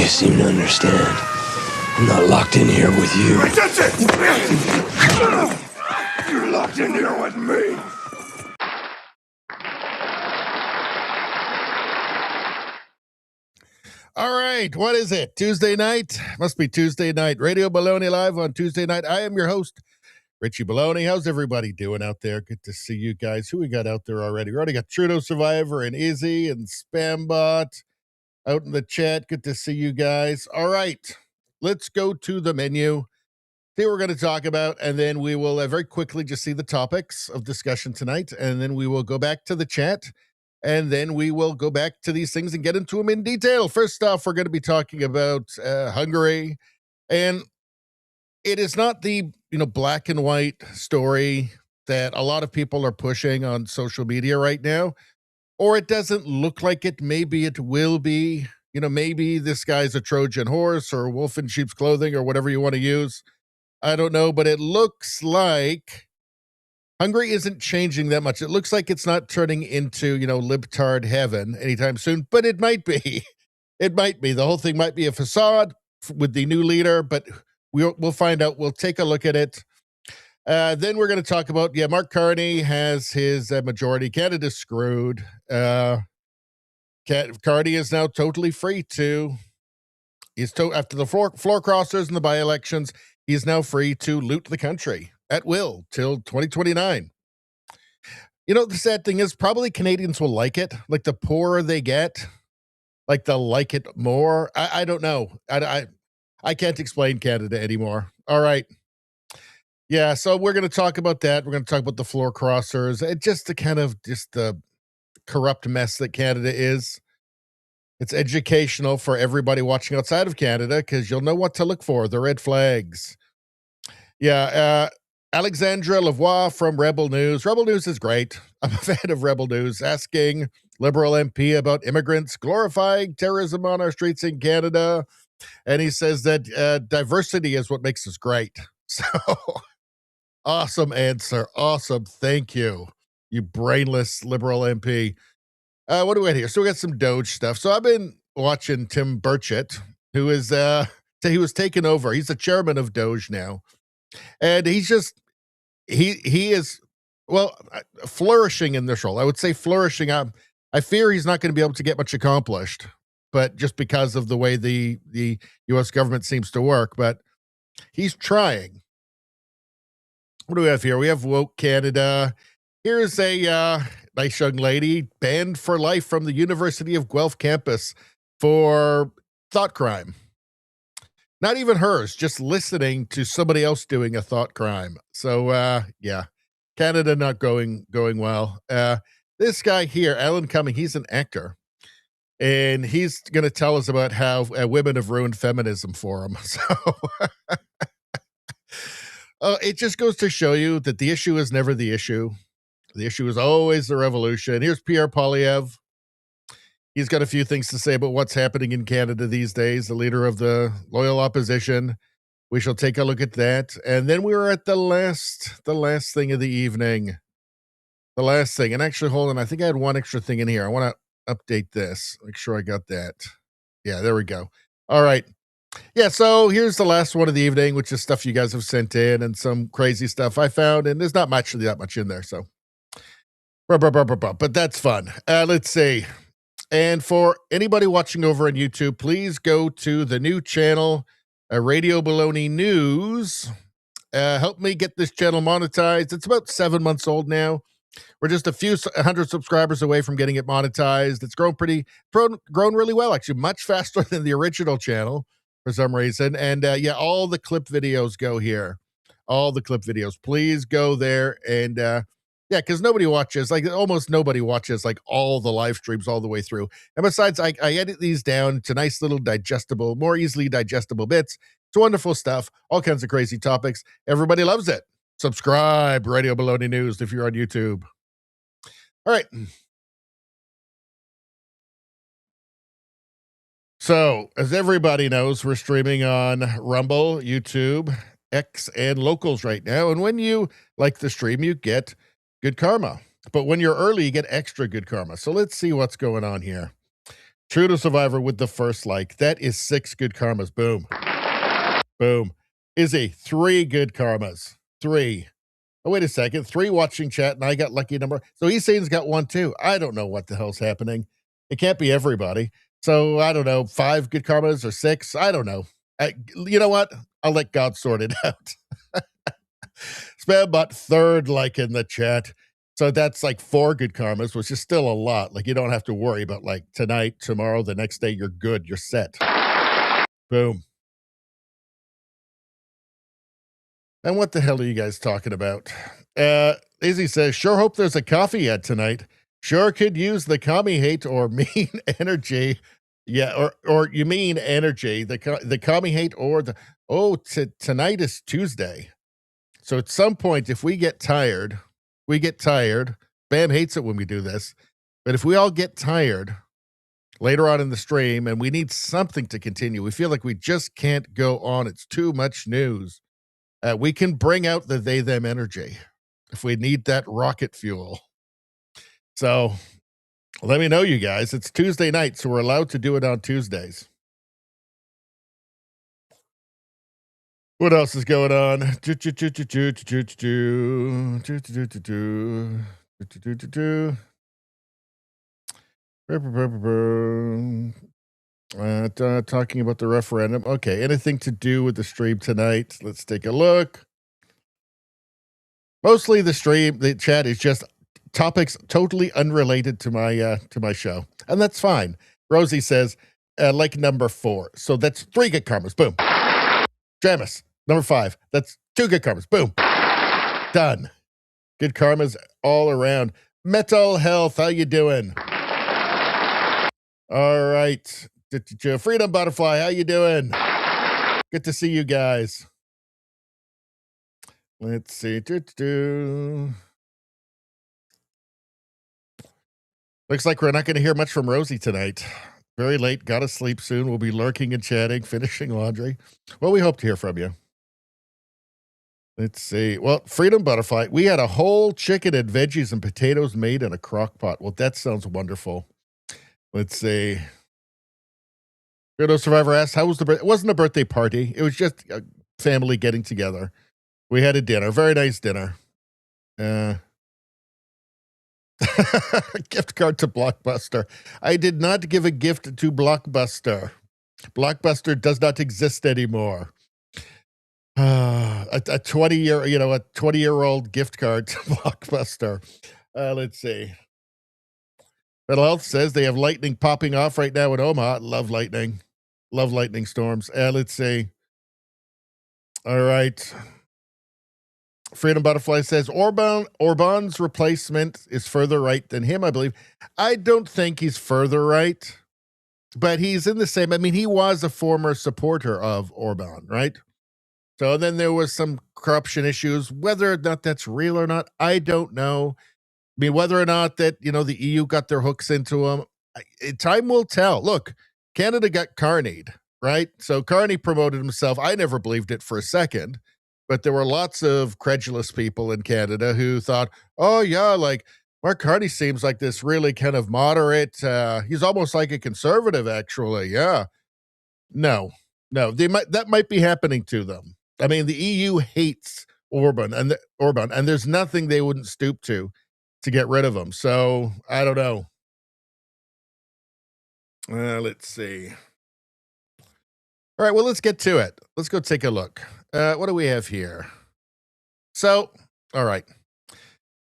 You seem to understand. I'm not locked in here with you. That's it! You're locked in here with me. All right, what is it? Tuesday night? Must be Tuesday night. Radio Baloney live on Tuesday night. I am your host, Richie Baloney. How's everybody doing out there? Good to see you guys. Who we got out there already? We already got Trudeau Survivor and Izzy and Spambot out in the chat. Good to see you guys. All right, let's go to the menu. See what we're going to talk about, and then we will very quickly just see the topics of discussion tonight, and then we will go back to the chat, and then we will go back to these things and get into them in detail. First off, we're going to be talking about Hungary, and it is not the black and white story that a lot of people are pushing on social media right now, or it doesn't look like it. Maybe it will be. Maybe this guy's a Trojan horse or wolf in sheep's clothing or whatever you want to use. I don't know, but it looks like Hungary isn't changing that much. It looks like it's not turning into, libtard heaven anytime soon, but it might be. It might be. The whole thing might be a facade with the new leader, but we'll find out. We'll take a look at it. Then we're going to talk about, Mark Carney has his majority. Canada's screwed. Carney is now totally free to, after the floor crossers and the by-elections, he's now free to loot the country at will till 2029. The sad thing is probably Canadians will like it. Like the poorer they get, like they'll like it more. I don't know. I can't explain Canada anymore. All right. Yeah, so we're going to talk about that. We're going to talk about the floor crossers and just the corrupt mess that Canada is. It's educational for everybody watching outside of Canada because you'll know what to look for, the red flags. Yeah, Alexandra Lavoie from Rebel News. Rebel News is great. I'm a fan of Rebel News. Asking Liberal MP about immigrants glorifying terrorism on our streets in Canada. And he says that diversity is what makes us great. So, awesome answer. Awesome. Thank you, you brainless Liberal MP. What do we have here? So we got some Doge stuff. So I've been watching Tim Burchett, who is, he was taken over. He's the chairman of Doge now. And he's just, he is, flourishing in this role. I would say flourishing. I fear he's not going to be able to get much accomplished, but just because of the way the U.S. government seems to work, but he's trying. What do we have here? We have Woke Canada. Here's a nice young lady banned for life from the University of Guelph campus for thought crime. Not even hers, just listening to somebody else doing a thought crime. So, Canada not going well. This guy here, Alan Cumming, he's an actor. And he's going to tell us about how women have ruined feminism for him. So, it just goes to show you that the issue is never the issue. The issue is always the revolution. Here's Pierre Poilievre. He's got a few things to say about what's happening in Canada these days, the leader of the loyal opposition. We shall take a look at that. And then we were at the last thing of the evening. The last thing. And actually, hold on. I think I had one extra thing in here. I want to update this. Make sure I got that. Yeah, there we go. All right. Yeah, so here's the last one of the evening, which is stuff you guys have sent in and some crazy stuff I found. And there's not that much in there, so. But that's fun. Let's see. And for anybody watching over on YouTube, please go to the new channel, Radio Baloney News. Help me get this channel monetized. It's about 7 months old now. We're just a few 100 subscribers away from getting it monetized. It's grown really well, actually, much faster than the original channel for some reason. And all the clip videos go here. All the clip videos. Please go there and because nobody watches, almost nobody watches all the live streams all the way through. And besides, I edit these down to nice little digestible, more easily digestible bits. It's wonderful stuff. All kinds of crazy topics. Everybody loves it. Subscribe, Radio Baloney News, if you're on YouTube. All right. So, as everybody knows, we're streaming on Rumble, YouTube, X, and Locals right now. And when you like the stream, you get good karma. But when you're early, you get extra good karma. So let's see what's going on here. True to Survivor with the first like. That is 6 good karmas. Boom. Boom. Izzy, 3 good karmas. 3. Oh, wait a second. 3 watching chat, and I got lucky number. So Isane's got 1 too. I don't know what the hell's happening. It can't be everybody. So I don't know. 5 good karmas or 6. I don't know. You know what? I'll let God sort it out. Spambot 3rd like in the chat. So that's like 4 good karmas, which is still a lot. Like you don't have to worry about like tonight, tomorrow, the next day. You're good. You're set. Boom. And what the hell are you guys talking about? Izzy says, sure hope there's a coffee ad tonight. Sure could use the commie hate or mean energy. Yeah, or you mean energy. The commie hate or the tonight is Tuesday. So at some point, if we get tired, we get tired. Bam hates it when we do this. But if we all get tired later on in the stream and we need something to continue, we feel like we just can't go on. It's too much news. We can bring out the they-them energy if we need that rocket fuel. So let me know, you guys. It's Tuesday night, so we're allowed to do it on Tuesdays. What else is going on? Talking about the referendum. Okay, anything to do with the stream tonight? Let's take a look. Mostly the chat is just topics totally unrelated to my show, and that's fine. Rosie says, like number 4, so that's 3 good karmas. Boom. Jamis, number 5, that's 2 good karmas. Boom. Done. Good karmas all around. Mental health, how you doing? All right. Freedom Butterfly, how you doing? Good to see you guys. Let's see. Looks like we're not going to hear much from Rosie tonight. Very late. Gotta sleep soon. We'll be lurking and chatting, finishing laundry. Well, we hope to hear from you. Let's see. Well, Freedom Butterfly, we had a whole chicken and veggies and potatoes made in a crock pot. Well, that sounds wonderful. Let's see. Weirdo Survivor asked, how was the birthday? It wasn't a birthday party. It was just a family getting together. We had a dinner. Very nice dinner. Gift card to Blockbuster. I did not give a gift to Blockbuster. Blockbuster does not exist anymore. A 20-year-old gift card to Blockbuster. Let's see. Mental Health says they have lightning popping off right now in Omaha. Love lightning. Love lightning storms. Let's see. All right. Freedom Butterfly says Orban's replacement is further right than him, I believe. I don't think he's further right, but he's in the same. I mean, he was a former supporter of Orban, right? So then there was some corruption issues. Whether or not that's real or not, I don't know. I mean, whether or not that, the EU got their hooks into him, time will tell. Look, Canada got Carneyed, right? So Carney promoted himself. I never believed it for a second. But there were lots of credulous people in Canada who thought, oh, yeah, like Mark Carney seems like this really kind of moderate. He's almost like a conservative, actually. Yeah. No, that might be happening to them. I mean, the EU hates Orban, and there's nothing they wouldn't stoop to get rid of him. So I don't know. Let's see. All right, well, let's get to it. Let's go take a look. What do we have here? So, all right.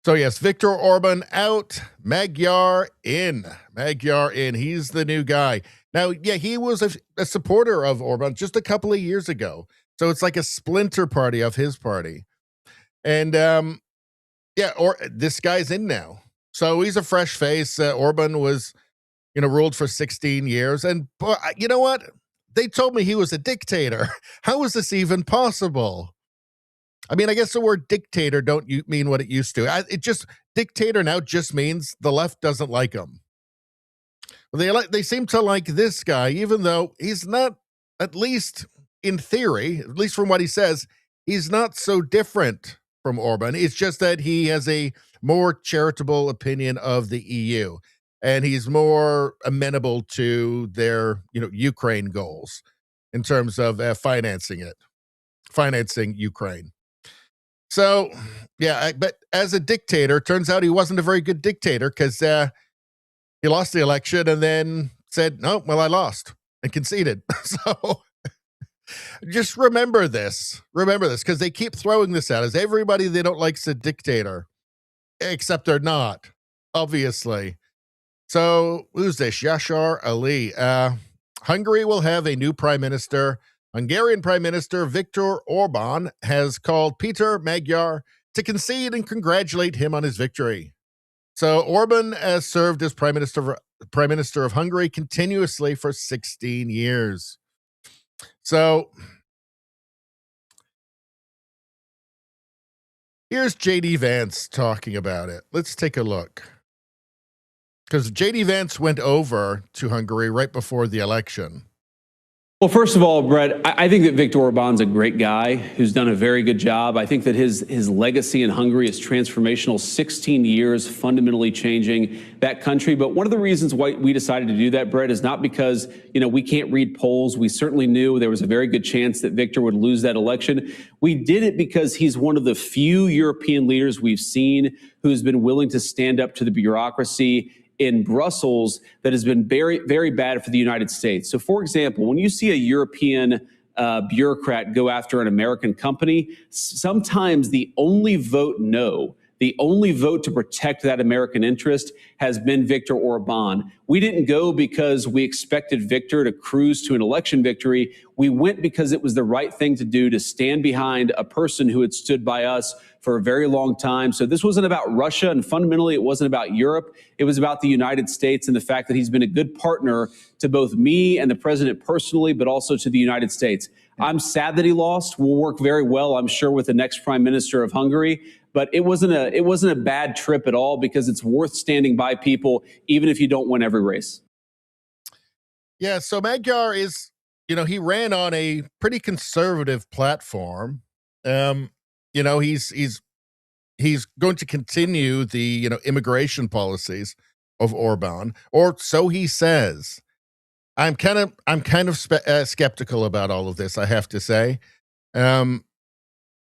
So, yes, Viktor Orban out, Magyar in. He's the new guy. Now, yeah, he was a supporter of Orban just a couple of years ago. So it's like a splinter party of his party. And, this guy's in now. So he's a fresh face. Orban was, ruled for 16 years. And, you know what? They told me he was a dictator. How is this even possible? I mean, I guess the word dictator don't mean what it used to. Dictator now just means the left doesn't like him. They seem to like this guy, even though he's not, at least in theory, at least from what he says, he's not so different from Orban. It's just that he has a more charitable opinion of the EU. and he's more amenable to their, Ukraine goals in terms of financing Ukraine. So, yeah, but as a dictator, turns out he wasn't a very good dictator because he lost the election and then said, "No, well, I lost," and conceded. So just remember this. Remember this, because they keep throwing this out as everybody they don't like's a dictator, except they're not, obviously. So who's this? Yashar Ali. Hungary will have a new prime minister. Hungarian Prime Minister Viktor Orban has called Peter Magyar to concede and congratulate him on his victory. So Orban has served as Prime Minister of Hungary continuously for 16 years. So here's J.D. Vance talking about it. Let's take a look. Because J.D. Vance went over to Hungary right before the election. Well, first of all, Brett, I think that Viktor Orban's a great guy who's done a very good job. I think that his legacy in Hungary is transformational, 16 years fundamentally changing that country. But one of the reasons why we decided to do that, Brett, is not because, we can't read polls. We certainly knew there was a very good chance that Viktor would lose that election. We did it because he's one of the few European leaders we've seen who's been willing to stand up to the bureaucracy in Brussels that has been very, very bad for the United States. So, for example, when you see a European bureaucrat go after an American company, sometimes the only vote no, the only vote to protect that American interest has been Viktor Orban. We didn't go because we expected Viktor to cruise to an election victory. We went because it was the right thing to do, to stand behind a person who had stood by us for a very long time. So this wasn't about Russia, and fundamentally it wasn't about Europe. It was about the United States and the fact that he's been a good partner to both me and the president personally, but also to the United States. I'm sad that he lost. We'll work very well, I'm sure, with the next prime minister of Hungary. But it wasn't a bad trip at all, because it's worth standing by people, even if you don't win every race. Yeah, so Magyar is, he ran on a pretty conservative platform. He's going to continue the immigration policies of Orban, or so he says. I'm kind of skeptical about all of this, I have to say.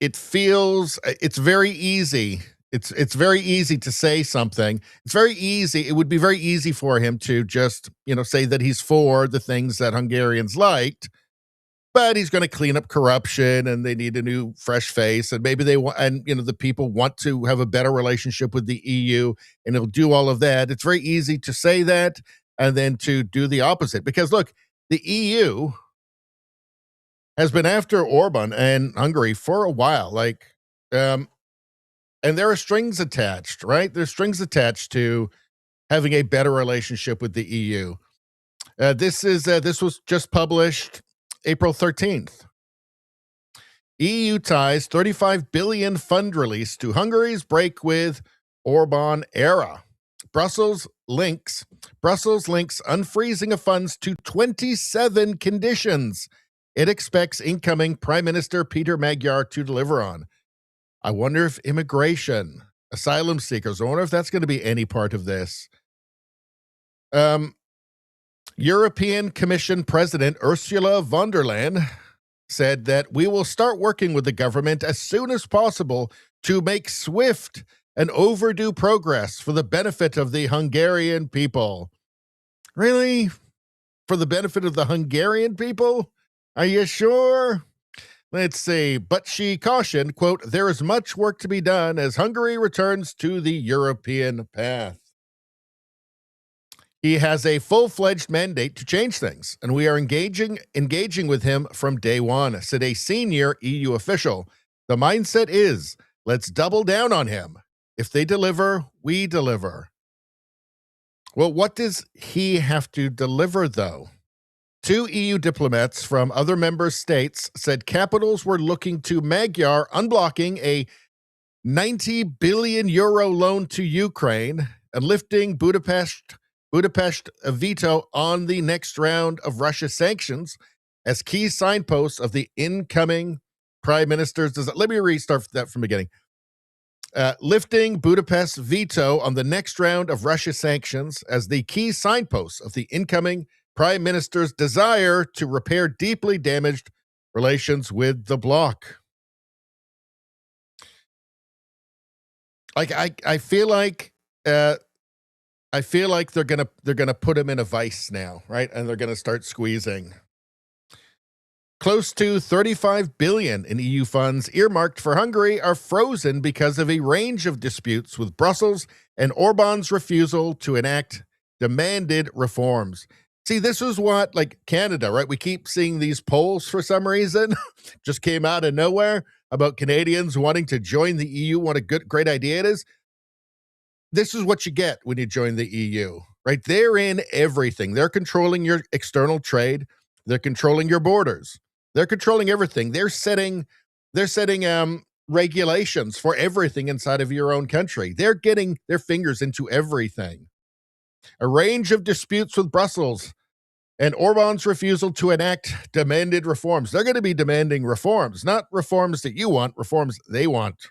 It feels it's very easy. It's very easy to say something. It's very easy. It would be very easy for him to just say that he's for the things that Hungarians liked. But he's going to clean up corruption, and they need a new, fresh face, and maybe they want, and the people want to have a better relationship with the EU, and he'll do all of that. It's very easy to say that and then to do the opposite, because look, the EU has been after Orban and Hungary for a while, and there are strings attached, right? There's strings attached to having a better relationship with the EU. This was just published April 13th. EU ties 35 billion fund release to Hungary's break with Orban era. Brussels links unfreezing of funds to 27 conditions it expects incoming Prime Minister Peter Magyar to deliver on. I wonder if immigration, asylum seekers, I wonder if that's going to be any part of this. European Commission President Ursula von der Leyen said that we will start working with the government as soon as possible to make swift and overdue progress for the benefit of the Hungarian people. Really? For the benefit of the Hungarian people? Are you sure? Let's see. But she cautioned, quote, there is much work to be done as Hungary returns to the European path. He has a full-fledged mandate to change things, and we are engaging with him from day one, said a senior EU official. The mindset is, let's double down on him. If they deliver, we deliver. Well, what does he have to deliver, though? 2 EU diplomats from other member states said capitals were looking to Magyar unblocking a 90 billion euro loan to Ukraine and lifting Budapest a veto on the next round of Russia sanctions as key signposts of the incoming prime minister's. Let me restart that from the beginning. lifting Budapest's veto on the next round of Russia sanctions as the key signpost of the incoming prime minister's desire to repair deeply damaged relations with the bloc. Like I feel like they're gonna put him in a vice now, right? And they're gonna start squeezing. Close to 35 billion in EU funds earmarked for Hungary are frozen because of a range of disputes with Brussels and Orban's refusal to enact demanded reforms. See, this was what, like Canada, right? We keep seeing these polls for some reason, just came out of nowhere about Canadians wanting to join the EU. What a great idea it is. This is what you get when you join the EU, right? They're in everything. They're controlling your external trade. They're controlling your borders. They're controlling everything. They're setting regulations for everything inside of your own country. They're getting their fingers into everything. A range of disputes with Brussels and Orban's refusal to enact demanded reforms. They're going to be demanding reforms, not reforms that you want, reforms they want.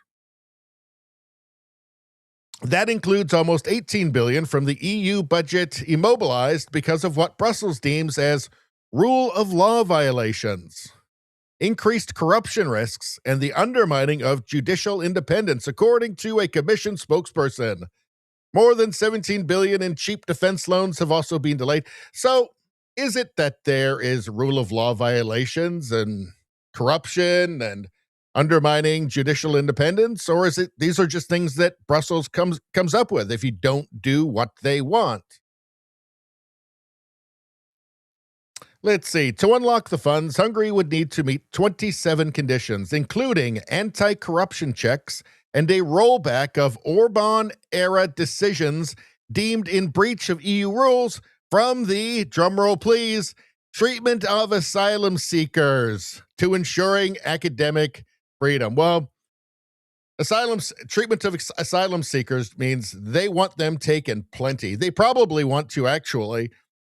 That includes almost 18 billion from the EU budget immobilized because of what Brussels deems as rule of law violations, increased corruption risks, and the undermining of judicial independence, according to a commission spokesperson. More than 17 billion in cheap defense loans have also been delayed. So is it that there is rule of law violations and corruption and undermining judicial independence, or is it these are just things that Brussels comes up with if you don't do what they want? Let's see. To unlock the funds, Hungary would need to meet 27 conditions, including anti-corruption checks and a rollback of Orban-era decisions deemed in breach of EU rules from the, drumroll please, treatment of asylum seekers to ensuring academic freedom. Well, treatment of asylum seekers means they want them taken plenty. They probably want to actually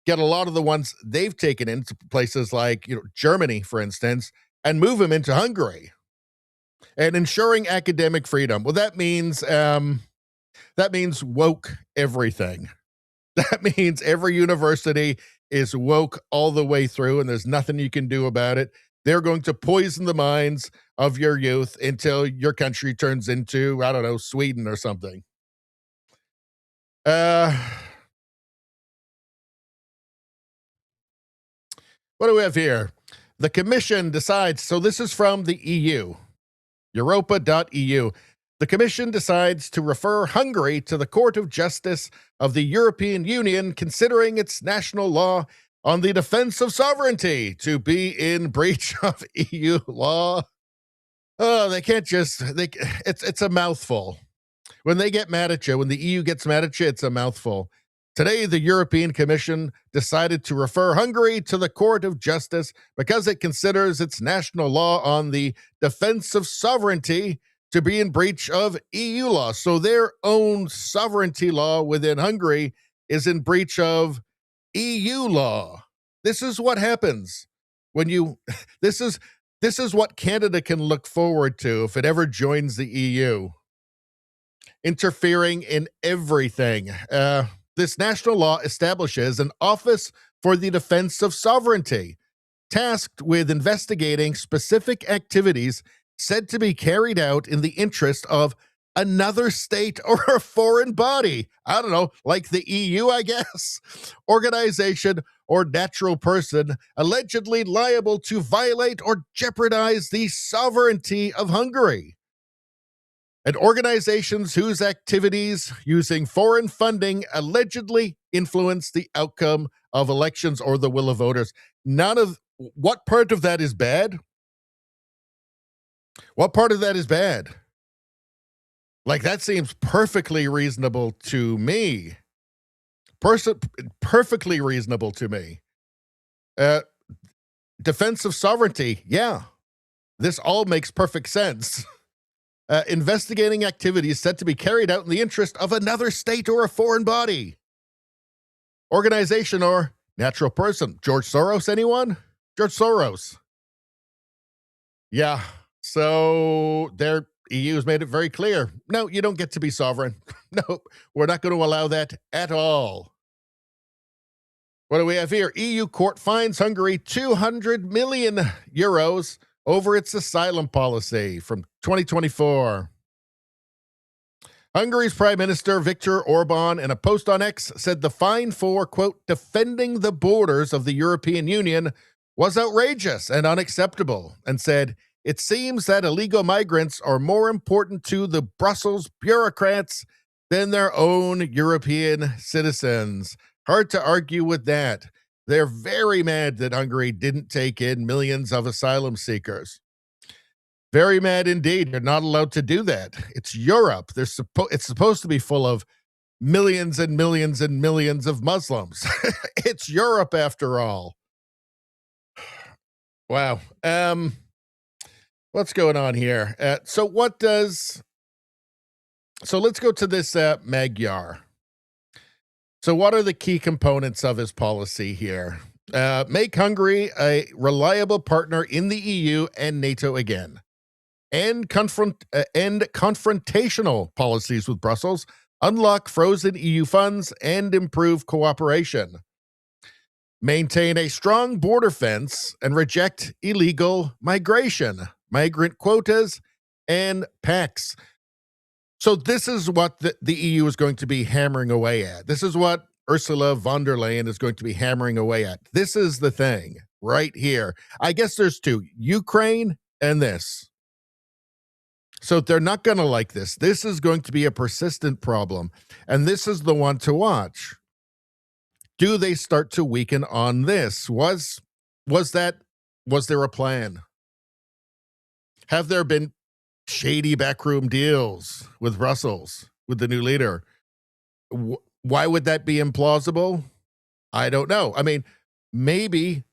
get a lot of the ones they've taken into places like, Germany, for instance, and move them into Hungary. And ensuring academic freedom. Well, that means woke everything. That means every university is woke all the way through, and there's nothing you can do about it. They're going to poison the minds of your youth until your country turns into, I don't know, Sweden or something. What do we have here? The commission decides, so this is from the EU, Europa.eu. The commission decides to refer Hungary to the Court of Justice of the European Union, considering its national law on the defense of sovereignty to be in breach of EU law. Oh, they can't just, it's a mouthful. When they get mad at you, when the EU gets mad at you, it's a mouthful. Today, the European Commission decided to refer Hungary to the Court of Justice because it considers its national law on the defense of sovereignty to be in breach of EU law. So their own sovereignty law within Hungary is in breach of EU law. This is what happens when you, this is what Canada can look forward to if it ever joins the EU. Interfering in everything. This national law establishes an Office for the Defense of Sovereignty, tasked with investigating specific activities said to be carried out in the interest of another state or a foreign body. I don't know, like the EU, I guess. Organization or natural person allegedly liable to violate or jeopardize the sovereignty of Hungary. And organizations whose activities using foreign funding allegedly influence the outcome of elections or the will of voters. What part of that is bad? What part of that is bad? Like, that seems perfectly reasonable to me. Perfectly reasonable to me. Defense of sovereignty, yeah. This all makes perfect sense. Investigating activities said to be carried out in the interest of another state or a foreign body. Organization or natural person. George Soros, anyone? George Soros. Yeah. So they're EU has made it very clear. No, you don't get to be sovereign. No, we're not going to allow that at all. What do we have here? EU court fines Hungary 200 million euros over its asylum policy from 2024. Hungary's Prime Minister Viktor Orban, in a post on X, said the fine for, quote, defending the borders of the European Union was outrageous and unacceptable, and said, it seems that illegal migrants are more important to the Brussels bureaucrats than their own European citizens. Hard to argue with that. They're very mad that Hungary didn't take in millions of asylum seekers. Very mad indeed. You're not allowed to do that. It's Europe. It's supposed to be full of millions and millions and millions of Muslims. It's Europe after all. Wow. What's going on here? So let's go to this Magyar. So what are the key components of his policy here? Make Hungary a reliable partner in the EU and NATO again. End confrontational policies with Brussels, unlock frozen EU funds, and improve cooperation. Maintain a strong border fence and reject illegal migration, migrant quotas, and pacts. So this is what the EU is going to be hammering away at. This is what Ursula von der Leyen is going to be hammering away at. This is the thing right here. I guess there's two, Ukraine and this. So they're not going to like this. This is going to be a persistent problem. And this is the one to watch. Do they start to weaken on this? Was there a plan? Have there been shady backroom deals with Brussels, with the new leader? Why would that be implausible? I don't know. I mean, maybe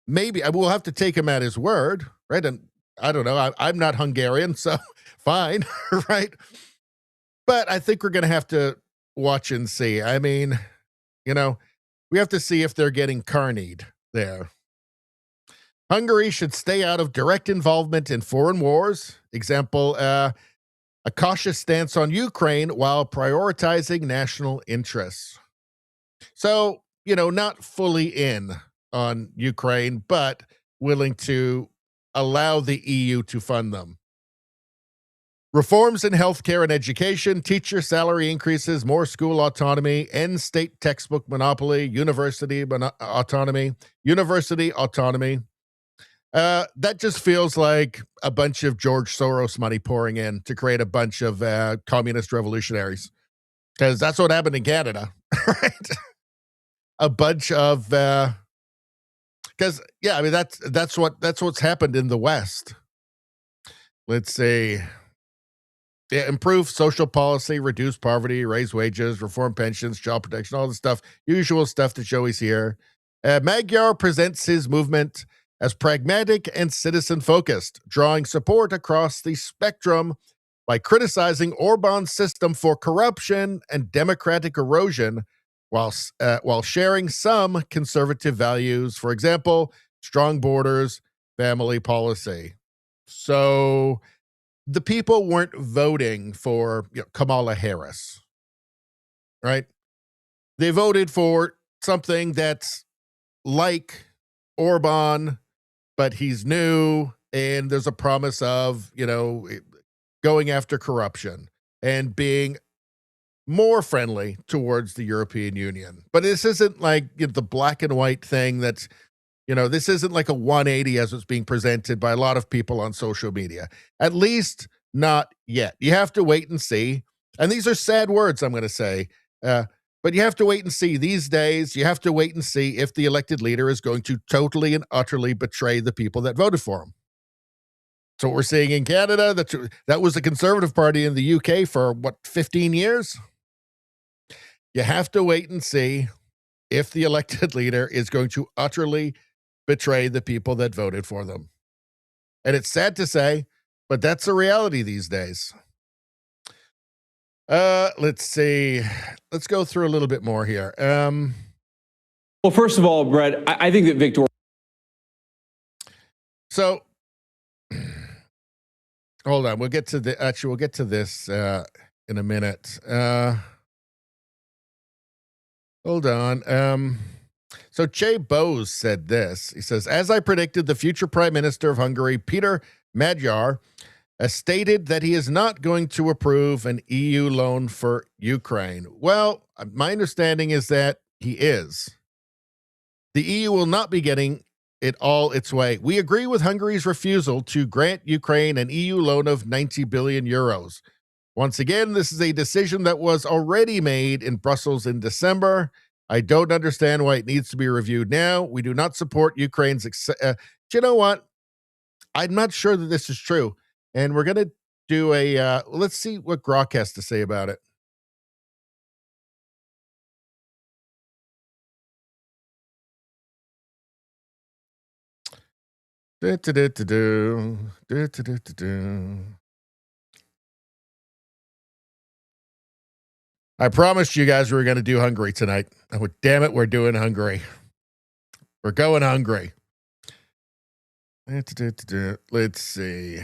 I will have to take him at his word, right? And I don't know. I'm not Hungarian, so fine, right? But I think we're going to have to watch and see. I mean, we have to see if they're getting carnied there. Hungary should stay out of direct involvement in foreign wars. Example, a cautious stance on Ukraine while prioritizing national interests. So, not fully in on Ukraine, but willing to allow the EU to fund them. Reforms in healthcare and education, teacher salary increases, more school autonomy, end state textbook monopoly, university autonomy. That just feels like a bunch of George Soros money pouring in to create a bunch of communist revolutionaries, because that's what happened in Canada, right? A bunch of because that's what's happened in the West. Let's see. Yeah, improve social policy, reduce poverty, raise wages, reform pensions, child protection, all the stuff, usual stuff that Joey's here. Magyar presents his movement as pragmatic and citizen-focused, drawing support across the spectrum by criticizing Orban's system for corruption and democratic erosion, while sharing some conservative values, for example, strong borders, family policy. So the people weren't voting for Kamala Harris, right? They voted for something that's like Orban, but he's new, and there's a promise of, going after corruption and being more friendly towards the European Union. But this isn't like the black and white thing that's, this isn't like a 180 as it's being presented by a lot of people on social media. At least not yet. You have to wait and see. And these are sad words, I'm going to say. But you have to wait and see. These days, you have to wait and see if the elected leader is going to totally and utterly betray the people that voted for him. So what we're seeing in Canada, that was the Conservative Party in the UK for, 15 years? You have to wait and see if the elected leader is going to utterly betray the people that voted for them. And it's sad to say, but that's the reality these days. Let's see. Let's go through a little bit more here. Well, first of all, Brett, I think that Victor. So Hold on. We'll get to the actually. We'll get to this in a minute. Hold on. So Jay Bose said this. He says, as I predicted, the future Prime Minister of Hungary, Peter Magyar, has stated that he is not going to approve an EU loan for Ukraine. Well, my understanding is that he is. The EU will not be getting it all its way. We agree with Hungary's refusal to grant Ukraine an EU loan of 90 billion euros. Once again, this is a decision that was already made in Brussels in December. I don't understand why it needs to be reviewed now. We do not support Ukraine's. Do you know what? I'm not sure that this is true. And we're going to do a, let's see what Grok has to say about it. I promised you guys we were going to do Hungary tonight. Oh, damn it, we're doing Hungary. We're going Hungary. Let's see.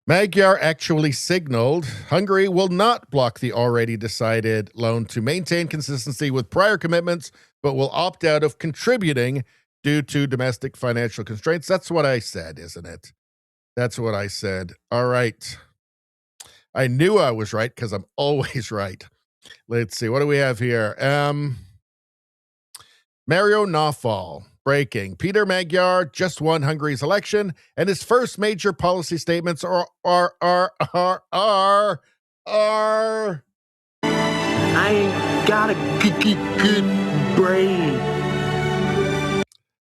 Magyar actually signaled Hungary will not block the already decided loan to maintain consistency with prior commitments, but will opt out of contributing due to domestic financial constraints. That's what I said, isn't it? That's what I said. All right. I knew I was right because I'm always right. Let's see. What do we have here? Mario Nawfal. Breaking. Peter Magyar just won Hungary's election, and his first major policy statements are I ain't got a good brain.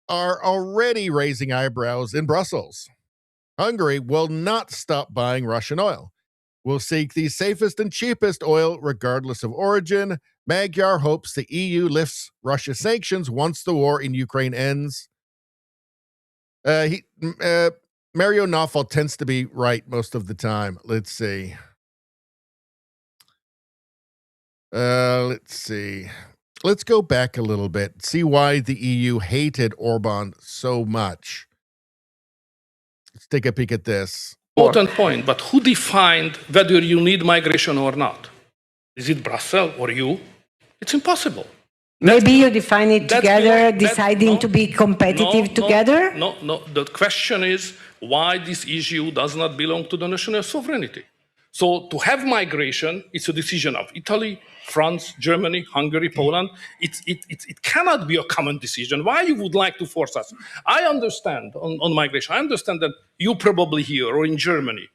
Are already raising eyebrows in Brussels. Hungary will not stop buying Russian oil. Will seek the safest and cheapest oil regardless of origin. Magyar hopes the EU lifts Russia's sanctions once the war in Ukraine ends. Mario Nawfal tends to be right most of the time. Let's see. Let's go back a little bit. See why the EU hated Orban so much. Let's take a peek at this. Important point, but who defined whether you need migration or not? Is it Brussels or you? It's impossible. Maybe you define it together, deciding to be competitive together? No. The question is why this issue does not belong to the national sovereignty. So to have migration, it's a decision of Italy, France, Germany, Hungary, Poland. It cannot be a common decision. Why you would like to force us? I understand on migration. I understand that you probably here or in Germany,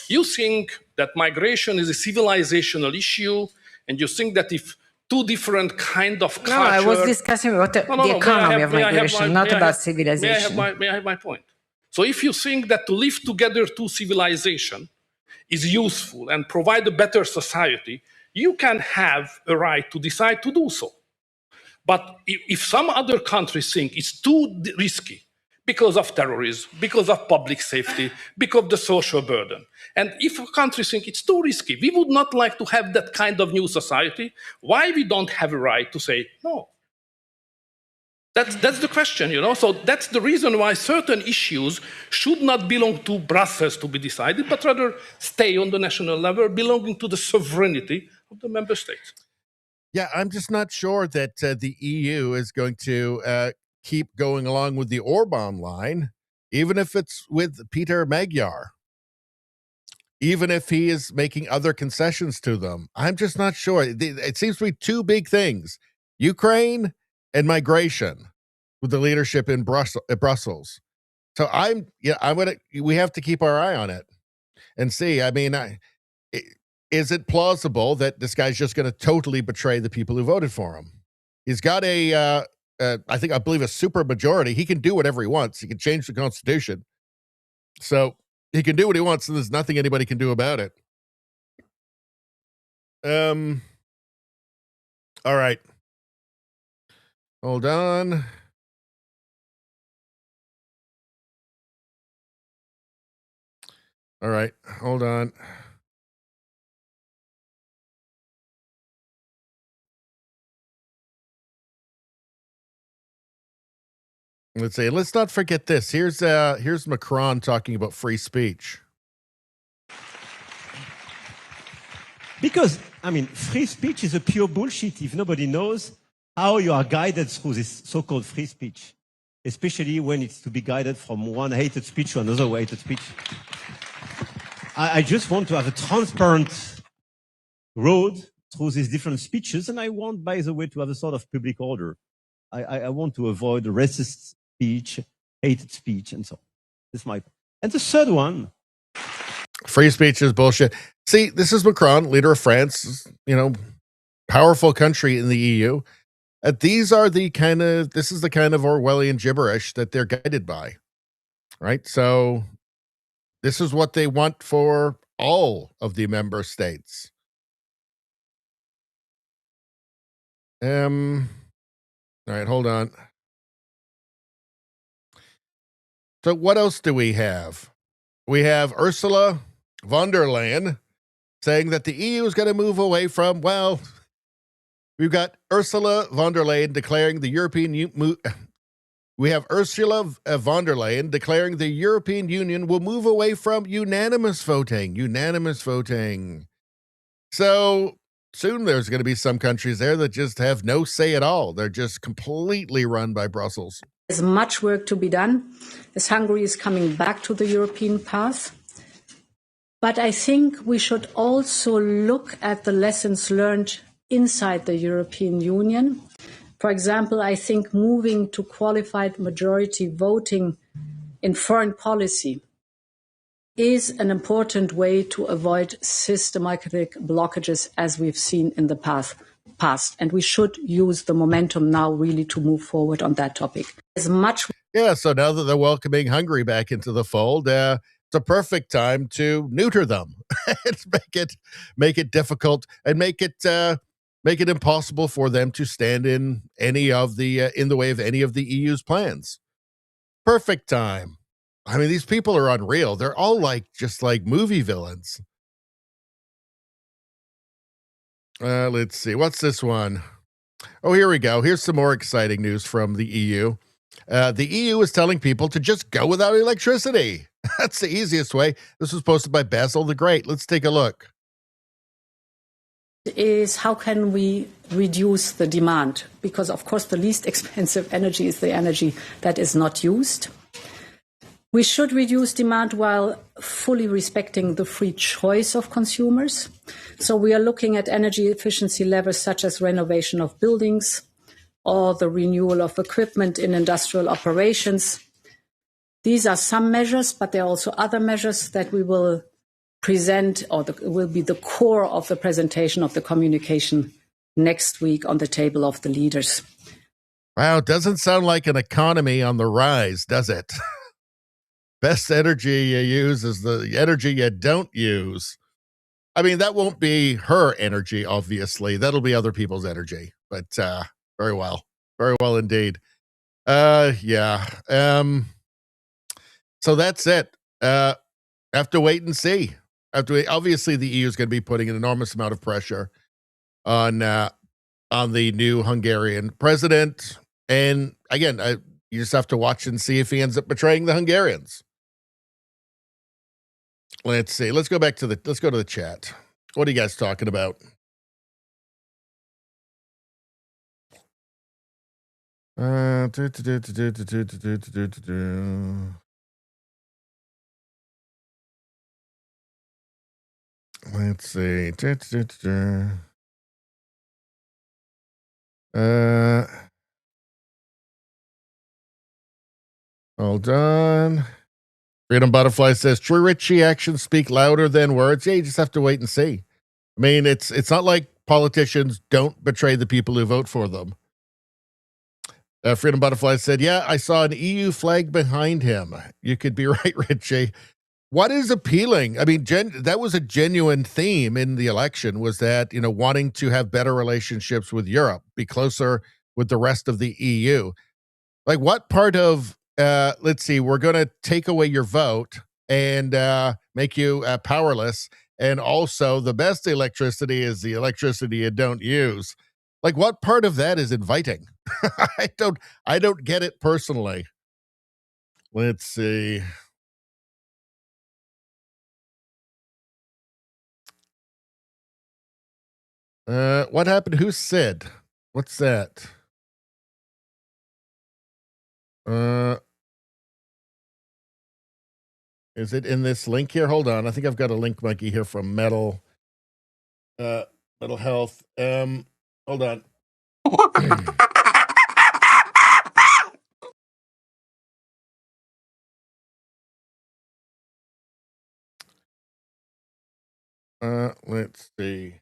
you think that migration is a civilizational issue, and you think that if two different kind of culture... No, I was discussing about the economy of migration, not about civilization. May I have my point? So if you think that to live together two civilizations is useful and provide a better society, you can have a right to decide to do so. But if some other countries think it's too risky because of terrorism, because of public safety, because of the social burden, and if a country think it's too risky, we would not like to have that kind of new society, why we don't have a right to say no? That's the question, you know? So that's the reason why certain issues should not belong to Brussels to be decided, but rather stay on the national level, belonging to the sovereignty of the member states. Yeah, I'm just not sure that the EU is going to keep going along with the Orban line, even if it's with Peter Magyar, even if he is making other concessions to them. I'm just not sure. It seems to be two big things, Ukraine and migration, with the leadership in Brussels. So we have to keep our eye on it and see. I mean, is it plausible that this guy's just going to totally betray the people who voted for him? He's got I believe a super majority. He can do whatever he wants. He can change the Constitution. So he can do what he wants, and there's nothing anybody can do about it. All right. Hold on. All right. Hold on. Let's see. Let's not forget this. Here's Macron talking about free speech. Because, I mean, free speech is a pure bullshit if nobody knows how you are guided through this so-called free speech, especially when it's to be guided from one hated speech to another hated speech. I just want to have a transparent road through these different speeches, and I want, by the way, to have a sort of public order. I want to avoid racist speech, hated speech, and so on. That's my point. And the third one. Free speech is bullshit. See, this is Macron, leader of France, powerful country in the EU. This is the kind of Orwellian gibberish that they're guided by, right? So this is what they want for all of the member states. All right, hold on. So what else do we have? We have Ursula von der Leyen saying that the EU is going to move away from, well, we've got Ursula von der Leyen declaring the we have Ursula von der Leyen declaring the European Union will move away from unanimous voting. So soon there's going to be some countries there that just have no say at all. They're just completely run by Brussels. There's much work to be done as Hungary is coming back to the European path. But I think we should also look at the lessons learned inside the European Union. For example, I think moving to qualified majority voting in foreign policy is an important way to avoid systematic blockages as we've seen in the past. And we should use the momentum now really to move forward on that topic. So now that they're welcoming Hungary back into the fold, it's a perfect time to neuter them. make it difficult and make it impossible for them to stand in any of the in the way of any of the EU's plans. Perfect time. I mean, these people are unreal. They're all just like movie villains. Let's see. What's this one? Oh, here we go. Here's some more exciting news from the EU. The EU is telling people to just go without electricity. That's the easiest way. This was posted by Basil the Great. Let's take a look. Is how can we reduce the demand? Because, of course, the least expensive energy is the energy that is not used. We should reduce demand while fully respecting the free choice of consumers. So we are looking at energy efficiency levels such as renovation of buildings or the renewal of equipment in industrial operations. These are some measures, but there are also other measures that we will present or will be the core of the presentation of the communication next week on the table of the leaders. Wow, it doesn't sound like an economy on the rise, does it? Best energy you use is the energy you don't use. I mean, that won't be her energy, obviously. That'll be other people's energy. But very well indeed. Yeah. So that's it. Have to wait and see. Obviously, the EU is going to be putting an enormous amount of pressure on the new Hungarian president. And again, you just have to watch and see if he ends up betraying the Hungarians. Let's see. Let's go to the chat. What are you guys talking about? Let's see. Hold on. Freedom Butterfly says, true Richie, actions speak louder than words. Yeah, you just have to wait and see. I mean, it's not like politicians don't betray the people who vote for them. Freedom Butterfly said, yeah, I saw an EU flag behind him. You could be right, Richie. What is appealing? I mean, that was a genuine theme in the election, was that, wanting to have better relationships with Europe, be closer with the rest of the EU. Like, what part of, let's see, we're going to take away your vote and make you powerless. And also, the best electricity is the electricity you don't use. Like, what part of that is inviting? I don't get it personally. Let's see. What happened? Who said? What's that? Is it in this link here? Hold on. I think I've got a link monkey here from Metal Health. Hold on. Let's see.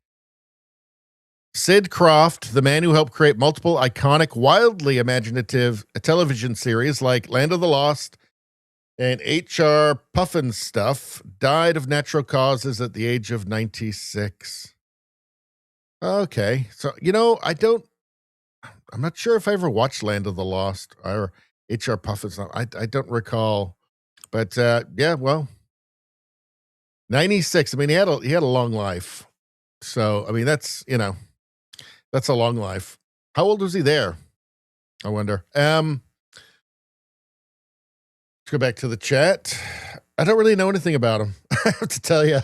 Sid Croft, the man who helped create multiple iconic, wildly imaginative television series like Land of the Lost and H.R. Puffin Stuff, died of natural causes at the age of 96. Okay. So, I'm not sure if I ever watched Land of the Lost or H.R. Puffin Stuff. I don't recall. But, yeah, well, 96. I mean, he had a long life. So, I mean, that's a long life. How old was he there? I wonder. Let's go back to the chat. I don't really know anything about him. I have to tell you.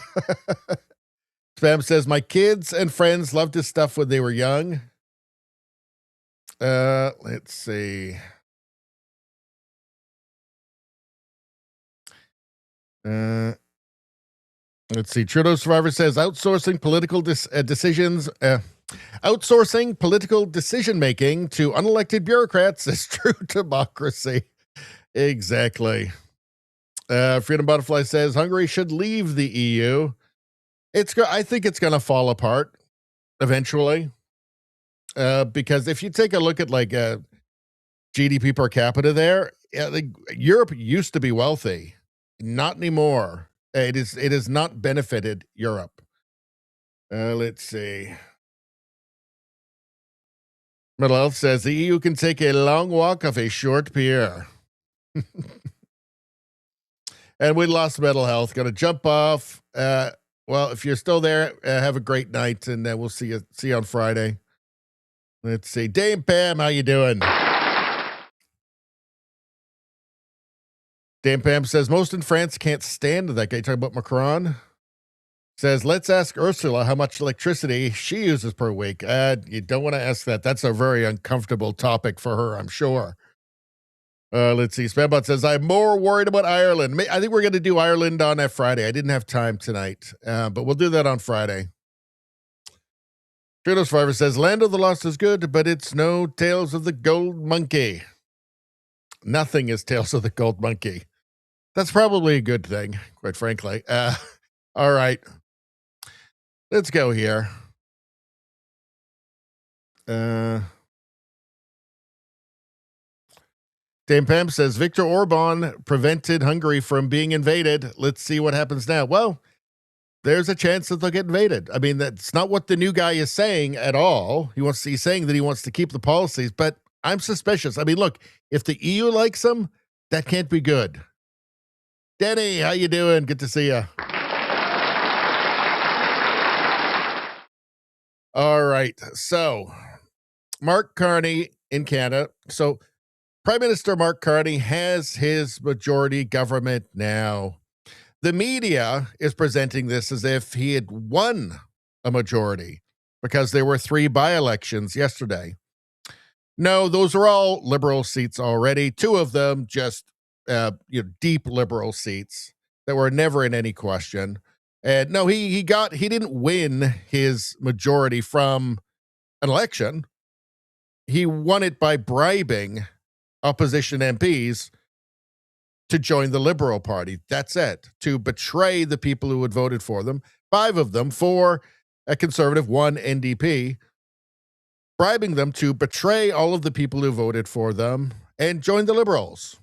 Spam says, my kids and friends loved his stuff when they were young. Let's see. Let's see. Trudeau Survivor says, outsourcing political outsourcing political decision-making to unelected bureaucrats is true democracy. Exactly. Freedom Butterfly says, Hungary should leave the EU. I think it's going to fall apart eventually. Because if you take a look at like GDP per capita there, Europe used to be wealthy. Not anymore. It has not benefited Europe. Let's see. Middle Health says the EU can take a long walk off a short pier. And we lost Mental Health. Going to jump off. Well, if you're still there, have a great night, and we'll see you on Friday. Let's see. Dame Pam, how you doing? Dame Pam says, most in France can't stand that guy. Talking about Macron. Says, let's ask Ursula how much electricity she uses per week. You don't want to ask that. That's a very uncomfortable topic for her, I'm sure. Let's see. Spambot says, I'm more worried about Ireland. I think we're going to do Ireland on that Friday. I didn't have time tonight, but we'll do that on Friday. Trudeau Survivor says, Land of the Lost is good, but it's no Tales of the Gold Monkey. Nothing is Tales of the Gold Monkey. That's probably a good thing, quite frankly. All right. Let's go here. Dame Pam says, Viktor Orban prevented Hungary from being invaded. Let's see what happens now. Well, there's a chance that they'll get invaded. I mean, that's not what the new guy is saying at all. He's saying that he wants to keep the policies, but I'm suspicious. I mean, look, if the EU likes him, that can't be good. Denny, how you doing? Good to see you. All right. So, Mark Carney in Canada. So, Prime Minister Mark Carney has his majority government now. The media is presenting this as if he had won a majority because there were 3 by-elections yesterday. No, those are all Liberal seats already. 2 of them just deep Liberal seats that were never in any question. And no, he didn't win his majority from an election. He won it by bribing opposition MPs to join the Liberal Party. That's it. To betray the people who had voted for them. 5 of them, 4 a Conservative, 1 NDP, bribing them to betray all of the people who voted for them and join the Liberals.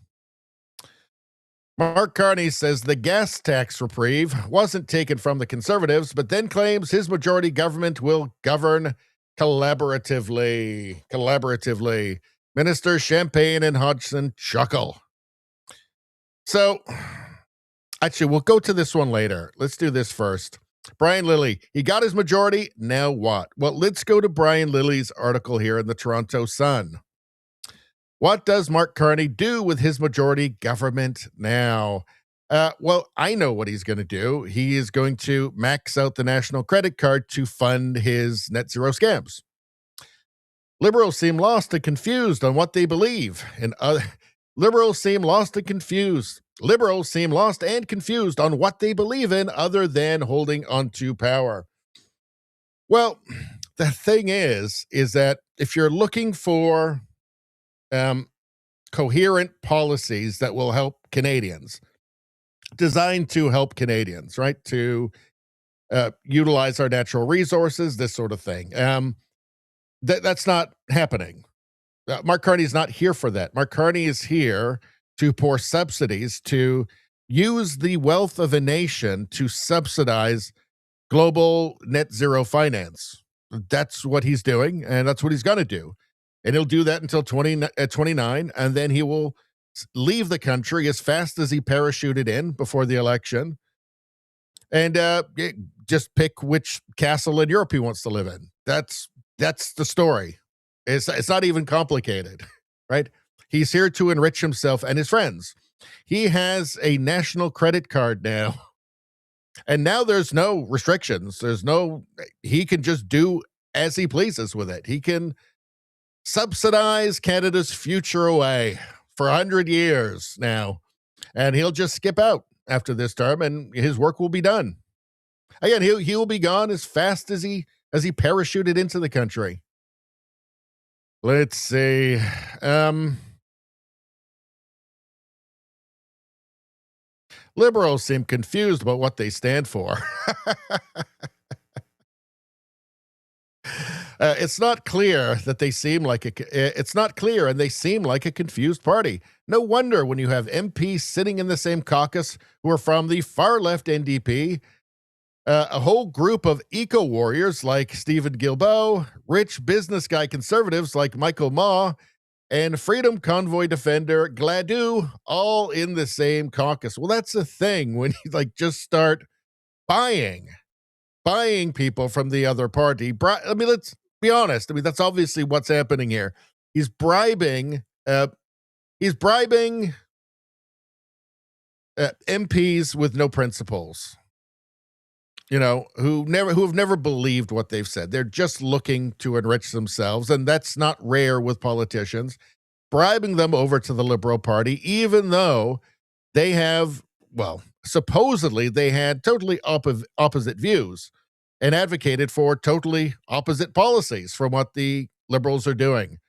Mark Carney says the gas tax reprieve wasn't taken from the Conservatives, but then claims his majority government will govern collaboratively. Minister Champagne and Hodgson chuckle. So, actually, we'll go to this one later. Let's do this first. Brian Lilley, he got his majority. Now what? Well, let's go to Brian Lilley's article here in the Toronto Sun. What does Mark Carney do with his majority government now? Well, I know what he's going to do. He is going to max out the national credit card to fund his net zero scams. Liberals seem lost and confused on what they believe. Liberals seem lost and confused. Liberals seem lost and confused on what they believe in other than holding onto power. Well, the thing is that if you're looking for coherent policies that will help Canadians, designed to help Canadians, right? To utilize our natural resources, this sort of thing. That's not happening. Mark Carney is not here for that. Mark Carney is here to pour subsidies, to use the wealth of a nation to subsidize global net zero finance. That's what he's doing, and that's what he's going to do. And he'll do that until 2029, and then he will leave the country as fast as he parachuted in before the election, and just pick which castle in Europe he wants to live in. That's the story. It's not even complicated, right? He's here to enrich himself and his friends. He has a national credit card now, and now there's no restrictions. He can just do as he pleases with it. He can subsidize Canada's future away for 100 years now, and he'll just skip out after this term, and his work will be done. Again, he will be gone as fast as he parachuted into the country. Let's see. Liberals seem confused about what they stand for. It's not clear that they seem like it's not clear, and they seem like a confused party. No wonder when you have MPs sitting in the same caucus who are from the far left NDP, a whole group of eco warriors like Stephen Guilbeault, rich business guy conservatives like Michael Maw, and freedom convoy defender Gladue, all in the same caucus. Well, that's the thing when you just start buying people from the other party. Let's be honest. That's obviously what's happening here. He's bribing MPs with no principles, who have never believed what they've said. They're just looking to enrich themselves, and that's not rare with politicians. Bribing them over to the Liberal Party, even though they have, supposedly they had totally opposite views and advocated for totally opposite policies from what the Liberals are doing.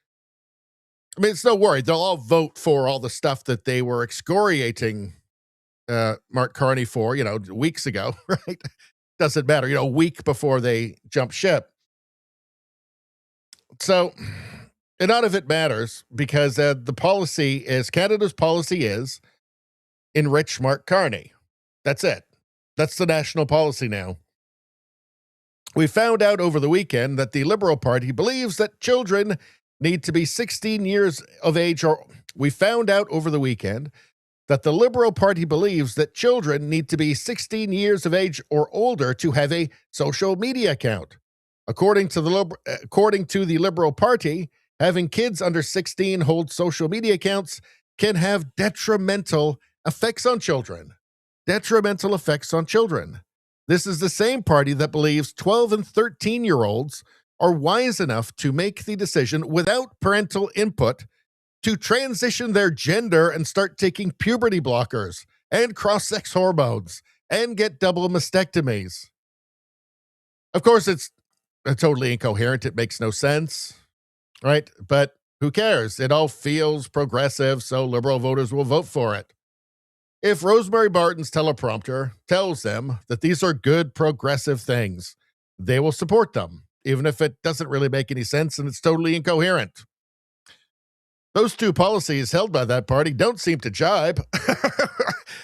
It's no worry. They'll all vote for all the stuff that they were excoriating Mark Carney for, weeks ago, right? Doesn't matter, a week before they jump ship. So none of it matters because Canada's policy is enrich Mark Carney. That's it. That's the national policy now. We found out over the weekend that the Liberal Party believes that children need to be 16 years of age, we found out over the weekend that the Liberal Party believes that children need to be 16 years of age or older to have a social media account. According to the Liberal Party, having kids under 16 hold social media accounts can have detrimental effects on children. Detrimental effects on children. This is the same party that believes 12 and 13-year-olds are wise enough to make the decision without parental input to transition their gender and start taking puberty blockers and cross-sex hormones and get double mastectomies. Of course, it's totally incoherent. It makes no sense, right? But who cares? It all feels progressive, so Liberal voters will vote for it. If Rosemary Barton's teleprompter tells them that these are good progressive things, they will support them, even if it doesn't really make any sense and it's totally incoherent. Those two policies held by that party don't seem to jibe.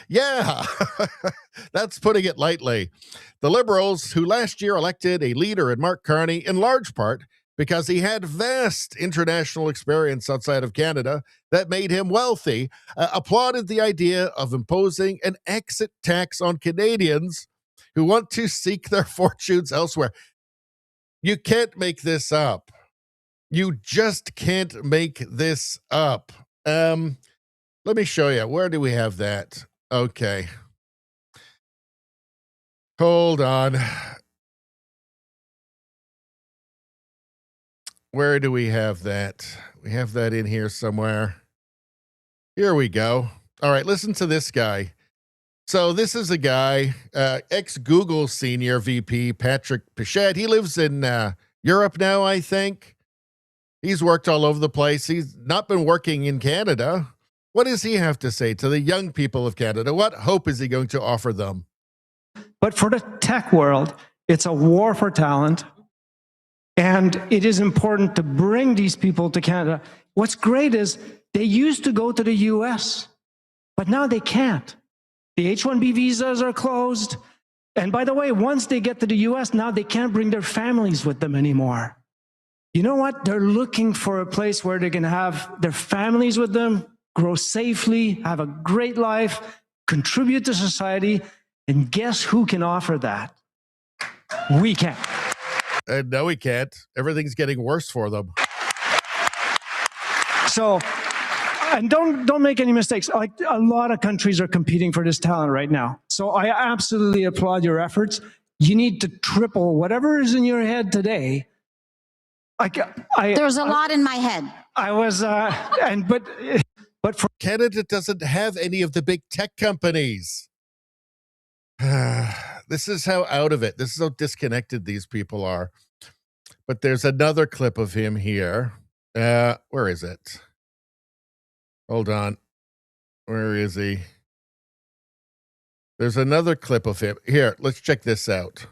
Yeah, that's putting it lightly. The Liberals, who last year elected a leader in Mark Carney, in large part because he had vast international experience outside of Canada that made him wealthy, applauded the idea of imposing an exit tax on Canadians who want to seek their fortunes elsewhere. You can't make this up. You just can't make this up. Let me show you. Where do we have that? Okay. Hold on. Where do we have that? We have that in here somewhere. Here we go. All right, listen to this guy. So this is a guy, ex-Google senior VP, Patrick Pichette. He lives in Europe now, I think. He's worked all over the place. He's not been working in Canada. What does he have to say to the young people of Canada? What hope is he going to offer them? But for the tech world, it's a war for talent. And it is important to bring these people to Canada. What's great is they used to go to the US, but now they can't. The H-1B visas are closed. And by the way, once they get to the US, now they can't bring their families with them anymore. You know what? They're looking for a place where they can have their families with them, grow safely, have a great life, contribute to society. And guess who can offer that? We can. No, we can't. Everything's getting worse for them. So, and don't make any mistakes. Like, a lot of countries are competing for this talent right now. So I absolutely applaud your efforts. You need to triple whatever is in your head today. There's a lot in my head. But for Canada doesn't have any of the big tech companies. This is how out of it. This is how disconnected these people are. But there's another clip of him here. Where is it? Hold on. Where is he? There's another clip of him. Here, let's check this out.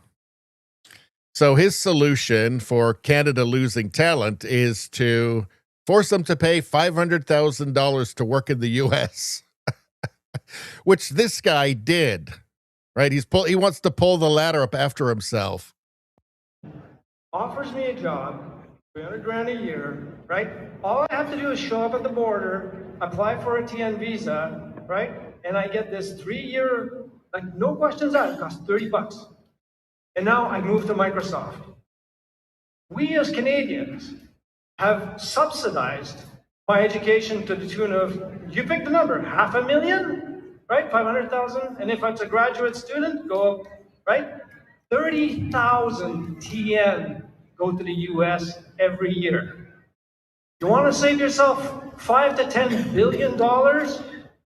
So his solution for Canada losing talent is to force them to pay $500,000 to work in the U.S., which this guy did. Right, he wants to pull the ladder up after himself. Offers me a job, $300,000 a year, right? All I have to do is show up at the border, apply for a TN visa, right? And I get this 3-year, like, no questions asked, it costs $30. And now I move to Microsoft. We as Canadians have subsidized my education to the tune of, you pick the number, $500,000? Right, 500,000, and if it's a graduate student, go up, right? 30,000 TN go to the US every year. You want to save yourself $5 to $10 billion?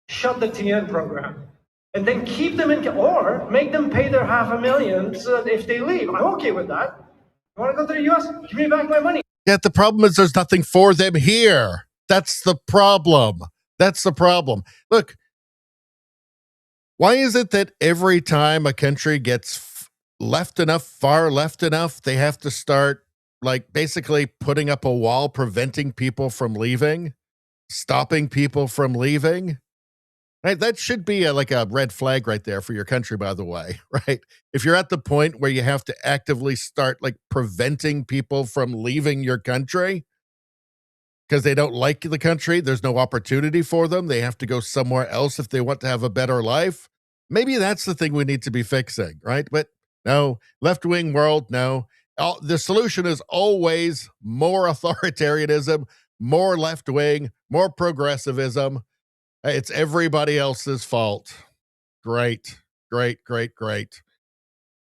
Shut the TN program, and then keep them in, or make them pay their $500,000 so that if they leave, I'm okay with that. You want to go to the US? Give me back my money. Yeah, the problem is there's nothing for them here. That's the problem. That's the problem. Look. Why is it that every time a country gets left enough, far left enough, they have to start, like, basically putting up a wall, preventing people from leaving, stopping people from leaving? Right? That should be like a red flag right there for your country, by the way, right? If you're at the point where you have to actively start, like, preventing people from leaving your country because they don't like the country, there's no opportunity for them, they have to go somewhere else if they want to have a better life. Maybe that's the thing we need to be fixing, right? But no, left-wing world, no. The solution is always more authoritarianism, more left-wing, more progressivism. It's everybody else's fault. Great, great, great, great.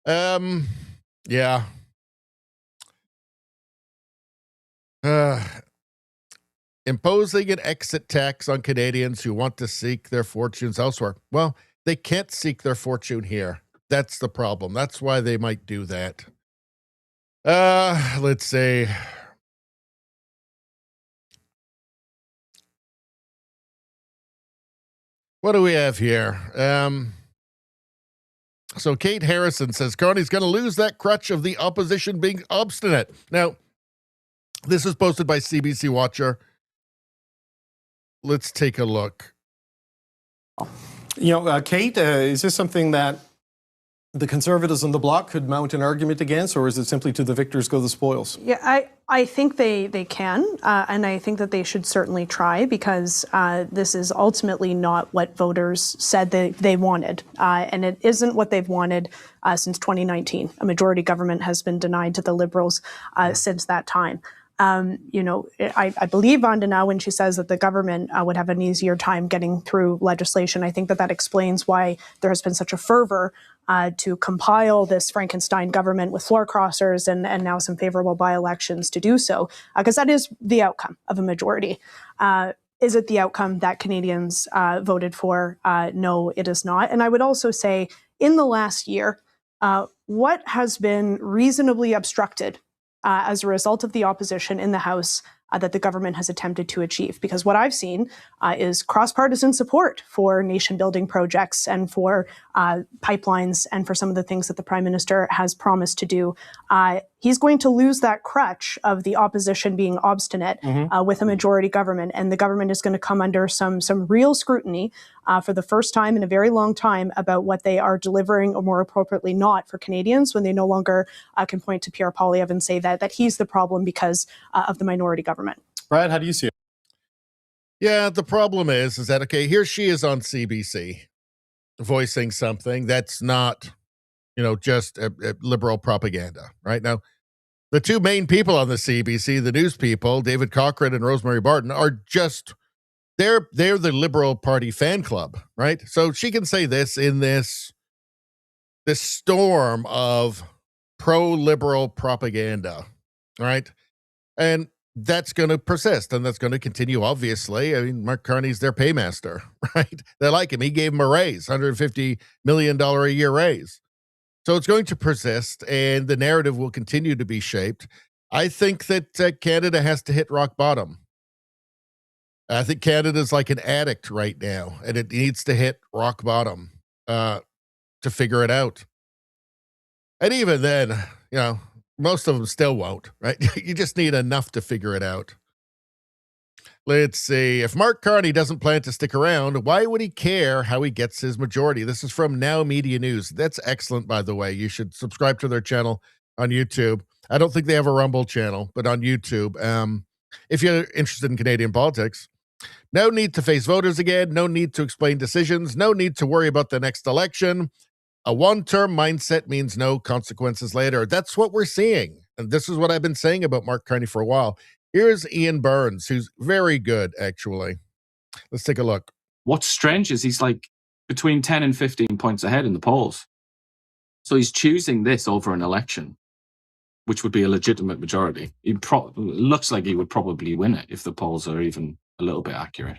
Yeah. Imposing an exit tax on Canadians who want to seek their fortunes elsewhere. Well, they can't seek their fortune here. That's the problem. That's why they might do that. Let's see. What do we have here? So Kate Harrison says Carney's going to lose that crutch of the opposition being obstinate. Now, this was posted by CBC Watcher. Let's take a look. You know, Kate, is this something that the Conservatives on the bloc could mount an argument against, or is it simply to the victors go the spoils? Yeah, I think they can, and I think that they should certainly try, because this is ultimately not what voters said they wanted, and it isn't what they've wanted since 2019. A majority government has been denied to the Liberals since that time. I believe Vanda now when she says that the government would have an easier time getting through legislation. I think that explains why there has been such a fervor to compile this Frankenstein government with floor crossers and now some favorable by-elections to do so, because that is the outcome of a majority. Is it the outcome that Canadians voted for? No, it is not. And I would also say in the last year, what has been reasonably obstructed as a result of the opposition in the House that the government has attempted to achieve? Because what I've seen is cross-partisan support for nation-building projects and for pipelines and for some of the things that the Prime Minister has promised to do. He's going to lose that crutch of the opposition being obstinate with a majority government, and the government is going to come under some real scrutiny for the first time in a very long time about what they are delivering, or more appropriately not, for Canadians, when they no longer can point to Pierre Poilievre and say that he's the problem because of the minority government. Brad, how do you see it? Yeah, the problem is that, okay, here she is on CBC voicing something that's not, just a liberal propaganda, right? Now, the two main people on the CBC, the news people, David Cochrane and Rosemary Barton, are just, they're the Liberal Party fan club, right? So she can say this in this storm of pro-liberal propaganda, right? And that's going to persist, and that's going to continue, obviously. I mean, Mark Carney's their paymaster, right? They like him. He gave him a raise, $150 million a year raise. So it's going to persist, and the narrative will continue to be shaped. I think that Canada has to hit rock bottom. I think Canada's like an addict right now, and it needs to hit rock bottom to figure it out. And even then, most of them still won't, right? You just need enough to figure it out. Let's see. If Mark Carney doesn't plan to stick around, why would he care how he gets his majority? This is from Now Media News. That's excellent, by the way. You should subscribe to their channel on YouTube. I don't think they have a Rumble channel, but on YouTube. If you're interested in Canadian politics, no need to face voters again. No need to explain decisions. No need to worry about the next election. A one-term mindset means no consequences later. That's what we're seeing. And this is what I've been saying about Mark Carney for a while. Here's Ian Burns, who's very good, actually. Let's take a look. What's strange is he's like between 10 and 15 points ahead in the polls. So he's choosing this over an election, which would be a legitimate majority. It looks like he would probably win it if the polls are even a little bit accurate.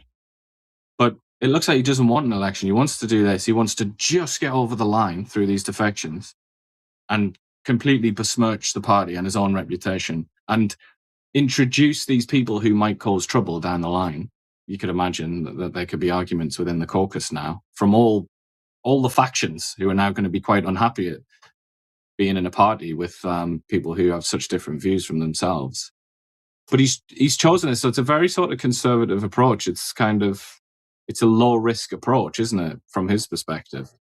But it looks like he doesn't want an election. He wants to do this. He wants to just get over the line through these defections and completely besmirch the party and his own reputation and introduce these people who might cause trouble down the line. You could imagine that there could be arguments within the caucus now from all the factions who are now going to be quite unhappy at being in a party with people who have such different views from themselves. But he's chosen this, so it's a very sort of conservative approach. It's a low-risk approach, isn't it, from his perspective?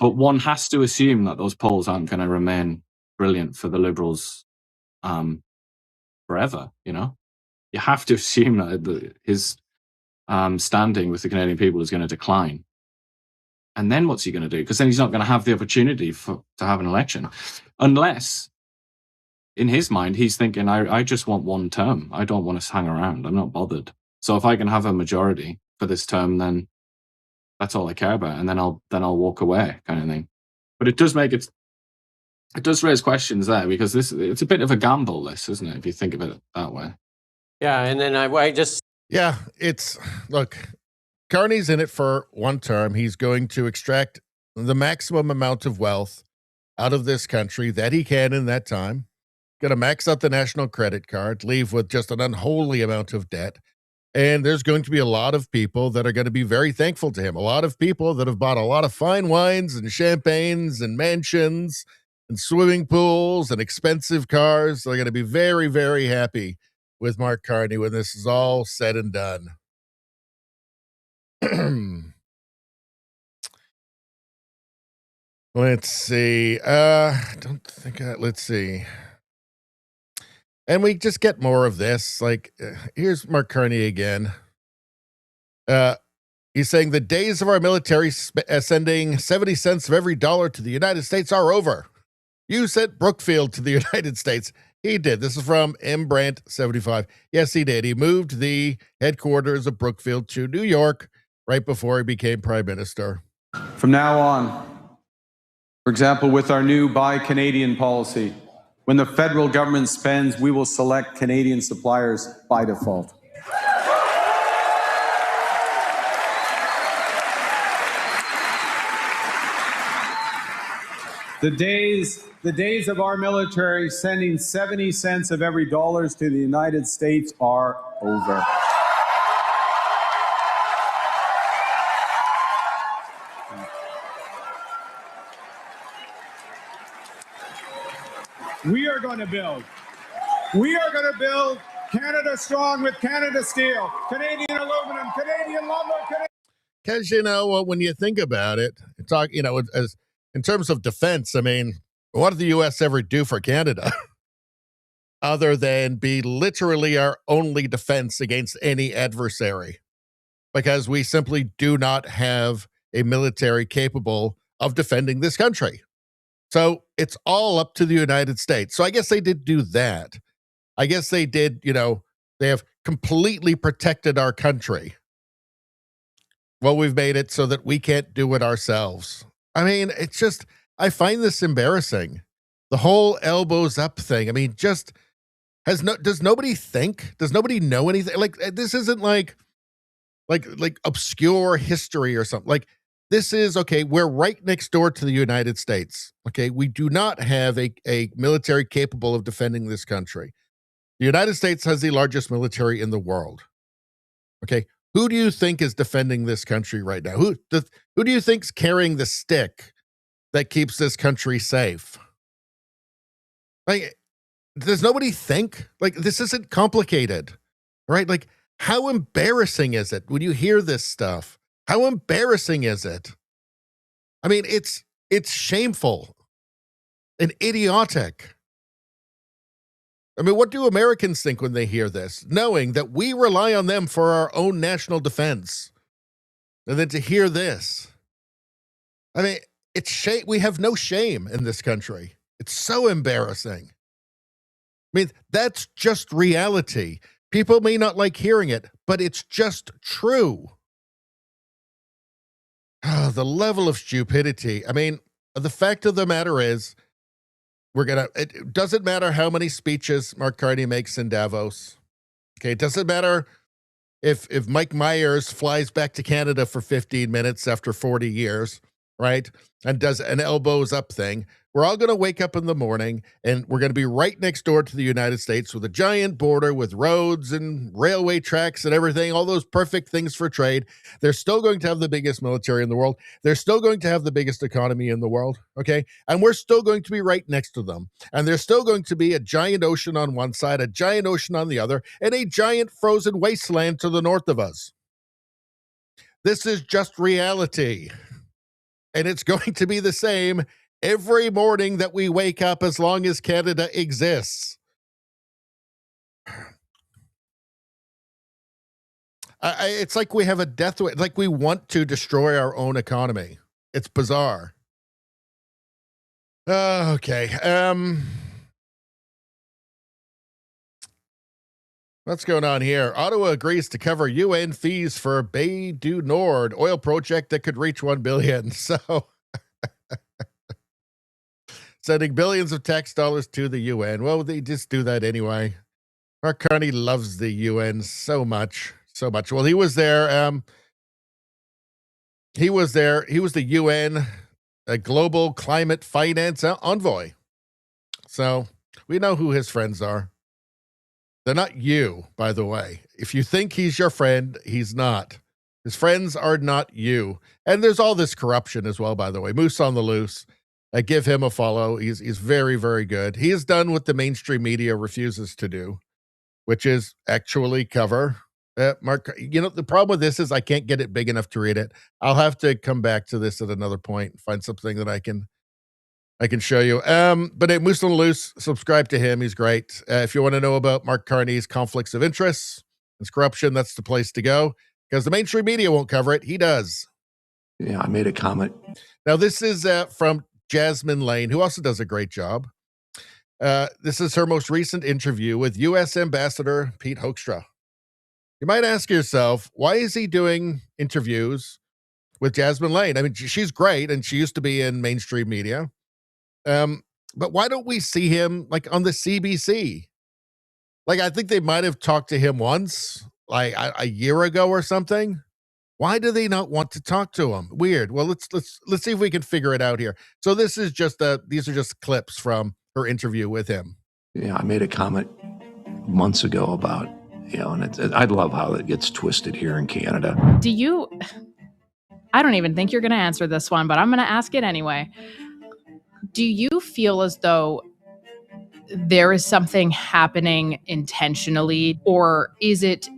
But one has to assume that those polls aren't going to remain brilliant for the Liberals forever, You have to assume that his standing with the Canadian people is going to decline. And then what's he going to do? Because then he's not going to have the opportunity to have an election. Unless, in his mind, he's thinking, I just want one term. I don't want to hang around. I'm not bothered. So if I can have a majority for this term, then that's all I care about, and then I'll walk away, kind of thing. But it does raise questions there, because it's a bit of a gamble, this, isn't it, if you think of it that way? Yeah, and then look, Carney's in it for one term. He's going to extract the maximum amount of wealth out of this country that he can in that time. Going to max out the national credit card, leave with just an unholy amount of debt. And there's going to be a lot of people that are going to be very thankful to him. A lot of people that have bought a lot of fine wines and champagnes and mansions and swimming pools and expensive cars. They're going to be very, very happy with Mark Carney when this is all said and done. Let's see. Let's see. And we just get more of this. Here's Mark Carney again. He's saying the days of our military sending 70 cents of every dollar to the United States are over. You sent Brookfield to the United States. He did. This is from M. Brandt 75. Yes, he did. He moved the headquarters of Brookfield to New York right before he became prime minister. From now on, for example, with our new Buy Canadian policy, when the federal government spends, we will select Canadian suppliers by default. The days of our military sending 70 cents of every dollars to the United States are over. We are going to build Canada strong with Canada steel, Canadian aluminum, Canadian lumber, Because, you know, when you think about it, as in terms of defense, I mean, what did the U.S. ever do for Canada other than be literally our only defense against any adversary? Because we simply do not have a military capable of defending this country. So it's all up to the United States. So I guess they did do that. I guess they did, they have completely protected our country. Well, we've made it so that we can't do it ourselves. I mean, it's just, I find this embarrassing. The whole elbows up thing. I mean, does nobody think? Does nobody know anything? Like, this isn't like obscure history or something. Like, this is, okay, we're right next door to the United States. Okay, we do not have a military capable of defending this country. The United States has the largest military in the world. Okay, who do you think is defending this country right now? Who do you think's carrying the stick that keeps this country safe? Like, does nobody think? Like, this isn't complicated, right? Like, how embarrassing is it when you hear this stuff? How embarrassing is it? I mean, it's shameful and idiotic. I mean, what do Americans think when they hear this, knowing that we rely on them for our own national defense? And then to hear this, I mean, it's shame. We have no shame in this country. It's so embarrassing. I mean, that's just reality. People may not like hearing it, but it's just true. Oh, the level of stupidity. I mean, the fact of the matter is, it doesn't matter how many speeches Mark Carney makes in Davos. Okay, it doesn't matter if Mike Myers flies back to Canada for 15 minutes after 40 years, right? And does an elbows up thing. We're all going to wake up in the morning and we're going to be right next door to the United States with a giant border with roads and railway tracks and everything, all those perfect things for trade. They're still going to have the biggest military in the world. They're still going to have the biggest economy in the world, okay? And we're still going to be right next to them. And there's still going to be a giant ocean on one side, a giant ocean on the other, and a giant frozen wasteland to the north of us. This is just reality. And it's going to be the same every morning that we wake up as long as Canada exists. It's like we have a death wish. Like we want to destroy our own economy. It's bizarre. Okay. What's going on here? Ottawa agrees to cover UN fees for Bay du Nord oil project that could reach $1 billion. So sending billions of tax dollars to the UN. Well, they just do that anyway. Mark Carney loves the UN so much. Well, he was there. He was the UN Global Climate Finance Envoy. So we know who his friends are. They're not you, by the way. If you think he's your friend, he's not. His friends are not you. And there's all this corruption as well, by the way. Moose on the Loose. Give him a follow. He's very, very good. He has done what the mainstream media refuses to do, which is actually cover Mark. The problem with this is I can't get it big enough to read it. I'll have to come back to this at another point and find something that I can show you. But Moose on the Loose, subscribe to him. He's great. If you want to know about Mark Carney's conflicts of interest, his corruption, that's the place to go because the mainstream media won't cover it. He does. Yeah, I made a comment. Now, this is from Jasmine Lane, who also does a great job. This is her most recent interview with U.S. Ambassador Pete Hoekstra. You might ask yourself, why is he doing interviews with Jasmine Lane? I mean, she's great, and she used to be in mainstream media. But why don't we see him like on the CBC? Like, I think they might have talked to him once, like a year ago or something. Why do they not want to talk to him? Weird. Well, let's see if we can figure it out here. So this is just these are just clips from her interview with him. Yeah, I made a comment months ago about, and I love how it gets twisted here in Canada. I don't even think you're going to answer this one, but I'm going to ask it anyway. Do you feel as though there is something happening intentionally, or is it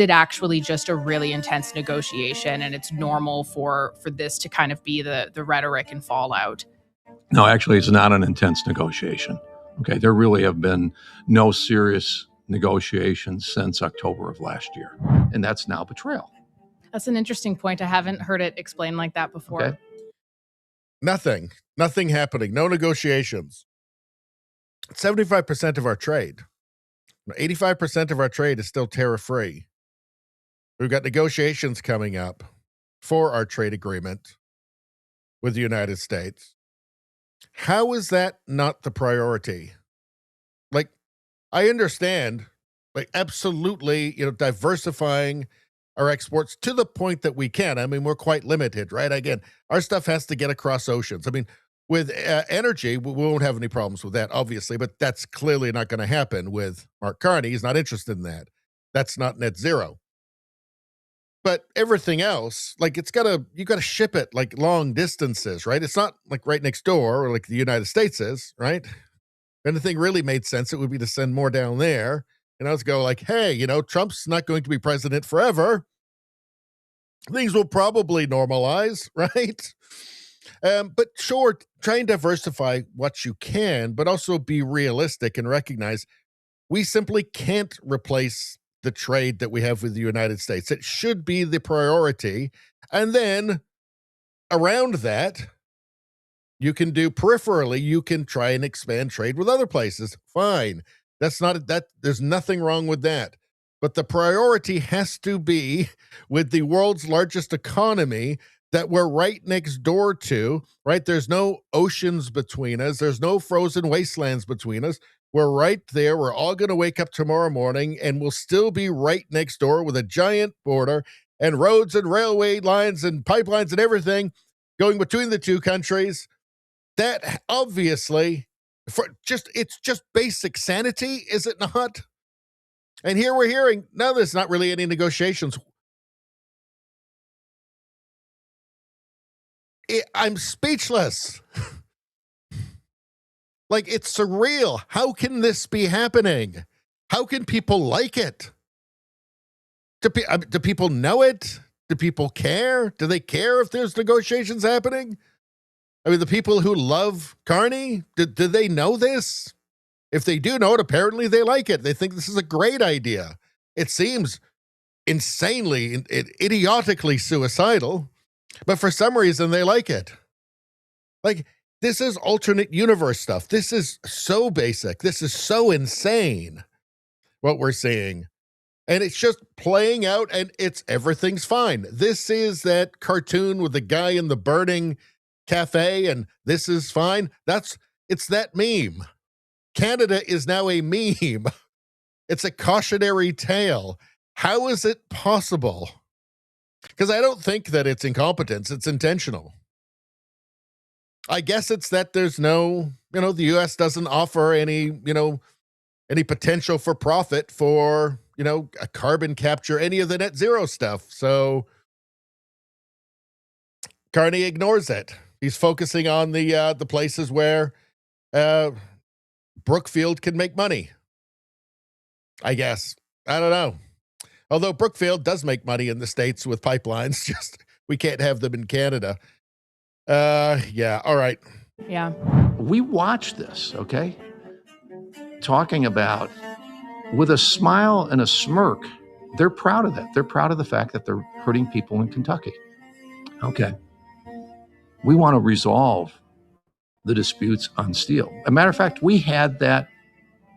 actually just a really intense negotiation and it's normal for this to kind of be the rhetoric and fallout? No, actually, it's not an intense negotiation. Okay, there really have been no serious negotiations since October of last year, and that's now betrayal. That's an interesting point. I haven't heard it explained like that before. Okay. Nothing happening. No negotiations. 75% of our trade, 85% of our trade is still tariff-free. We've got negotiations coming up for our trade agreement with the United States. How is that not the priority? Like, I understand, like, absolutely, diversifying our exports to the point that we can. I mean, we're quite limited, right? Again, our stuff has to get across oceans. I mean, with energy, we won't have any problems with that, obviously, but that's clearly not going to happen with Mark Carney. He's not interested in that. That's not net zero. But everything else, like, you got to ship it like long distances, right? It's not like right next door or like the United States is, right? If anything really made sense, it would be to send more down there. And I was go like, hey, Trump's not going to be president forever. Things will probably normalize, right? But sure, try and diversify what you can, but also be realistic and recognize we simply can't replace the trade that we have with the United States. It should be the priority. And then around that, you can do peripherally, you can try and expand trade with other places. Fine. There's nothing wrong with that. But the priority has to be with the world's largest economy that we're right next door to, right? There's no oceans between us. There's no frozen wastelands between us. We're right there. We're all going to wake up tomorrow morning and we'll still be right next door with a giant border and roads and railway lines and pipelines and everything going between the two countries. That obviously, it's just basic sanity, is it not? And here we're hearing, no, there's not really any negotiations. I'm speechless. Like, it's surreal. How can this be happening? How can people like it? Do people know it? Do people care? Do they care if there's negotiations happening? I mean, the people who love Carney, do they know this? If they do know it, apparently they like it. They think this is a great idea. It seems insanely, idiotically suicidal, but for some reason they like it. Like, this is alternate universe stuff. This is so basic. This is so insane, what we're seeing. And it's just playing out, and everything's fine. This is that cartoon with the guy in the burning cafe, and this is fine. It's that meme. Canada is now a meme. It's a cautionary tale. How is it possible? Because I don't think that it's incompetence. It's intentional. I guess it's that there's no, the U.S. doesn't offer any potential for profit for, a carbon capture, any of the net zero stuff. So Carney ignores it. He's focusing on the places where Brookfield can make money. I guess. I don't know. Although Brookfield does make money in the States with pipelines, just we can't have them in Canada. Yeah, all right. Yeah. We watch this, okay? Talking about, with a smile and a smirk, they're proud of that. They're proud of the fact that they're hurting people in Kentucky. Okay. We want to resolve the disputes on steel. As a matter of fact, we had that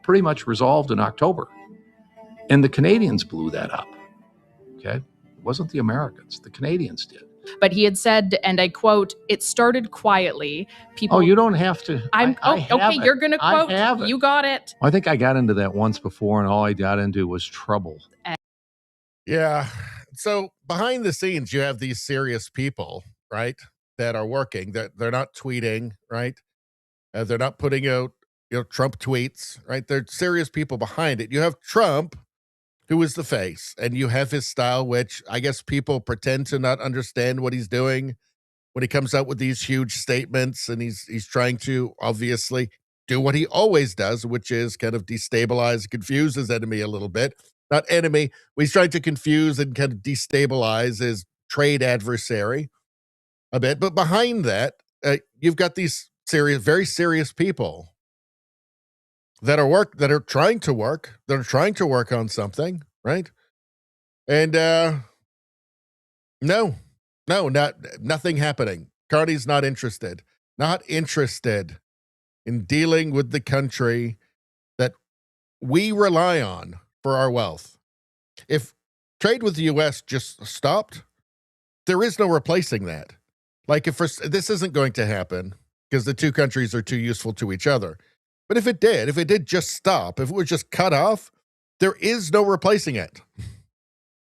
pretty much resolved in October, and the Canadians blew that up. Okay, it wasn't the Americans; the Canadians did. But he had said, and I quote, "It started quietly. People." Oh, you don't have to. Okay. You're going to quote. You got it. I think I got into that once before, and all I got into was trouble. Yeah. So behind the scenes, you have these serious people, right, that are working. That they're not tweeting, right? They're not putting out, Trump tweets, right? They're serious people behind it. You have Trump, who is the face, and you have his style, which I guess people pretend to not understand what he's doing when he comes out with these huge statements, and he's trying to obviously do what he always does, which is kind of destabilize, confuse his enemy a little bit. Not enemy, but he's trying to confuse and kind of destabilize his trade adversary a bit. But behind that, you've got these very serious people that are trying to work on something, right? And nothing happening. Carney's not interested in dealing with the country that we rely on for our wealth. If trade with the U.S. just stopped, there is no replacing that. Like, this isn't going to happen because the two countries are too useful to each other. But if it did just stop, if it was just cut off, there is no replacing it.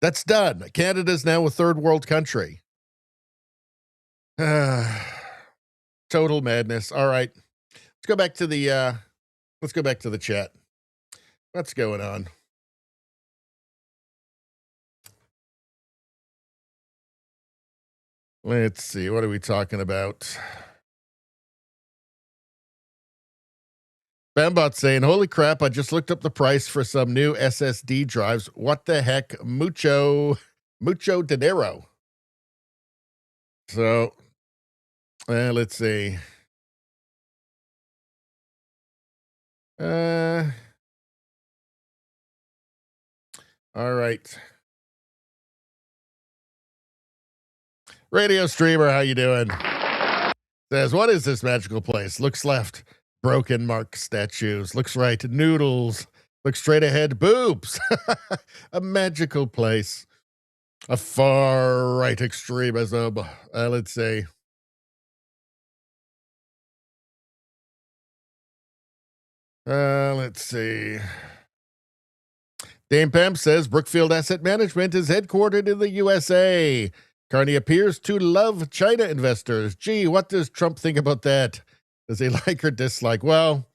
That's done. Canada's now a third world country. Total madness. All right. Let's go back to the chat. What's going on? Let's see. What are we talking about? Bambot saying, holy crap, I just looked up the price for some new SSD drives. What the heck? Mucho dinero. So, let's see. All right. Radio streamer, how you doing? Says, what is this magical place? Looks left, broken Mark statues. Looks right, noodles. Looks straight ahead, boobs. A magical place. A far right extremism. Let's see. Let's see. Dame Pam says Brookfield Asset Management is headquartered in the USA. Carney appears to love China investors. Gee, what does Trump think about that? Does he like or dislike? Well,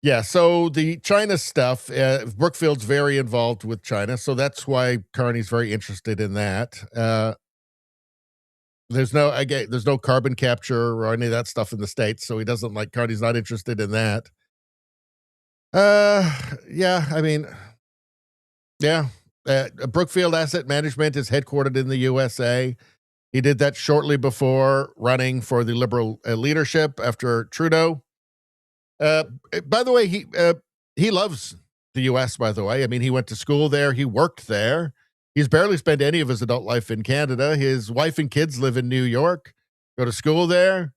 yeah, so the China stuff, Brookfield's very involved with China, so that's why Carney's very interested in that. There's no carbon capture or any of that stuff in the States, so he doesn't like, Carney's not interested in that. Brookfield Asset Management is headquartered in the USA. He did that shortly before running for the Liberal leadership after Trudeau. By the way, he loves the U.S., by the way. I mean, he went to school there. He worked there. He's barely spent any of his adult life in Canada. His wife and kids live in New York, go to school there.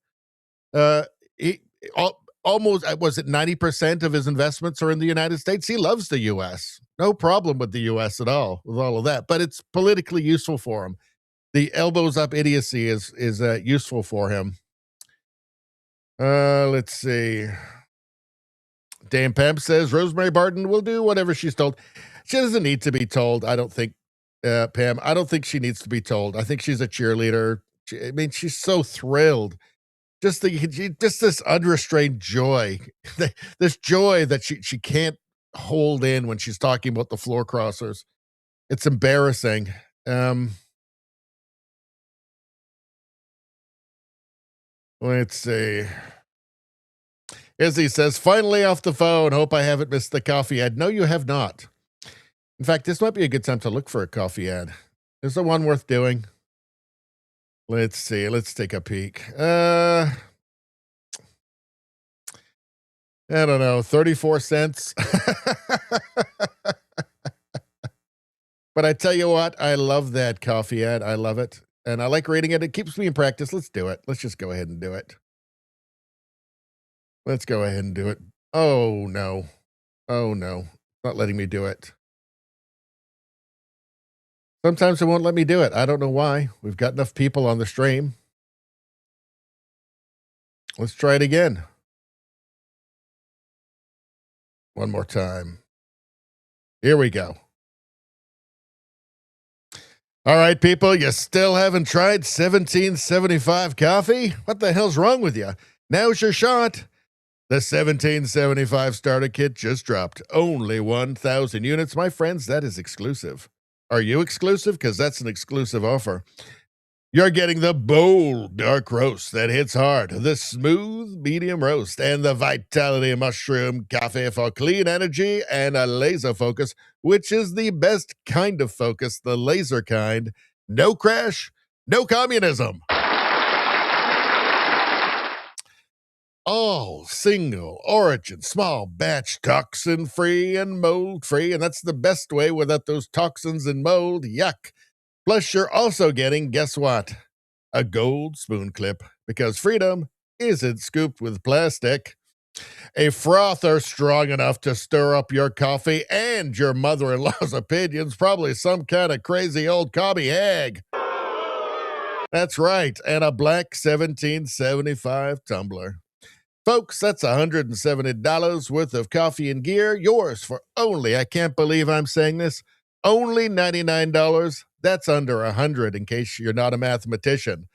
Almost, was it 90% of his investments are in the United States? He loves the U.S. No problem with the U.S. at all, with all of that. But it's politically useful for him. The elbows up idiocy is useful for him. Let's see. Dame Pam says Rosemary Barton will do whatever she's told. She doesn't need to be told, I don't think, Pam. I don't think she needs to be told. I think she's a cheerleader. She's so thrilled. Just this unrestrained joy, this joy that she can't hold in when she's talking about the floor crossers. It's embarrassing. Let's see. Izzy says, finally off the phone. Hope I haven't missed the coffee ad. No, you have not. In fact, this might be a good time to look for a coffee ad. Is there one worth doing? Let's see. Let's take a peek. I don't know, 34 cents. But I tell you what, I love that coffee ad. I love it. And I like reading it. It keeps me in practice. Let's do it. Let's just go ahead and do it. Let's go ahead and do it. Oh, no. Oh, no. Not letting me do it. Sometimes it won't let me do it. I don't know why. We've got enough people on the stream. Let's try it again. One more time. Here we go. All right, people, you still haven't tried 1775 coffee? What the hell's wrong with you? Now's your shot. The 1775 starter kit just dropped. Only 1,000 units. My friends, that is exclusive. Are you exclusive? Because that's an exclusive offer. You're getting the bold dark roast that hits hard, the smooth medium roast, and the vitality mushroom coffee for clean energy and a laser focus, which is the best kind of focus, the laser kind. No crash, no communism. All single origin, small batch, toxin free and mold free, and that's the best way without those toxins and mold. Yuck. Plus, you're also getting, guess what? A gold spoon clip, because freedom isn't scooped with plastic. A frother strong enough to stir up your coffee and your mother-in-law's opinions, probably some kind of crazy old commie hag. That's right, and a black 1775 tumbler. Folks, that's $170 worth of coffee and gear, yours for only, I can't believe I'm saying this, only $99. That's under $100 in case you're not a mathematician.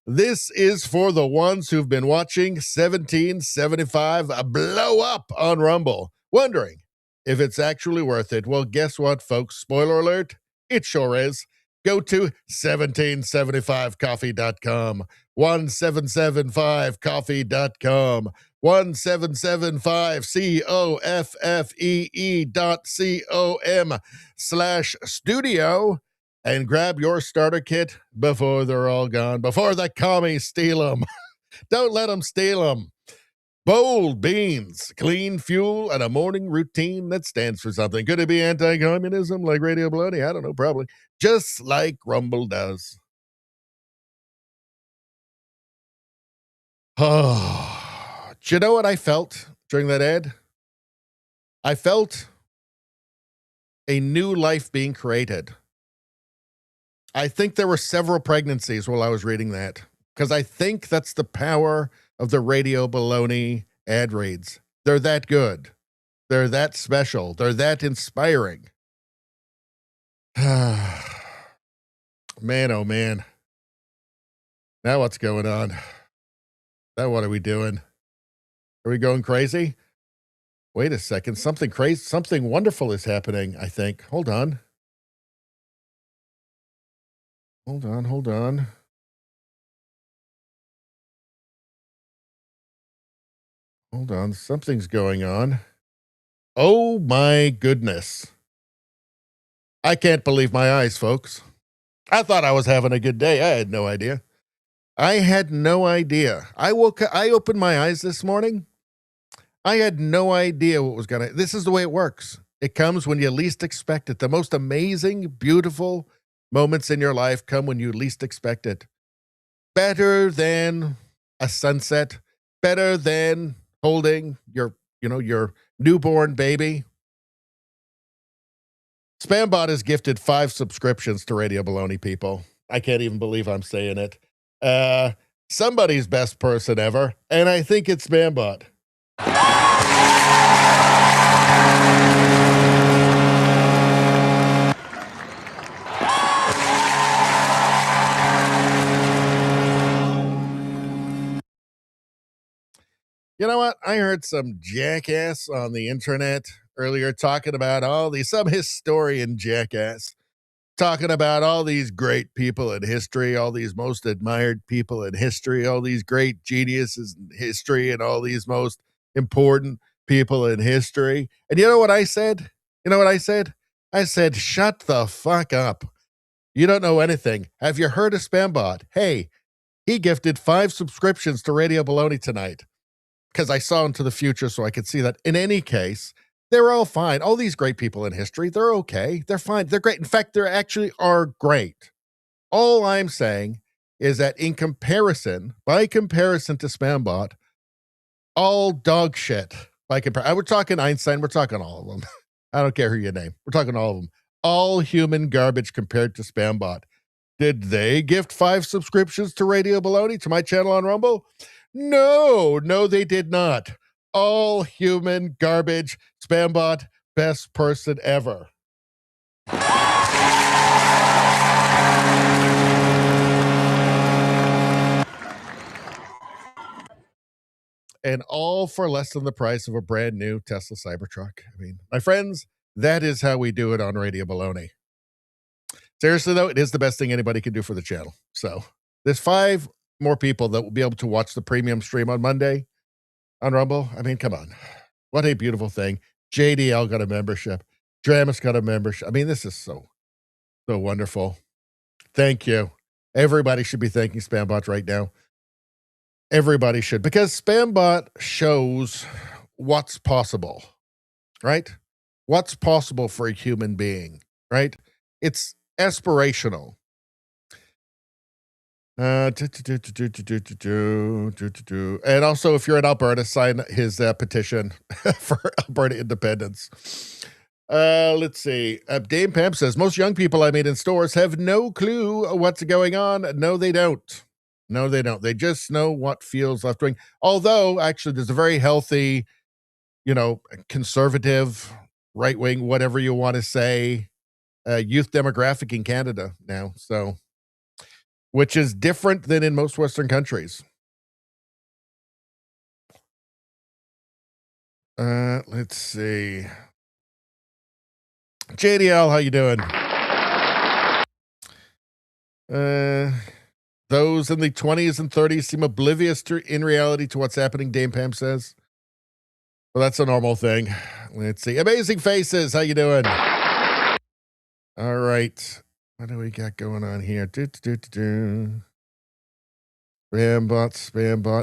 This is for the ones who've been watching 1775 blow up on Rumble, wondering if it's actually worth it. Well, guess what, folks? Spoiler alert, it sure is. Go to 1775coffee.com, 1775coffee.com, 1775coffee.com/studio, and grab your starter kit before they're all gone, before the commies steal them. Don't let them steal them. Bold beans, clean fuel, and a morning routine that stands for something. Could it be anti-communism like Radio Baloney? I don't know, probably. Just like Rumble does. Oh, do you know what I felt during that ad? I felt a new life being created. I think there were several pregnancies while I was reading that, because I think that's the power of the Radio Baloney ad reads. They're that good. They're that special. They're that inspiring. Man, oh man. Now what's going on? Now what are we doing? Are we going crazy? Wait a second. Something crazy, something wonderful is happening, I think. Hold on. Hold on, hold on. Hold on, something's going on. Oh my goodness. I can't believe my eyes, folks. I thought I was having a good day. I had no idea. I had no idea. I opened my eyes this morning. I had no idea what was going to. This is the way it works. It comes when you least expect it. The most amazing, beautiful moments in your life come when you least expect it. Better than a sunset. Better than holding your newborn baby. Spambot has gifted 5 subscriptions to Radio Baloney, people. I can't even believe I'm saying it. Somebody's best person ever, and I think it's Spambot. You know what? I heard some jackass on the internet earlier talking about some historian jackass talking about all these great people in history, all these most admired people in history, all these great geniuses in history, and all these most important people in history. And you know what I said? I said, shut the fuck up. You don't know anything. Have you heard of Spambot? Hey, he gifted 5 subscriptions to Radio Baloney tonight. Because I saw into the future so I could see that. In any case, they're all fine. All these great people in history, they're okay. They're fine. They're great. In fact, they actually are great. All I'm saying is that by comparison to Spambot, all dog shit. We're talking Einstein. We're talking all of them. I don't care who you name. We're talking all of them. All human garbage compared to SpamBot. Did they gift 5 subscriptions to Radio Baloney, to my channel on Rumble? No, they did not. All human garbage. SpamBot, best person ever. And all for less than the price of a brand new Tesla Cybertruck. I mean, my friends, that is how we do it on Radio Baloney. Seriously, though, it is the best thing anybody can do for the channel. So there's 5 more people that will be able to watch the premium stream on Monday on Rumble. I mean, come on. What a beautiful thing. JDL got a membership. Dramus got a membership. I mean, this is so wonderful. Thank you. Everybody should be thanking SpamBot right now. Everybody should, because SpamBot shows what's possible, right? What's possible for a human being, right? It's aspirational. And also, if you're in Alberta, sign his petition for Alberta independence. Let's see. Dame Pam says, most young people I meet in stores have no clue what's going on. No, they don't. No, they don't. They just know what feels left wing. Although, actually, there's a very healthy, conservative, right wing, whatever you want to say, youth demographic in Canada now. So, which is different than in most Western countries. Let's see. JDL, how you doing? Those in the 20s and 30s seem oblivious in reality to what's happening, Dame Pam says. Well, that's a normal thing. Let's see. Amazing Faces, how you doing? All right. What do we got going on here? Spambot.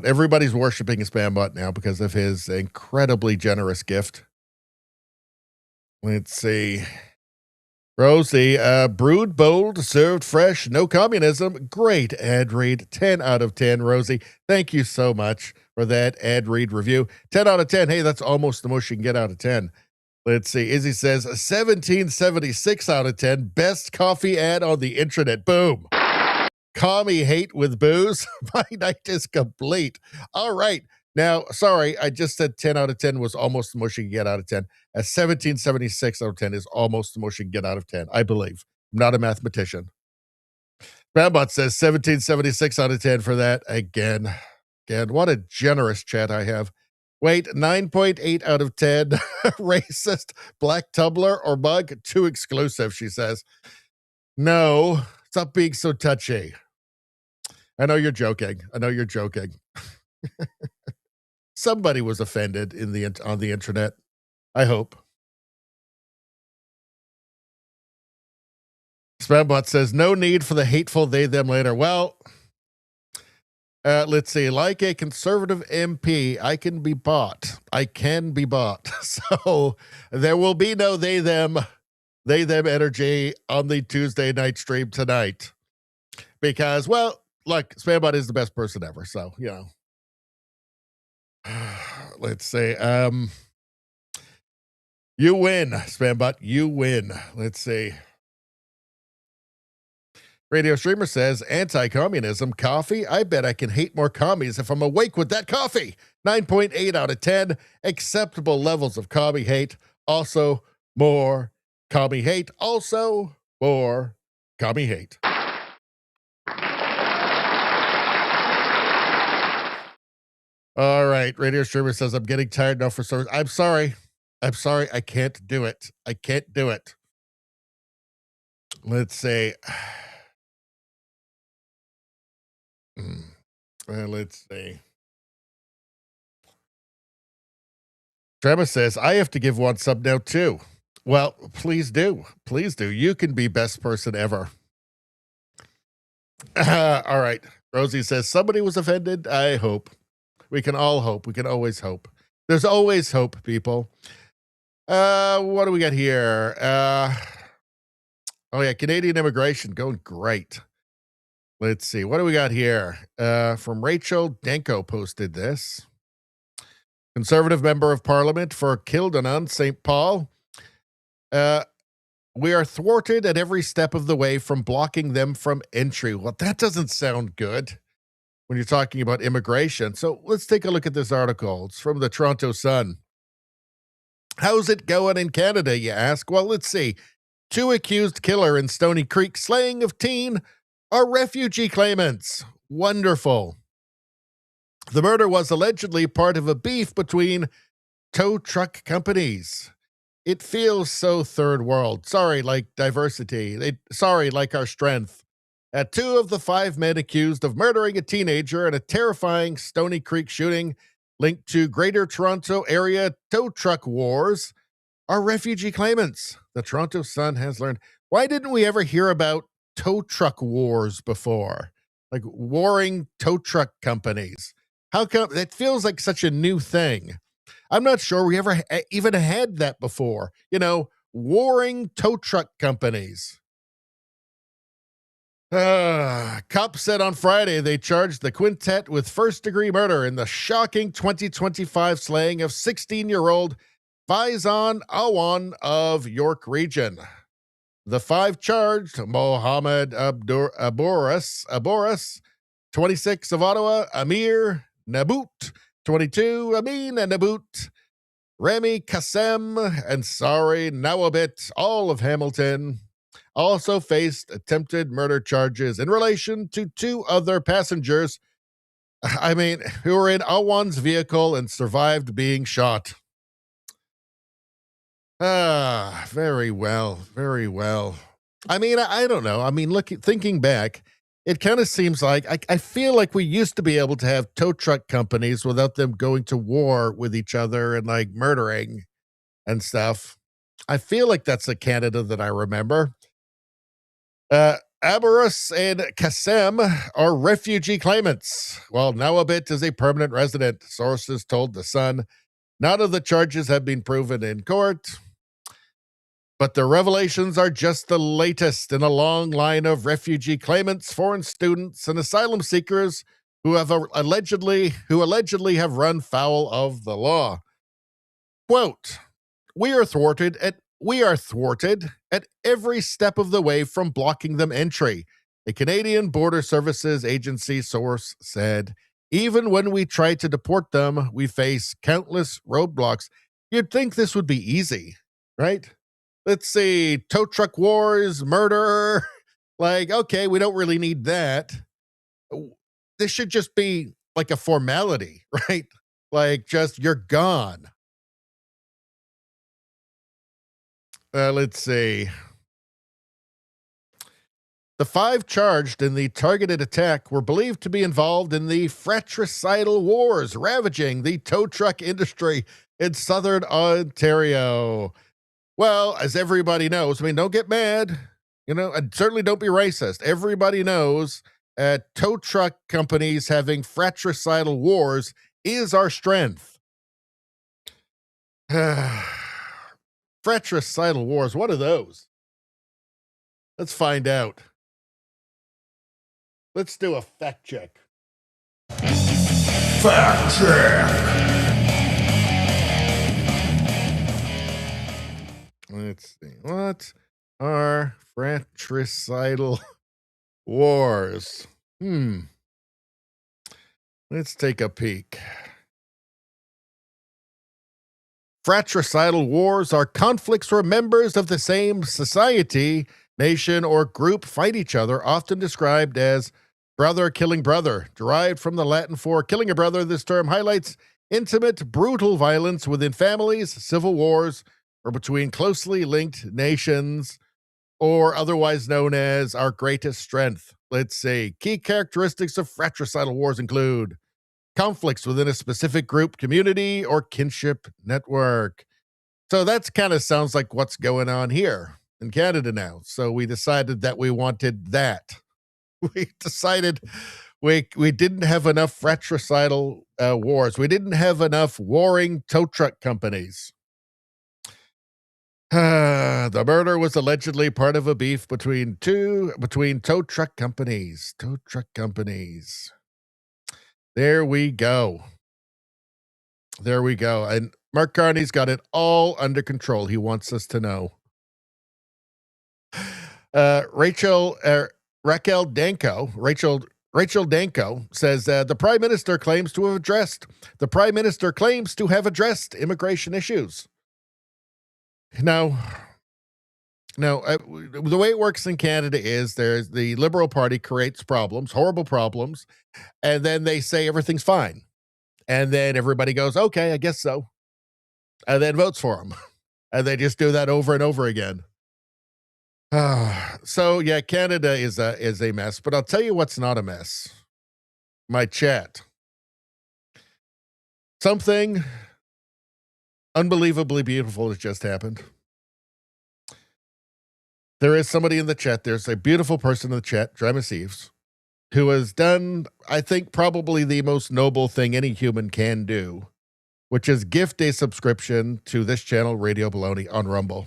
Everybody's worshiping a Spambot now because of his incredibly generous gift. Let's see. Rosie, brewed bold, served fresh, no communism. Great ad read. 10 out of 10, Rosie. Thank you so much for that ad read review. 10 out of 10. Hey, that's almost the most you can get out of 10. Let's see. Izzy says 1776 out of 10. Best coffee ad on the internet. Boom. Commie hate with booze. My night is complete. All right. Now, sorry, I just said 10 out of 10 was almost the most you can get out of 10. A 1776 out of 10 is almost the most you can get out of 10, I believe. I'm not a mathematician. Bambot says 1776 out of 10 for that again. Again, what a generous chat I have. Wait, 9.8 out of 10. Racist, black tumbler or mug? Too exclusive, she says. No, stop being so touchy. I know you're joking. Somebody was offended on the internet. I hope. Spambot says, no need for the hateful they, them later. Well, let's see. Like a conservative MP, I can be bought. So there will be no they, them energy on the Tuesday night stream tonight. Because, well, look, Spambot is the best person ever. So, let's say, you win, Spambot. You win. Let's see. Radio Streamer says, anti-communism coffee. I bet I can hate more commies if I'm awake with that coffee. 9.8 out of 10. Acceptable levels of commie hate. Also, more commie hate. Also, more commie hate. All right. Radio Streamer says, I'm getting tired now for service. I'm sorry. I can't do it. Let's say, let's see. Trevor says, I have to give one sub now too. Well, please do. You can be best person ever. All right. Rosie says, somebody was offended. I hope. We can all hope. We can always hope. There's always hope, people. What do we got here? Oh yeah, Canadian immigration going great. Let's see. What do we got here? From Rachel Denko posted this. Conservative member of parliament for Kildonan, St. Paul. We are thwarted at every step of the way from blocking them from entry. Well, that doesn't sound good when you're talking about immigration. So let's take a look at this article. It's from the Toronto Sun. How's it going in Canada, you ask? Well, let's see. 2 accused killer in Stony Creek slaying of teen are refugee claimants. Wonderful. The murder was allegedly part of a beef between tow truck companies. It feels so third world. Sorry, like diversity. Sorry, like our strength. 2 of the 5 men accused of murdering a teenager in a terrifying Stony Creek shooting linked to Greater Toronto Area tow truck wars are refugee claimants. The Toronto Sun has learned. Why didn't we ever hear about tow truck wars before? Like warring tow truck companies. How come? That feels like such a new thing. I'm not sure we ever even had that before. Warring tow truck companies. Cops said on Friday they charged the quintet with first-degree murder in the shocking 2025 slaying of 16-year-old Faizan Awan of York Region. The 5 charged, Mohammed Aboris, 26 of Ottawa, Amir Nabout, 22, Amin and Nabout, Remy Kassem, and Sari Nawabit, all of Hamilton, also faced attempted murder charges in relation to 2 other passengers, who were in Awan's vehicle and survived being shot. Very well, very well. I don't know. Thinking back, it kind of seems like I feel like we used to be able to have tow truck companies without them going to war with each other and like murdering and stuff. I feel like that's the Canada that I remember. Abarus and Kassem are refugee claimants, while Nawabit is a permanent resident, sources told The Sun. None of the charges have been proven in court, but the revelations are just the latest in a long line of refugee claimants, foreign students, and asylum seekers who allegedly have run foul of the law. Quote, we are thwarted at every step of the way from blocking them entry, a Canadian Border Services Agency source said. Even when we try to deport them, we face countless roadblocks. You'd think this would be easy, right? Let's see, tow truck wars, murder. Okay, we don't really need that. This should just be like a formality, right? Just you're gone. Let's see. The 5 charged in the targeted attack were believed to be involved in the fratricidal wars ravaging the tow truck industry in southern Ontario. Well, as everybody knows, don't get mad, and certainly don't be racist. Everybody knows tow truck companies having fratricidal wars is our strength. Fratricidal wars, what are those? Let's find out. Let's do a fact check. Fact check. Let's see. What are fratricidal wars? Let's take a peek. Fratricidal wars are conflicts where members of the same society, nation, or group fight each other, often described as brother killing brother. Derived from the Latin for killing a brother, this term highlights intimate, brutal violence within families, civil wars, or between closely linked nations, or otherwise known as our greatest strength. Let's see. Key characteristics of fratricidal wars include conflicts within a specific group, community, or kinship network. So that's kind of sounds like what's going on here in Canada now. So we decided that we wanted that. We decided we didn't have enough fratricidal wars. We didn't have enough warring tow truck companies. The murder was allegedly part of a beef between tow truck companies. Tow truck companies. There we go. There we go. And Mark Carney's got it all under control. He wants us to know. Rachel Danko says the Prime Minister claims to have addressed immigration issues. Now, the way it works in Canada is there's the Liberal Party creates problems, horrible problems, and then they say everything's fine. And then everybody goes, okay, I guess so. And then votes for them. And they just do that over and over again. So yeah, Canada is a mess, but I'll tell you what's not a mess. My chat. Something unbelievably beautiful has just happened. There is somebody in the chat. There's a beautiful person in the chat, Dramus Eves, who has done, I think, probably the most noble thing any human can do, which is gift a subscription to this channel, Radio Baloney, on Rumble.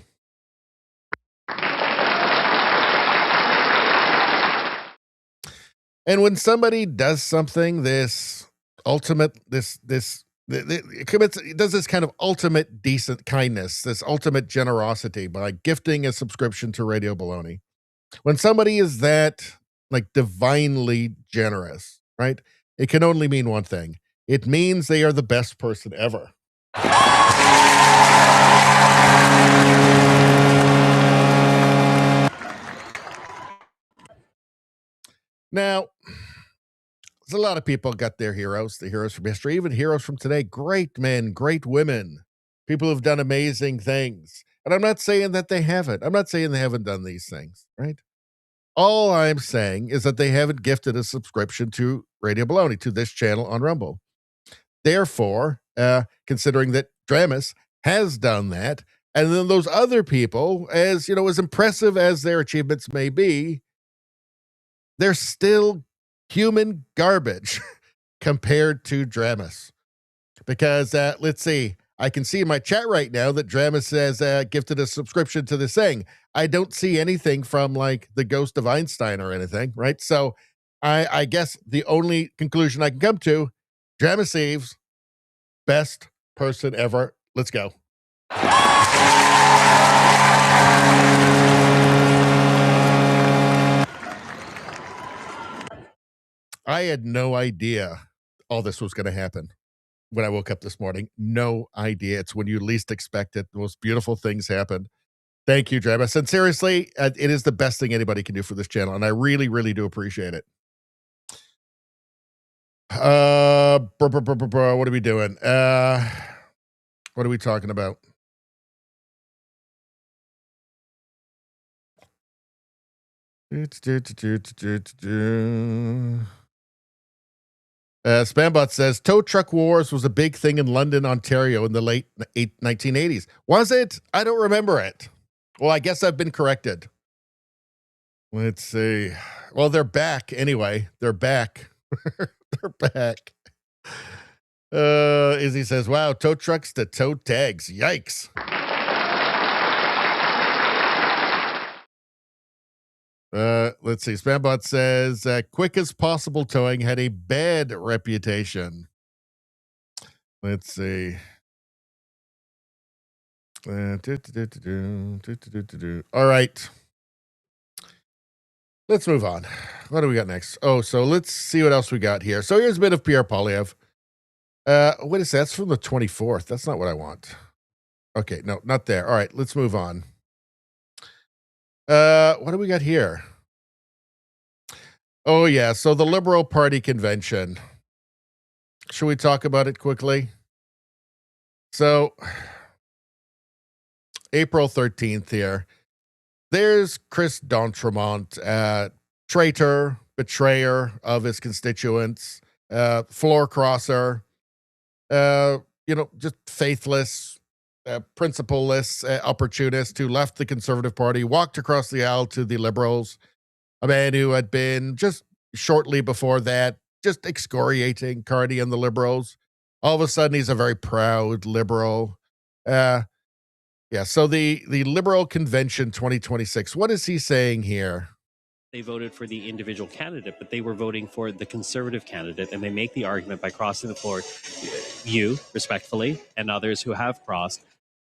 And when somebody does something, does this kind of ultimate decent kindness, this ultimate generosity by gifting a subscription to Radio Baloney. When somebody is that like divinely generous, right? It can only mean one thing. It means they are the best person ever. Now, there's a lot of people got their heroes, the heroes from history, even heroes from today, great men, great women, people who've done amazing things. And I'm not saying that they haven't. I'm not saying they haven't done these things, right? All I'm saying is that they haven't gifted a subscription to Radio Baloney, to this channel on Rumble. Therefore, considering that Dramus has done that, and then those other people, as impressive as their achievements may be, they're still human garbage compared to Dramus. Because, let's see, I can see in my chat right now that Dramus has gifted a subscription to this thing. I don't see anything from, like, the Ghost of Einstein or anything, right? So I guess the only conclusion I can come to, Dramus Eves, best person ever. Let's go. I had no idea all this was going to happen when I woke up this morning. No idea. It's when you least expect it. The most beautiful things happen. Thank you, Dramus. And seriously, it is the best thing anybody can do for this channel, and I really, really do appreciate it. What are we doing? What are we talking about? Spambot says, tow truck wars was a big thing in London, Ontario in the late 1980s. Was it? I don't remember it. Well, I guess I've been corrected. Let's see. Well, they're back anyway. They're back. They're back. Izzy says, wow, tow trucks to tow tags. Yikes. Let's see. Spambot says, quick as possible towing had a bad reputation. Let's see. All right. Let's move on. What do we got next? Oh, so let's see what else we got here. So here's a bit of Pierre Poilievre. What is that? That's from the 24th. That's not what I want. Okay, no, not there. All right, let's move on. What do we got here? Oh, yeah. So the Liberal Party convention. Should we talk about it quickly? So, April 13th here. There's Chris d'Entremont, traitor, betrayer of his constituents, floor crosser, just faithless, principleless opportunist who left the Conservative Party, walked across the aisle to the Liberals, a man who had been just shortly before that, just excoriating Carney and the Liberals. All of a sudden, he's a very proud Liberal. Yeah, so the Liberal Convention 2026, what is he saying here? they voted for the individual candidate, but they were voting for the conservative candidate. And they make the argument by crossing the floor, you, respectfully, and others who have crossed,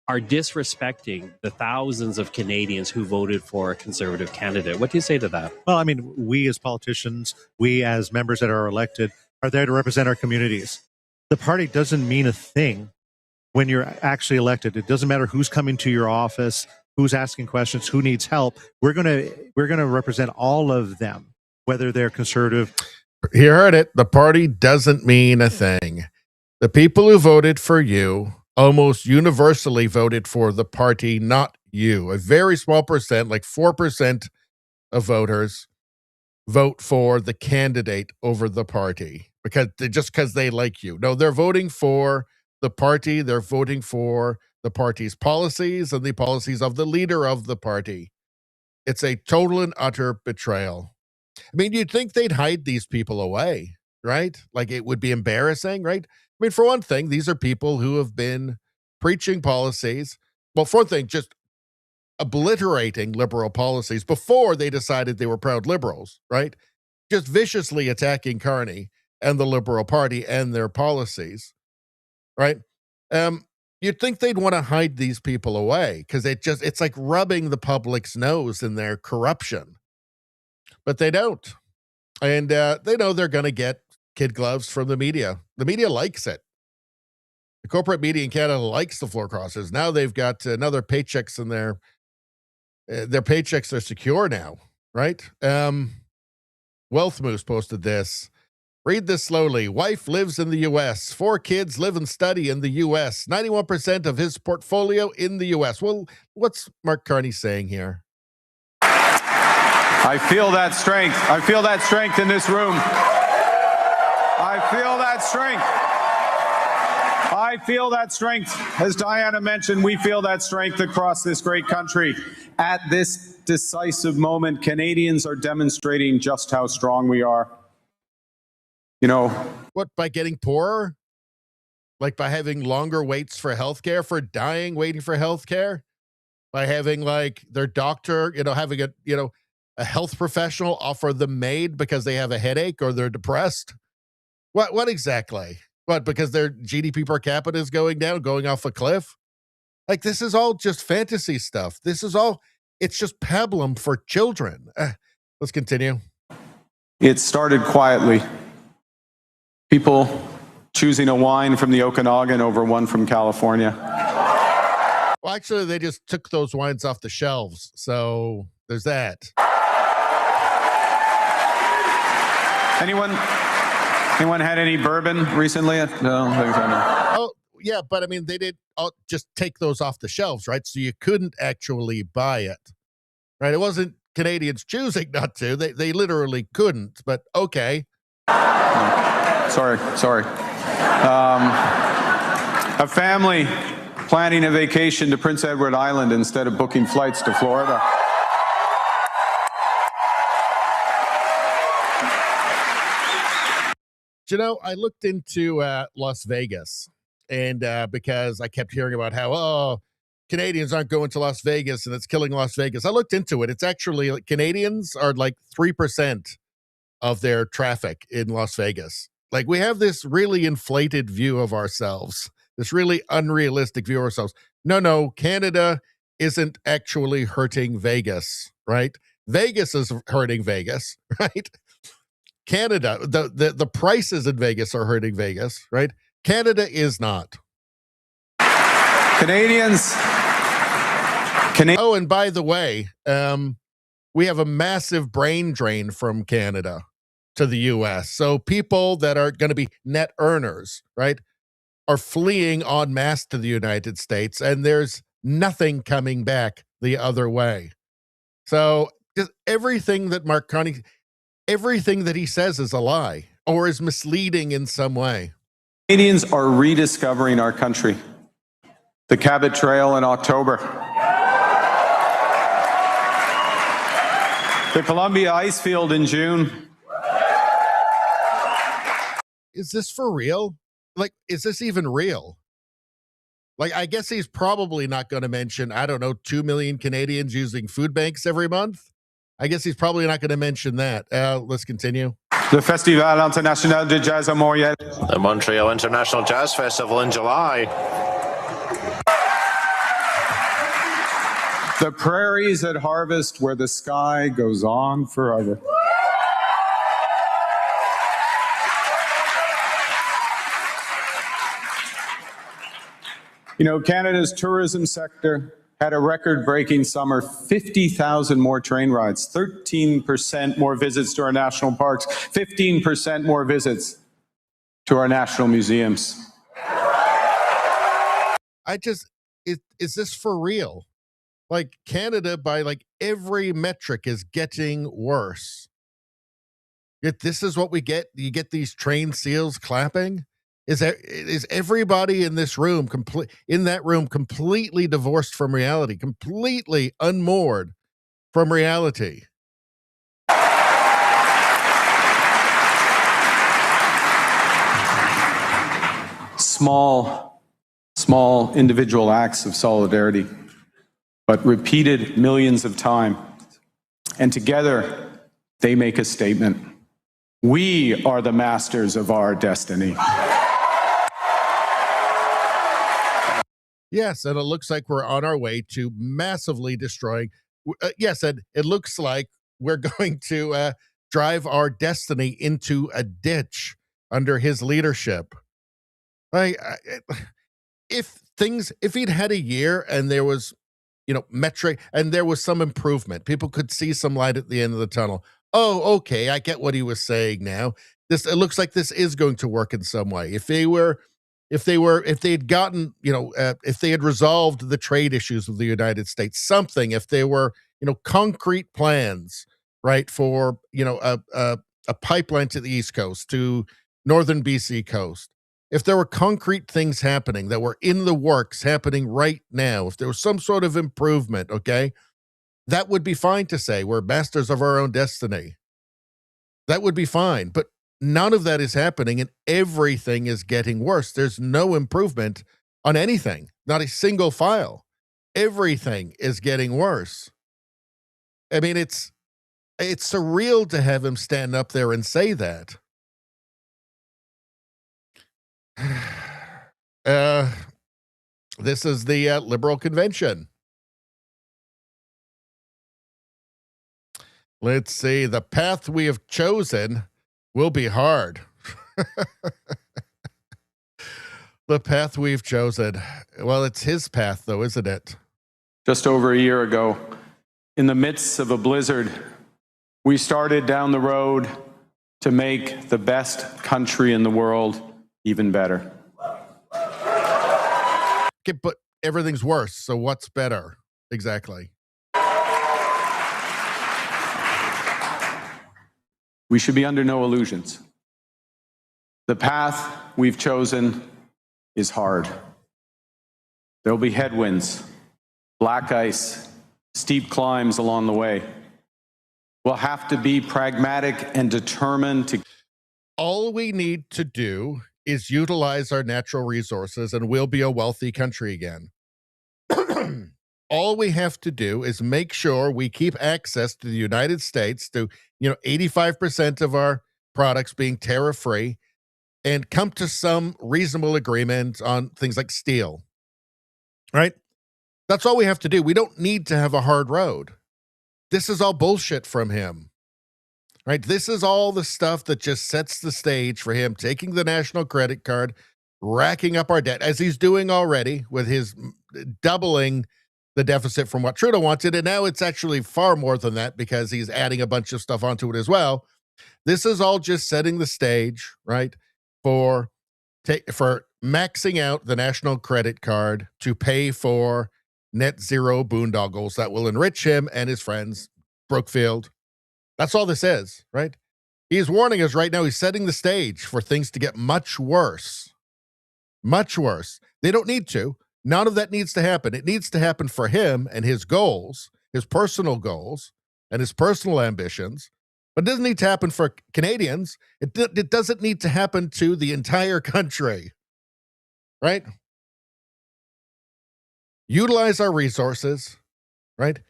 are disrespecting the thousands of Canadians who voted for a conservative candidate. What do you say to that? Well, I mean, we as politicians, we as members that are elected, are there to represent our communities. The party doesn't mean a thing when you're actually elected. It doesn't matter who's coming to your office, who's asking questions, who needs help. We're gonna represent all of them, whether they're conservative. You heard it. The party doesn't mean a thing. The people who voted for you almost universally voted for the party, not you. A very small percent, like 4% of voters, vote for the candidate over the party because they like you. No, they're voting for the party. They're voting for the party's policies and the policies of the leader of the party. It's a total and utter betrayal. I mean, you'd think they'd hide these people away, right? Like it would be embarrassing, right? I mean, for one thing, these are people who have been preaching policies. Well, for one thing, just obliterating liberal policies before they decided they were proud liberals, right? Just viciously attacking Carney and the Liberal Party and their policies, right? You'd think they'd want to hide these people away because it's like rubbing the public's nose in their corruption. But they don't. And they know they're going to get kid gloves from the media. The media likes it. The corporate media in Canada likes the floor crossers. Now they've got another paychecks in their paychecks are secure now, right? Wealth Moose posted this. Read this slowly. Wife lives in the U.S. 4 kids live and study in the U.S. 91% of his portfolio in the U.S. Well, what's Mark Carney saying here? I feel that strength. I feel that strength in this room. I feel that strength. I feel that strength. As Diana mentioned, we feel that strength across this great country. At this decisive moment, Canadians are demonstrating just how strong we are. You know, what, by getting poorer? Like by having longer waits for healthcare, for dying waiting for healthcare? By having like their doctor, having a health professional offer them aid because they have a headache or they're depressed? What exactly? What, because their GDP per capita is going down, going off a cliff? Like, this is all just fantasy stuff. It's just peplum for children. Let's continue. It started quietly. People choosing a wine from the Okanagan over one from California. Well, actually, they just took those wines off the shelves. So there's that. Anyone had any bourbon recently? No, I think so, no. Oh, yeah, but I mean, they did just take those off the shelves, right? So you couldn't actually buy it, right? It wasn't Canadians choosing not to. They literally couldn't, but okay. Sorry. A family planning a vacation to Prince Edward Island instead of booking flights to Florida. I looked into Las Vegas, and because I kept hearing about how, Canadians aren't going to Las Vegas and it's killing Las Vegas. I looked into it. It's actually, Canadians are like 3% of their traffic in Las Vegas. Like, we have this really inflated view of ourselves, this really unrealistic view of ourselves. No, Canada isn't actually hurting Vegas, right? Vegas is hurting Vegas, right? Canada, the prices in Vegas are hurting Vegas, right? Canada is not. Canadians. Oh, and by the way, we have a massive brain drain from Canada to the U.S. So people that are going to be net earners, right, are fleeing en masse to the United States, and there's nothing coming back the other way. So just everything that Mark Carney, everything that he says is a lie or is misleading in some way. Canadians are rediscovering our country. The Cabot Trail in October. The Columbia Ice Field in June. Is this for real? Like, is this even real? Like, I guess he's probably not going to mention, 2 million Canadians using food banks every month. I guess he's probably not going to mention that. Let's continue. Le Festival International de Jazz à Montréal. The Montreal International Jazz Festival in July. The prairies at harvest where the sky goes on forever. You know, Canada's tourism sector had a record-breaking summer, 50,000 more train rides, 13% more visits to our national parks, 15% more visits to our national museums. Is this for real? Like, Canada, by like every metric, is getting worse. Yet this is what we get. You get these trained seals clapping. Is everybody in this room completely divorced from reality, completely unmoored from reality? Small individual acts of solidarity, but repeated millions of times. And together, they make a statement. We are the masters of our destiny. Yes, and it looks like we're on our way to massively destroying. Yes, and it looks like we're going to drive our destiny into a ditch under his leadership. If he'd had a year and there was, metric, and there was some improvement, people could see some light at the end of the tunnel. Oh, okay, I get what he was saying now. It looks like this is going to work in some way. If they had resolved the trade issues of the United States, something, if there were, concrete plans, right, for, a pipeline to the East Coast, to northern BC coast, if there were concrete things happening that were in the works happening right now, if there was some sort of improvement, okay, that would be fine to say we're masters of our own destiny. That would be fine. But none of that is happening, and everything is getting worse. There's no improvement on anything, not a single file. Everything is getting worse. I mean, it's surreal to have him stand up there and say that. This is the Liberal Convention. Let's see. The path we have chosen will be hard. The path we've chosen. Well, it's his path, though, isn't it? Just over a year ago, in the midst of a blizzard, we started down the road to make the best country in the world even better. Okay, but everything's worse, so what's better? Exactly. We should be under no illusions. The path we've chosen is hard. There'll be headwinds, black ice, steep climbs along the way. We'll have to be pragmatic and determined to. All we need to do is utilize our natural resources and we'll be a wealthy country again. All we have to do is make sure we keep access to the United States to, 85% of our products being tariff-free, and come to some reasonable agreement on things like steel, right? That's all we have to do. We don't need to have a hard road. This is all bullshit from him, right? This is all the stuff that just sets the stage for him taking the national credit card, racking up our debt, as he's doing already with his doubling the deficit from what Trudeau wanted, and now it's actually far more than that because he's adding a bunch of stuff onto it as well. This is all just setting the stage, right, for maxing out the national credit card to pay for net zero boondoggles that will enrich him and his friends, Brookfield. That's all this is, right? He's warning us right now. He's setting the stage for things to get much worse. Much worse. They don't need to. None of that needs to happen. It needs to happen for him and his goals, his personal goals, and his personal ambitions. But it doesn't need to happen for Canadians. It doesn't need to happen to the entire country, right? Utilize our resources, right?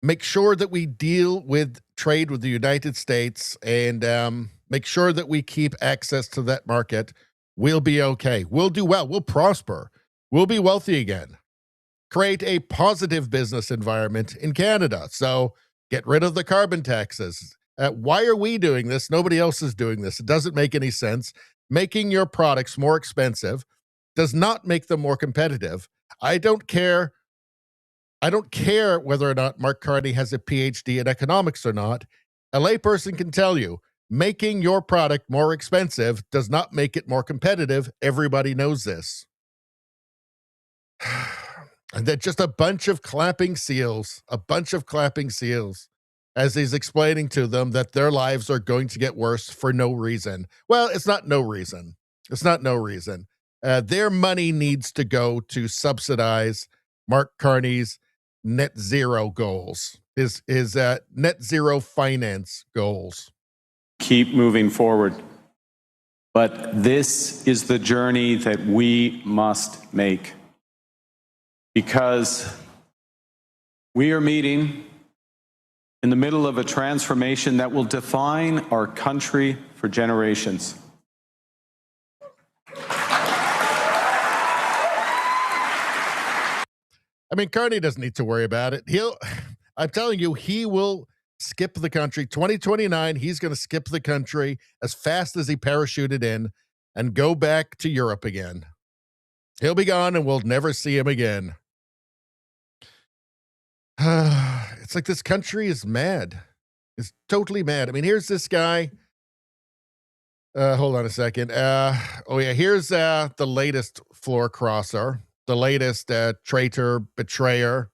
make sure that we deal with trade with the United States and make sure that we keep access to that market, we'll be okay. We'll do well. We'll prosper. We'll be wealthy again. Create a positive business environment in Canada. So get rid of the carbon taxes. Why are we doing this? Nobody else is doing this. It doesn't make any sense. Making your products more expensive does not make them more competitive. I don't care whether or not Mark Carney has a PhD in economics or not. A layperson can tell you, making your product more expensive does not make it more competitive. Everybody knows this. And then just a bunch of clapping seals, as he's explaining to them that their lives are going to get worse for no reason. Well, it's not no reason. Their money needs to go to subsidize Mark Carney's net zero goals, his net zero finance goals. Keep moving forward. But this is the journey that we must make, because we are meeting in the middle of a transformation that will define our country for generations. I mean, Carney doesn't need to worry about it. I'm telling you, he will skip the country. 2029, he's going to skip the country as fast as he parachuted in and go back to Europe again. He'll be gone and we'll never see him again. It's like this country is mad. It's totally mad. I mean, here's this guy. Hold on a second. Here's the latest floor crosser, the latest traitor, betrayer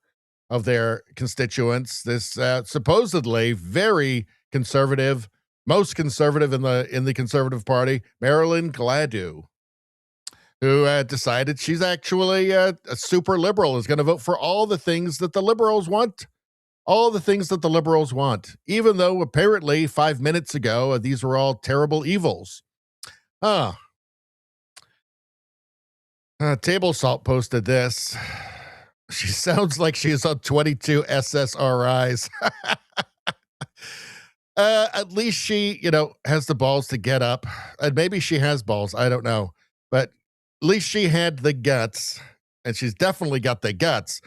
of their constituents. This supposedly very conservative, most conservative in the Conservative Party, Marilyn Gladu, who decided she's actually a super liberal, is going to vote for all the things that the liberals want. All the things that the liberals want, even though apparently 5 minutes ago, these were all terrible evils. Table Salt posted this. She sounds like she's on 22 SSRIs. At least she, has the balls to get up. And maybe she has balls. I don't know. But at least she had the guts, and she's definitely got the guts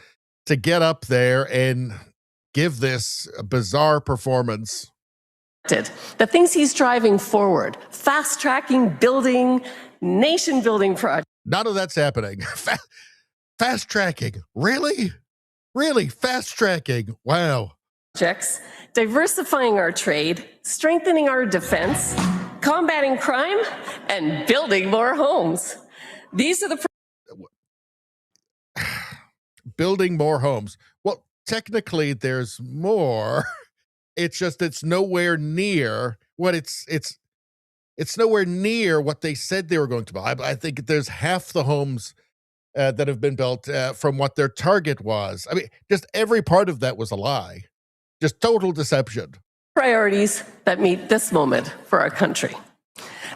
to get up there and give this a bizarre performance. The things he's driving forward, fast-tracking, building, nation-building projects. None of that's happening. Fast-tracking. Really? Really? Fast-tracking. Wow. Diversifying our trade, strengthening our defense, combating crime, and building more homes. These are the... Building more homes. Well, technically there's more. It's just it's nowhere near what it's nowhere near what they said they were going to buy. I think there's half the homes that have been built from what their target was. I mean, just every part of that was a lie. Just total deception. Priorities that meet this moment for our country.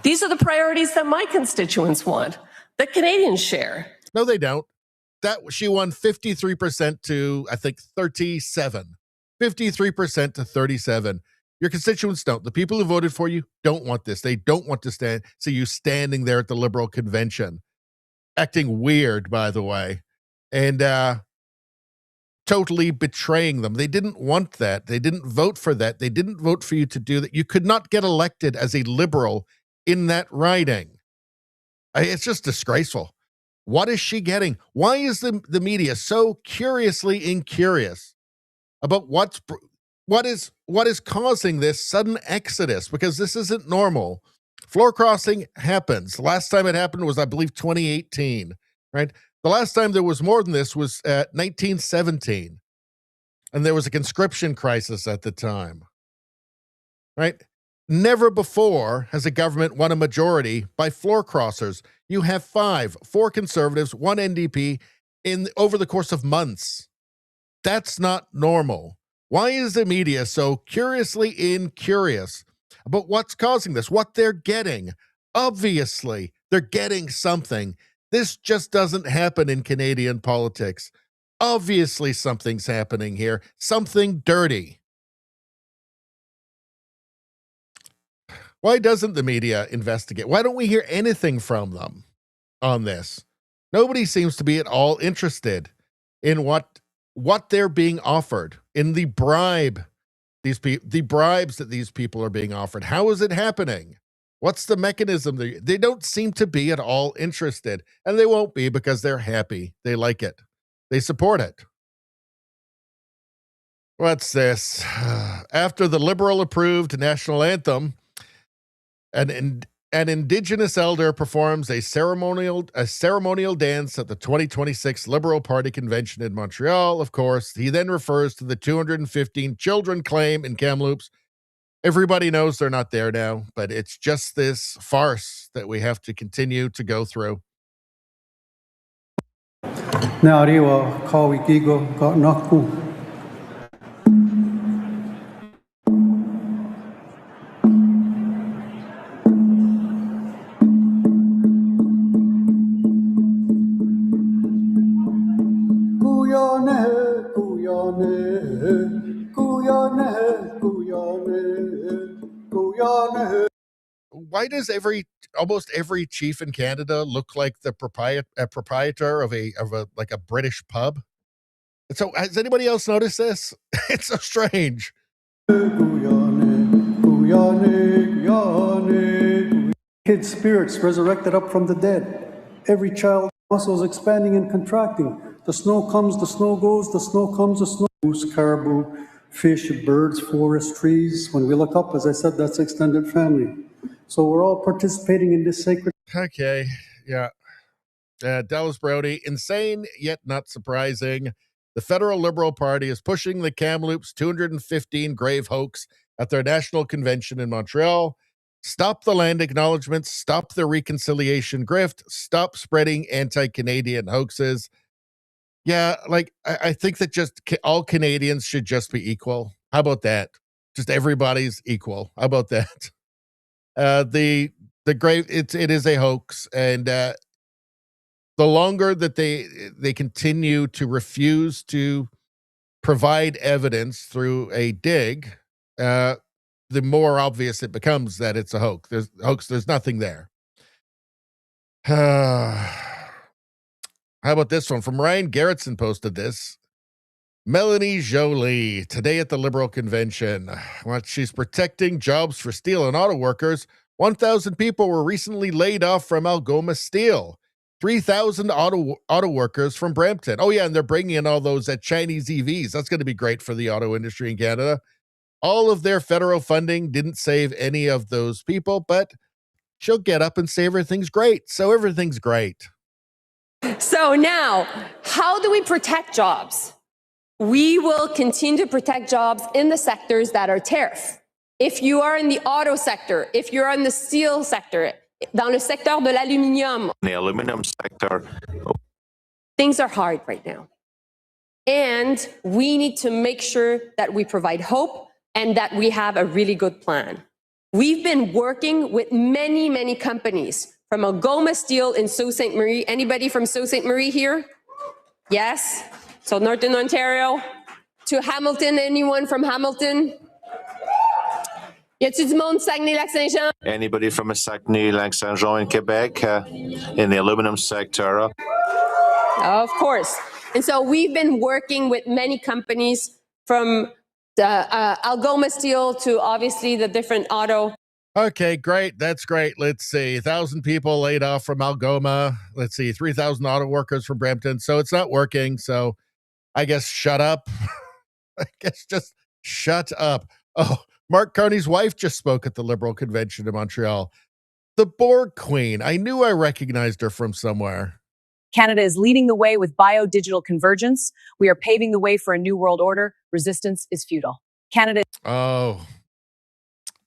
These are the priorities that my constituents want, that Canadians share. No, they don't. She won 53% to, I think, 37. 53% to 37. Your constituents don't. The people who voted for you don't want this. They don't want to see you standing there at the Liberal convention. Acting weird, by the way. And totally betraying them. They didn't want that. They didn't vote for that. They didn't vote for you to do that. You could not get elected as a Liberal in that riding. It's just disgraceful. What is she getting? Why is the media so curiously incurious about what is causing this sudden exodus? Because this isn't normal. Floor crossing happens. Last time it happened was, I believe, 2018, right? The last time there was more than this was 1917, and there was a conscription crisis at the time, right? Never before has a government won a majority by floor crossers. You have 4 Conservatives, 1 NDP over the course of months. That's not normal. Why is the media so curiously incurious about what's causing this, what they're getting? Obviously, they're getting something. This just doesn't happen in Canadian politics. Obviously, something's happening here. Something dirty. Why doesn't the media investigate? Why don't we hear anything from them on this? Nobody seems to be at all interested in what they're being offered, in the bribe, the bribes that these people are being offered. How is it happening? What's the mechanism? They don't seem to be at all interested, and they won't be because they're happy. They like it. They support it. What's this? After the Liberal-approved national anthem, an Indigenous elder performs a ceremonial dance at the 2026 Liberal Party convention in Montreal. Of course, he then refers to the 215 children claim in Kamloops. Everybody knows they're not there now, but it's just this farce that we have to continue to go through. Why does almost every chief in Canada look like the proprietor of a British pub? And so, has anybody else noticed this? It's so strange. Kids' spirits resurrected up from the dead. Every child muscles expanding and contracting. The snow comes, the snow goes, the snow comes, the snow goes. Caribou, fish, birds, forest, trees. When we look up, as I said, that's extended family. So we're all participating in this sacred. Okay, yeah. Dallas Brody, insane yet not surprising. The federal Liberal Party is pushing the Kamloops 215 grave hoax at their national convention in Montreal. Stop the land acknowledgements, stop the reconciliation grift, stop spreading anti-Canadian hoaxes. Yeah, I think that just all Canadians should just be equal. How about that? Just everybody's equal. How about that? The grave, it is a hoax, and the longer that they continue to refuse to provide evidence through a dig, the more obvious it becomes that it's a hoax. There's nothing there. How about this one from Ryan Garrettson? Posted this. Melanie Jolie today at the Liberal convention. She's protecting jobs for steel and auto workers. 1,000 people were recently laid off from Algoma Steel. 3,000 auto workers from Brampton. Oh yeah, and they're bringing in all those Chinese EVs. That's going to be great for the auto industry in Canada. All of their federal funding didn't save any of those people, but she'll get up and say everything's great. So everything's great. So now, how do we protect jobs? We will continue to protect jobs in the sectors that are tariff. If you are in the auto sector, if you're in the steel sector, dans le secteur de l'aluminium, the aluminum sector, things are hard right now. And we need to make sure that we provide hope and that we have a really good plan. We've been working with many, many companies from Algoma Steel in Sault Ste. Marie. Anybody from Sault Ste. Marie here? Yes. So Northern Ontario. To Hamilton, anyone from Hamilton? Y a-t-il du monde Saguenay-Lac-Saint-Jean? Anybody from Saguenay-Lac-Saint-Jean in Quebec in the aluminum sector? Of course. And so we've been working with many companies from Algoma Steel to obviously the different auto. Okay, great. That's great. Let's see. 1,000 people laid off from Algoma. Let's see. 3,000 auto workers from Brampton. So it's not working. So I guess shut up. I guess just shut up. Oh, Mark Carney's wife just spoke at the Liberal convention in Montreal. The Borg Queen. I knew I recognized her from somewhere. Canada is leading the way with bio-digital convergence. We are paving the way for a new world order. Resistance is futile. Canada. Oh,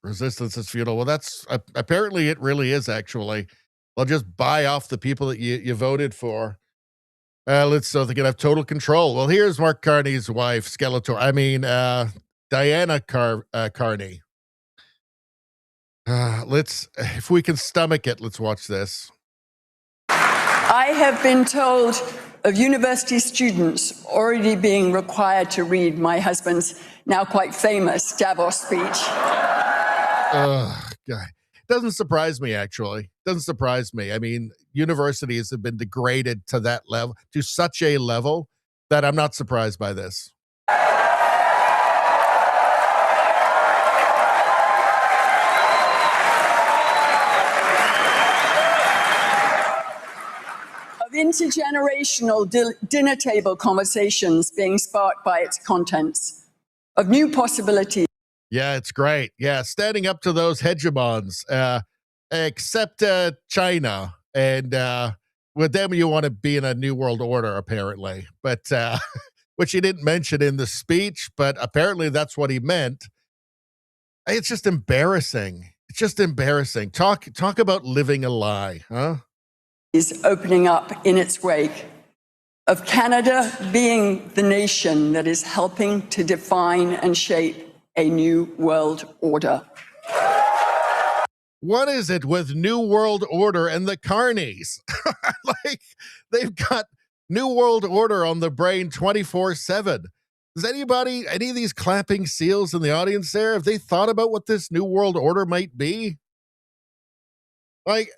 resistance is futile. Well, that's apparently it really is, actually. They'll just buy off the people that you voted for. So they can have total control. Well, here's Mark Carney's wife, Diana Carney. If we can stomach it, let's watch this. I have been told of university students already being required to read my husband's now quite famous Davos speech. God. Doesn't surprise me, actually. Doesn't surprise me. I mean, universities have been degraded to that level, to such a level that I'm not surprised by this. Of intergenerational dinner table conversations being sparked by its contents, of new possibilities. Yeah, it's great. Yeah, standing up to those hegemons, except China. And with them, you want to be in a new world order, apparently. But which he didn't mention in the speech, but apparently that's what he meant. It's just embarrassing. It's just embarrassing. Talk about living a lie, huh? Is opening up in its wake, of Canada being the nation that is helping to define and shape a new world order. What is it with New World Order and the Carneys? Like, they've got New World Order on the brain 24/7. Does any of these clapping seals in the audience there, have they thought about what this New World Order might be? Like,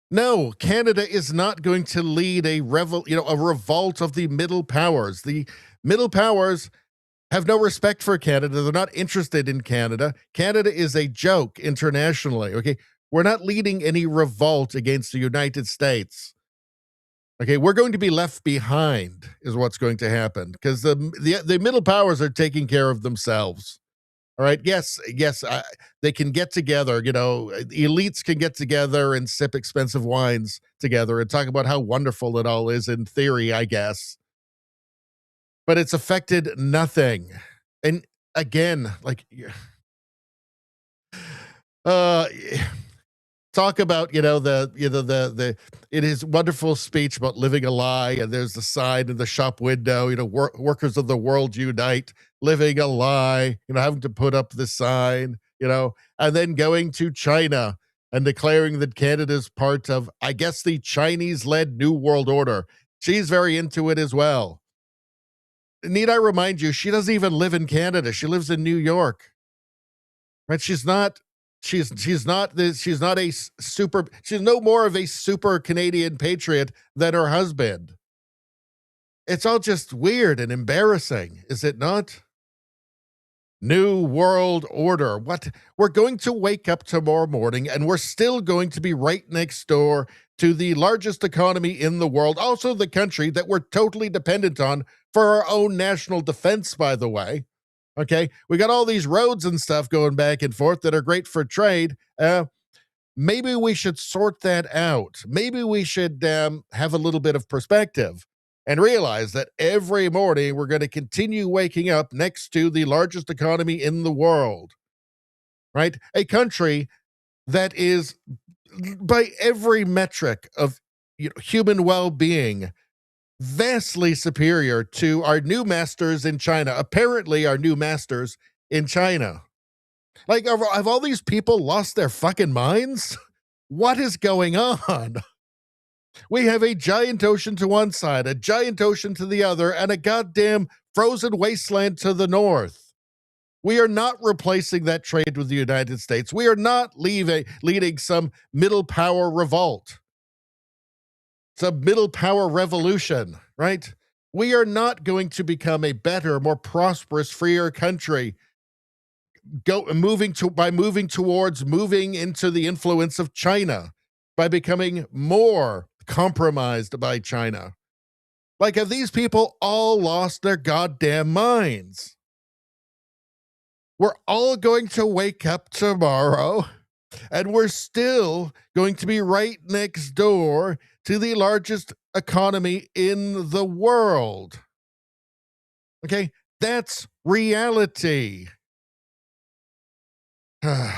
no, Canada is not going to lead a revolt of the middle powers. The middle powers have no respect for Canada. They're not interested in Canada. Canada is a joke internationally. Okay, we're not leading any revolt against the United States. Okay, we're going to be left behind is what's going to happen because the middle powers are taking care of themselves. All right. Yes, they can get together. Elites can get together and sip expensive wines together and talk about how wonderful it all is in theory, I guess. But it's affected nothing. And again, like, talk about it is wonderful speech about living a lie, and there's the sign in the shop window, workers of the world unite, living a lie, having to put up the sign, and then going to China and declaring that Canada's part of, I guess, the Chinese-led New World Order. She's very into it as well. Need I remind you, she doesn't even live in Canada. She lives in New York. Right? She's no more of a super Canadian patriot than her husband. It's all just weird and embarrassing, is it not? New World Order. What? We're going to wake up tomorrow morning and we're still going to be right next door to the largest economy in the world, also the country that we're totally dependent on for our own national defense, by the way. Okay, we got all these roads and stuff going back and forth that are great for trade. Maybe we should sort that out. Maybe we should have a little bit of perspective and realize that every morning we're going to continue waking up next to the largest economy in the world, right? A country that is, by every metric of human well-being, vastly superior to our new masters in China. Apparently, our new masters in China. Like, have all these people lost their fucking minds? What is going on? We have a giant ocean to one side, a giant ocean to the other, and a goddamn frozen wasteland to the north. We are not replacing that trade with the United States. We are not leading some middle power revolt. It's a middle power revolution, right? We are not going to become a better, more prosperous, freer country moving into the influence of China, by becoming more compromised by China. Like, have these people all lost their goddamn minds? We're all going to wake up tomorrow and we're still going to be right next door to the largest economy in the world. Okay, that's reality. A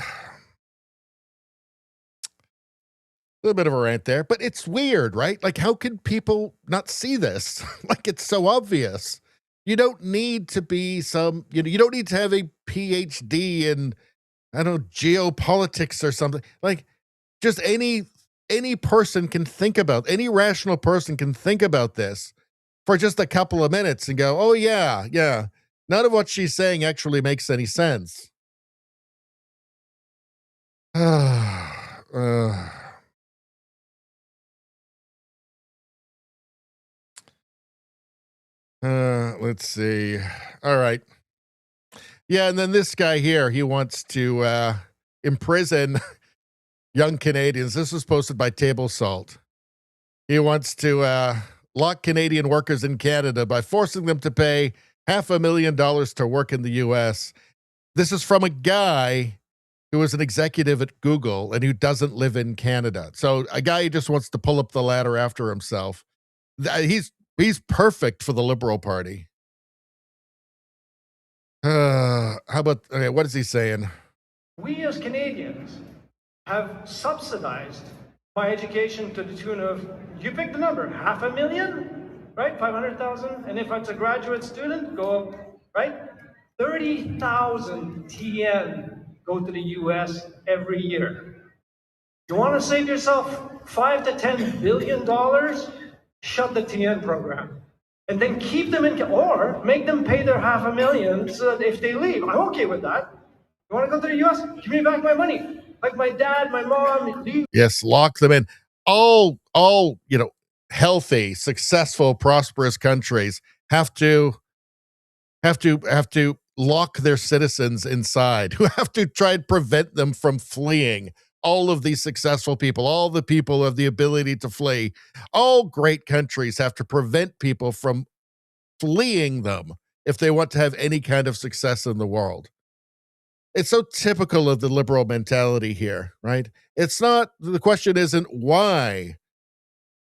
little bit of a rant there, but it's weird, right? Like, how can people not see this? Like, it's so obvious. You don't need to be you don't need to have a PhD in, I don't know, geopolitics or something. Like, just any any rational person can think about this for just a couple of minutes and go, oh, yeah, none of what she's saying actually makes any sense. Let's see. All right. Yeah, and then this guy here, he wants to imprison young Canadians. This was posted by Table Salt. He wants to lock Canadian workers in Canada by forcing them to pay $500,000 to work in the U.S. This is from a guy who is an executive at Google and who doesn't live in Canada. So a guy who just wants to pull up the ladder after himself. He's perfect for the Liberal Party. How about, okay, what is he saying? We as Canadians have subsidized my education to the tune of, you pick the number, $500,000, right? 500,000. And if it's a graduate student, go up, right? 30,000 TN go to the US every year. You want to save yourself $5 to $10 billion? Shut the TN program. And then keep them in, or make them pay their $500,000 so that if they leave. I'm okay with that. You want to go to the US? Give me back my money. Like my dad, my mom, leave. Yes, lock them in. All healthy, successful, prosperous countries have to lock their citizens inside, who have to try and prevent them from fleeing. All of these successful people, all the people who have the ability to flee, all great countries have to prevent people from fleeing them if they want to have any kind of success in the world. It's so typical of the liberal mentality here, right? It's not, the question isn't why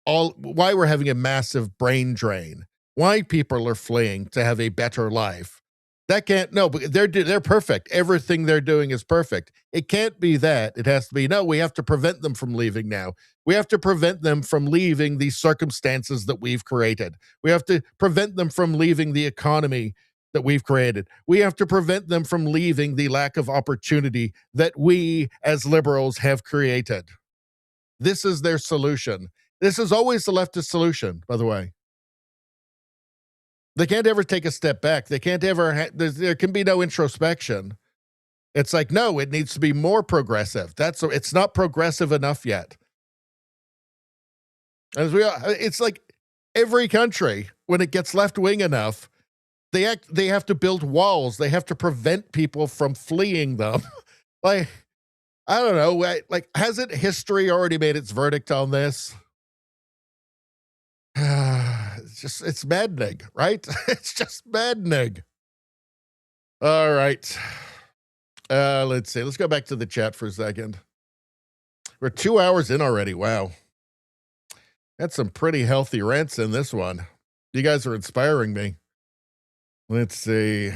we're having a massive brain drain, why people are fleeing to have a better life. That can't, no, but they're perfect. Everything they're doing is perfect. It can't be that. It has to be, no, we have to prevent them from leaving now. We have to prevent them from leaving these circumstances that we've created. We have to prevent them from leaving the economy that we've created. We have to prevent them from leaving the lack of opportunity that we as liberals have created. This is their solution. This is always the leftist solution, by the way. They can't ever take a step back. They can't ever, there can be no introspection. It's like, no, it needs to be more progressive. It's not progressive enough yet. It's like every country, when it gets left wing enough, they have to build walls. They have to prevent people from fleeing them. Like, I don't know. Like, hasn't history already made its verdict on this? It's maddening, right? It's just maddening. All right. Let's see. Let's go back to the chat for a second. We're 2 hours in already. Wow. That's some pretty healthy rants in this one. You guys are inspiring me. Let's see.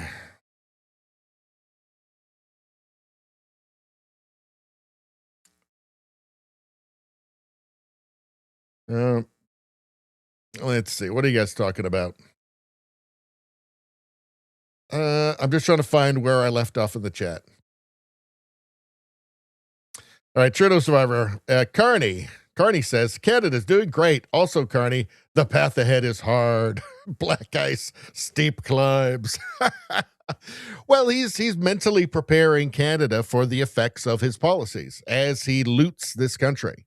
Let's see. What are you guys talking about? I'm just trying to find where I left off in the chat. All right, Trudeau Survivor. Carney says, Canada's doing great. Also, Carney, the path ahead is hard. Black ice, steep climbs. Well, he's mentally preparing Canada for the effects of his policies as he loots this country.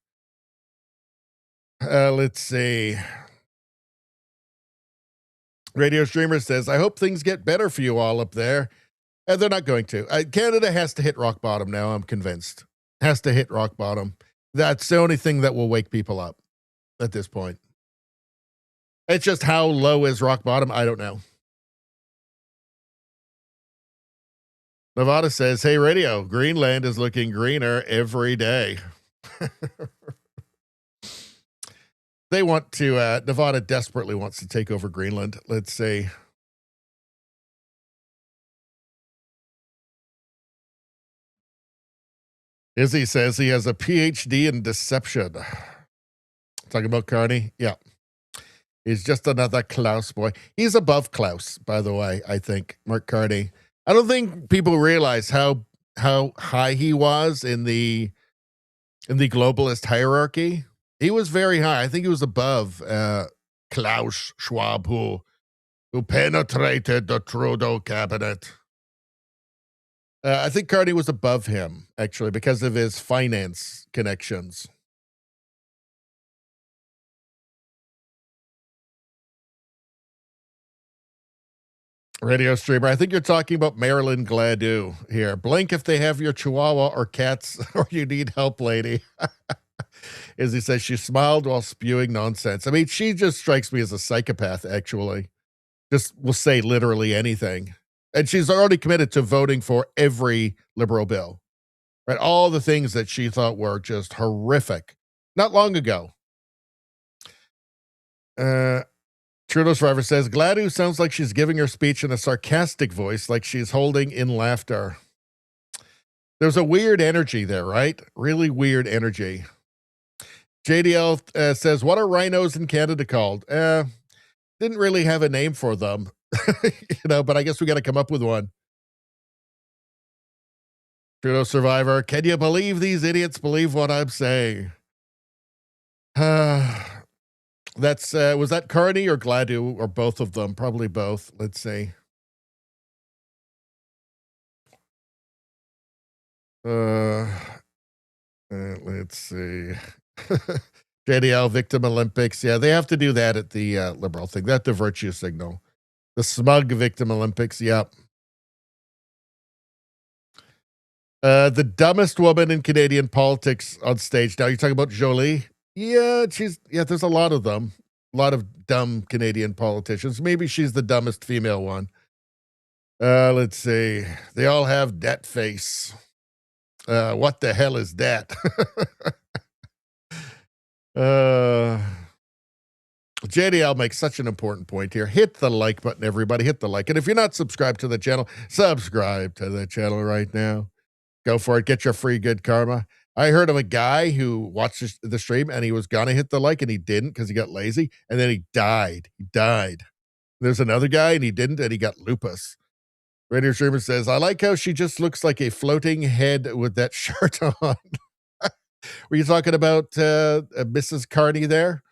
Let's see. Radio Streamer says, I hope things get better for you all up there. And they're not going to. Canada has to hit rock bottom now, I'm convinced. Has to hit rock bottom. That's the only thing that will wake people up at this point. It's just how low is rock bottom? I don't know. Nevada says, hey, radio, Greenland is looking greener every day. They want to, Nevada desperately wants to take over Greenland. Let's see. Izzy says he has a PhD in deception. Talking about Carney? Yeah. He's just another Klaus boy. He's above Klaus, by the way, I think, Mark Carney. I don't think people realize how high he was in the globalist hierarchy. He was very high. I think he was above Klaus Schwab, who penetrated the Trudeau cabinet. I think Carney was above him, actually, because of his finance connections. Radio streamer, I think you're talking about Marilyn Gladue here. Blink if they have your chihuahua or cats or you need help, lady. As he says, she smiled while spewing nonsense. I mean, she just strikes me as a psychopath, actually. Just will say literally anything. And she's already committed to voting for every liberal bill. Right? All the things that she thought were just horrific. Not long ago. Trudeau Survivor says, Gladue sounds like she's giving her speech in a sarcastic voice, like she's holding in laughter. There's a weird energy there, right? Really weird energy. JDL says, what are rhinos in Canada called? Didn't really have a name for them, but I guess we got to come up with one. Trudeau Survivor, can you believe these idiots believe what I'm saying? That's was that Carney or Gladue or both of them? Probably both. Let's see. Let's see. JDL Victim Olympics. Yeah, they have to do that at the liberal thing. That's the virtue signal. The smug Victim Olympics. Yep. The dumbest woman in Canadian politics on stage. Now you're talking about Jolie. Yeah, there's a lot of them. A lot of dumb Canadian politicians. Maybe she's the dumbest female one. Let's see. They all have debt face. What the hell is that? JDL makes such an important point here. Hit the like button, everybody. Hit the like. And if you're not subscribed to the channel, subscribe to the channel right now. Go for it. Get your free good karma. I heard of a guy who watched the stream and he was going to hit the like and he didn't because he got lazy. And then he died. There's another guy and he didn't and he got lupus. Radio streamer says, I like how she just looks like a floating head with that shirt on. Were you talking about Mrs. Carney there?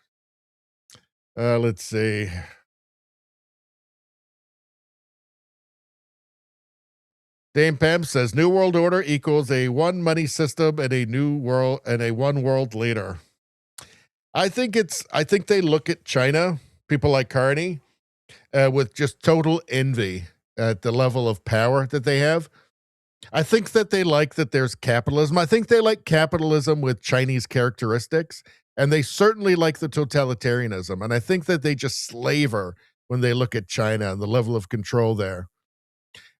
Let's see. Dame Pam says, New World Order equals a one money system and a new world and a one world leader. I think they look at China, people like Carney, with just total envy at the level of power that they have. I think that they like that there's capitalism. I think they like capitalism with Chinese characteristics, and they certainly like the totalitarianism. And I think that they just slaver when they look at China and the level of control there.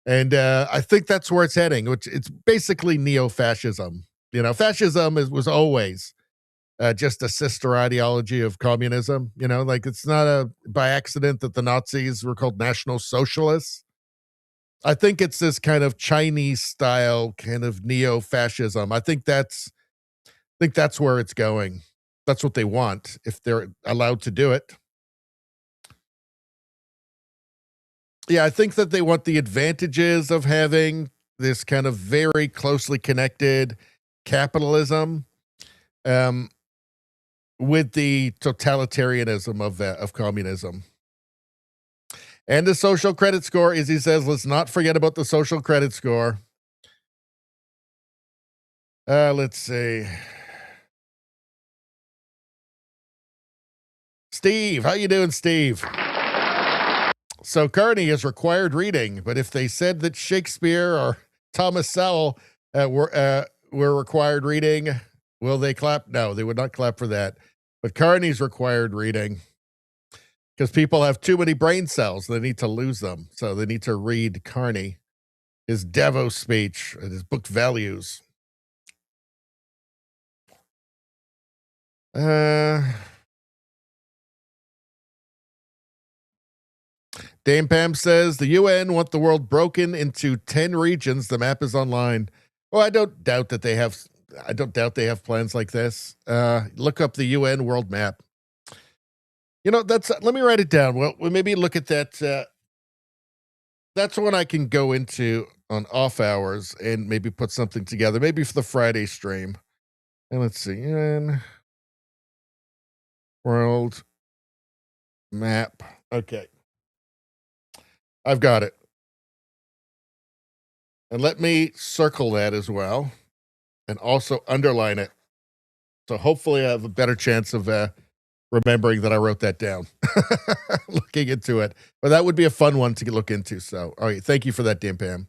And I think that's where it's heading, which it's basically neo-fascism. Fascism was always just a sister ideology of communism. It's not by accident that the Nazis were called National Socialists. I think it's this kind of Chinese style kind of neo-fascism. I think that's where it's going. That's what they want if they're allowed to do it. Yeah, I think that they want the advantages of having this kind of very closely connected capitalism with the totalitarianism of communism. And the social credit score, as he says, let's not forget about the social credit score. Let's see. Steve, how you doing, Steve? So Carney is required reading, but if they said that Shakespeare or Thomas Sowell were required reading, will they clap? No, they would not clap for that. But Carney's required reading because people have too many brain cells. They need to lose them. So they need to read Carney, his Davos speech, and his book Values. Dame Pam says the UN want the world broken into 10 regions. The map is online. Well, I don't doubt they have plans like this. Look up the UN world map. Let me write it down. Well, maybe look at that. That's one I can go into on off hours and maybe put something together, maybe for the Friday stream. And let's see. World map. Okay. I've got it. And let me circle that as well and also underline it. So hopefully I have a better chance of remembering that I wrote that down, looking into it. But that would be a fun one to look into. So, all right. Thank you for that, Dan Pam.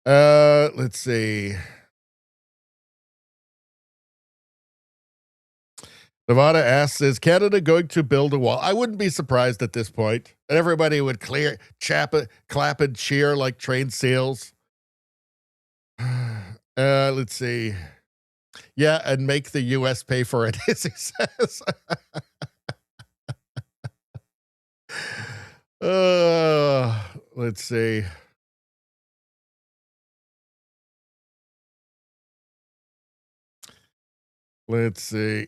Let's see. Nevada asks, is Canada going to build a wall? I wouldn't be surprised at this point. And everybody would clap and cheer like trained seals. Let's see. Yeah, and make the U.S. pay for it, as he says. Let's see. Let's see.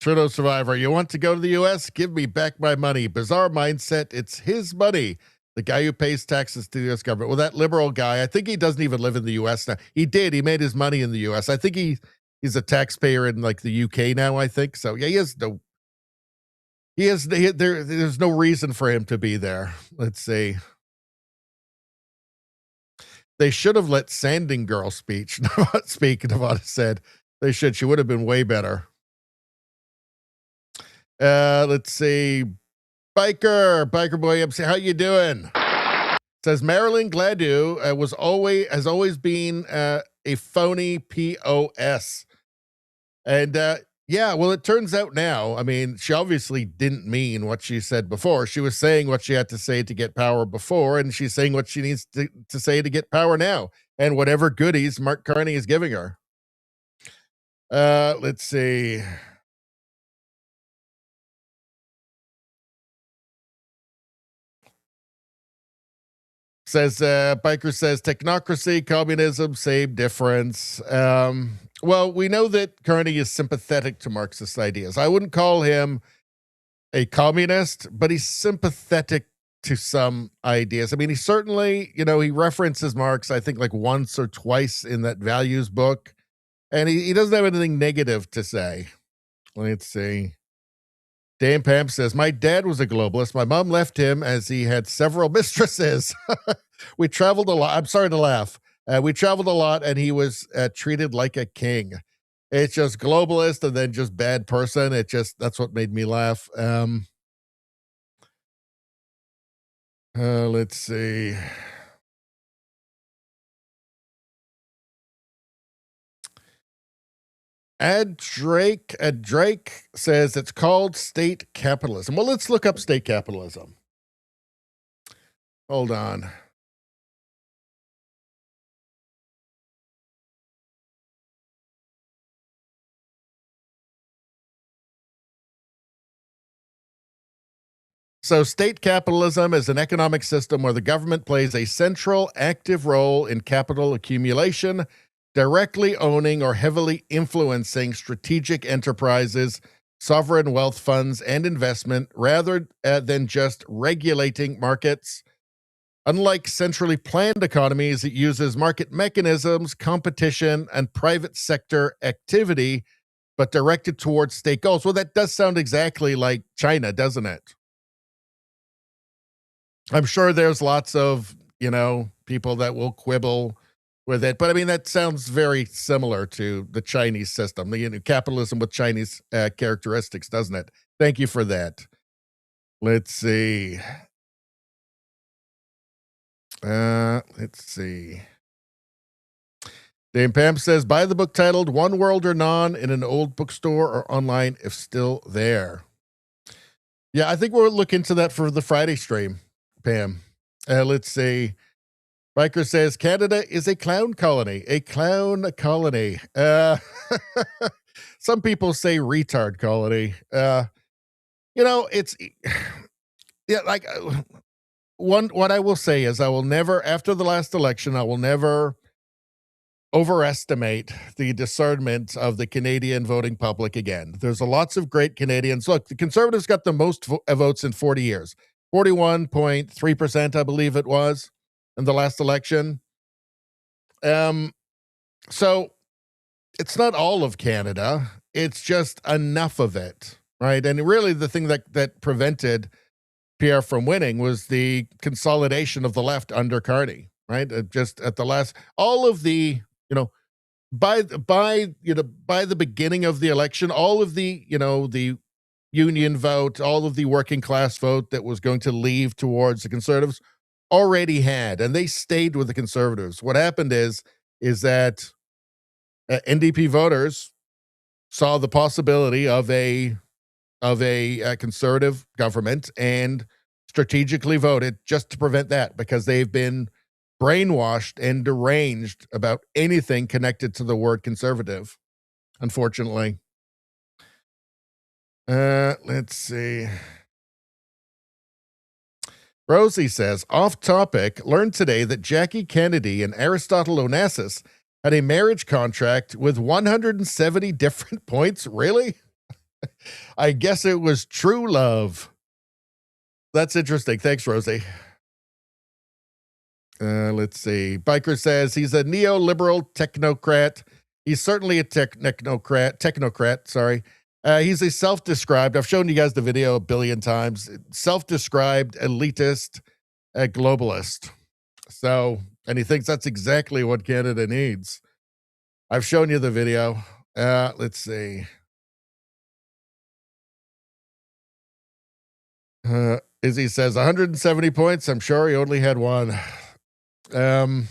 Trudeau survivor, you want to go to the U.S.? Give me back my money. Bizarre mindset. It's his money. The guy who pays taxes to the U.S. government. Well, that liberal guy, I think he doesn't even live in the U.S. now. He did. He made his money in the U.S. I think he's a taxpayer in like the U.K. now, I think. So, yeah, there's no reason for him to be there. Let's see. They should have let Sanding Girl speak, Nevada said. They should. She would have been way better. Let's see. Biker Boy MC, how you doing? Says Marilyn Gladu has always been a phony POS. And yeah, well, it turns out now, I mean, she obviously didn't mean what she said before. She was saying what she had to say to get power before, and she's saying what she needs to say to get power now, and whatever goodies Mark Carney is giving her. Let's see. Says Biker says technocracy, communism, same difference. Well, we know that Carney is sympathetic to Marxist ideas. I wouldn't call him a communist, but he's sympathetic to some ideas. I mean, he certainly, he references Marx, I think, like once or twice in that values book, and he doesn't have anything negative to say. Let's see. Dan Pam says, my dad was a globalist. My mom left him as he had several mistresses. We traveled a lot. I'm sorry to laugh. We traveled a lot, and he was treated like a king. It's just globalist and then just bad person. That's what made me laugh. Let's see. Drake says it's called state capitalism. Well, let's look up state capitalism. Hold on. So state capitalism is an economic system where the government plays a central active role in capital accumulation, directly owning or heavily influencing strategic enterprises, sovereign wealth funds, and investment, rather than just regulating markets. Unlike centrally planned economies, it uses market mechanisms, competition, and private sector activity, but directed towards state goals. Well, that does sound exactly like China, doesn't it? I'm sure there's lots of, people that will quibble with it. But I mean, that sounds very similar to the Chinese system, capitalism with Chinese characteristics, doesn't it? Thank you for that. Let's see. Let's see. Dame Pam says, buy the book titled One World or None in an old bookstore or online if still there. Yeah, I think we'll look into that for the Friday stream, Pam. Let's see. Biker says, Canada is a clown colony. A clown colony. Some people say retard colony. It's... Yeah, like... What I will say is I will never, after the last election, I will never overestimate the discernment of the Canadian voting public again. There's lots of great Canadians. Look, the Conservatives got the most votes in 40 years. 41.3%, I believe it was, in the last election. So it's not all of Canada. it's just enough of it, right? And really the thing that prevented Pierre from winning was the consolidation of the left under Carney, right? Just at the last, all of the, by the beginning of the election, all of the, the union vote, all of the working class vote that was going to leave towards the conservatives already had, and they stayed with the conservatives. What happened is that NDP voters saw the possibility of a conservative government and strategically voted just to prevent that, because they've been brainwashed and deranged about anything connected to the word conservative, unfortunately. Let's see. Rosie says, off topic, learned today that Jackie Kennedy and Aristotle Onassis had a marriage contract with 170 different points. Really? I guess it was true love. That's interesting. Thanks, Rosie. Let's see. Biker says he's a neoliberal technocrat. He's certainly a technocrat, sorry. He's a self-described, I've shown you guys the video a billion times, self-described elitist globalist. So, and he thinks that's exactly what Canada needs. I've shown you the video. Let's see. Izzy says 170 points. I'm sure he only had one. That's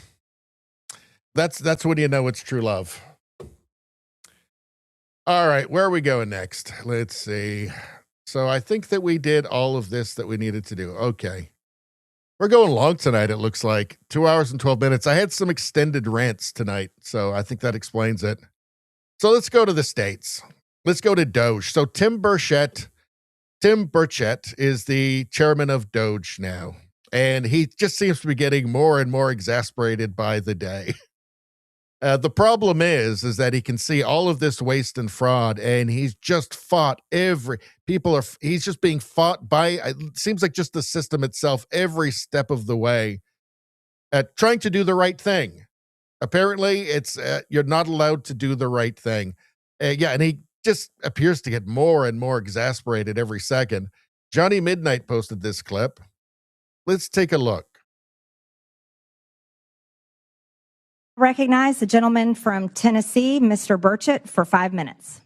when you know it's true love. All right, where are we going next? Let's see. So I think that we did all of this that we needed to do. Okay. We're going long tonight, it looks like. 2 hours and 12 minutes. I had some extended rants tonight, so I think that explains it. So let's go to the States. Let's go to DOGE. So Tim Burchett is the chairman of DOGE now, and he just seems to be getting more and more exasperated by the day. The problem is that he can see all of this waste and fraud, and he's just fought he's just being fought by, it seems like just the system itself, every step of the way at trying to do the right thing. Apparently it's, you're not allowed to do the right thing. And he just appears to get more and more exasperated every second. Johnny Midnight posted this clip. Let's take a look. Recognize the gentleman from Tennessee, Mr. Burchett, for 5 minutes.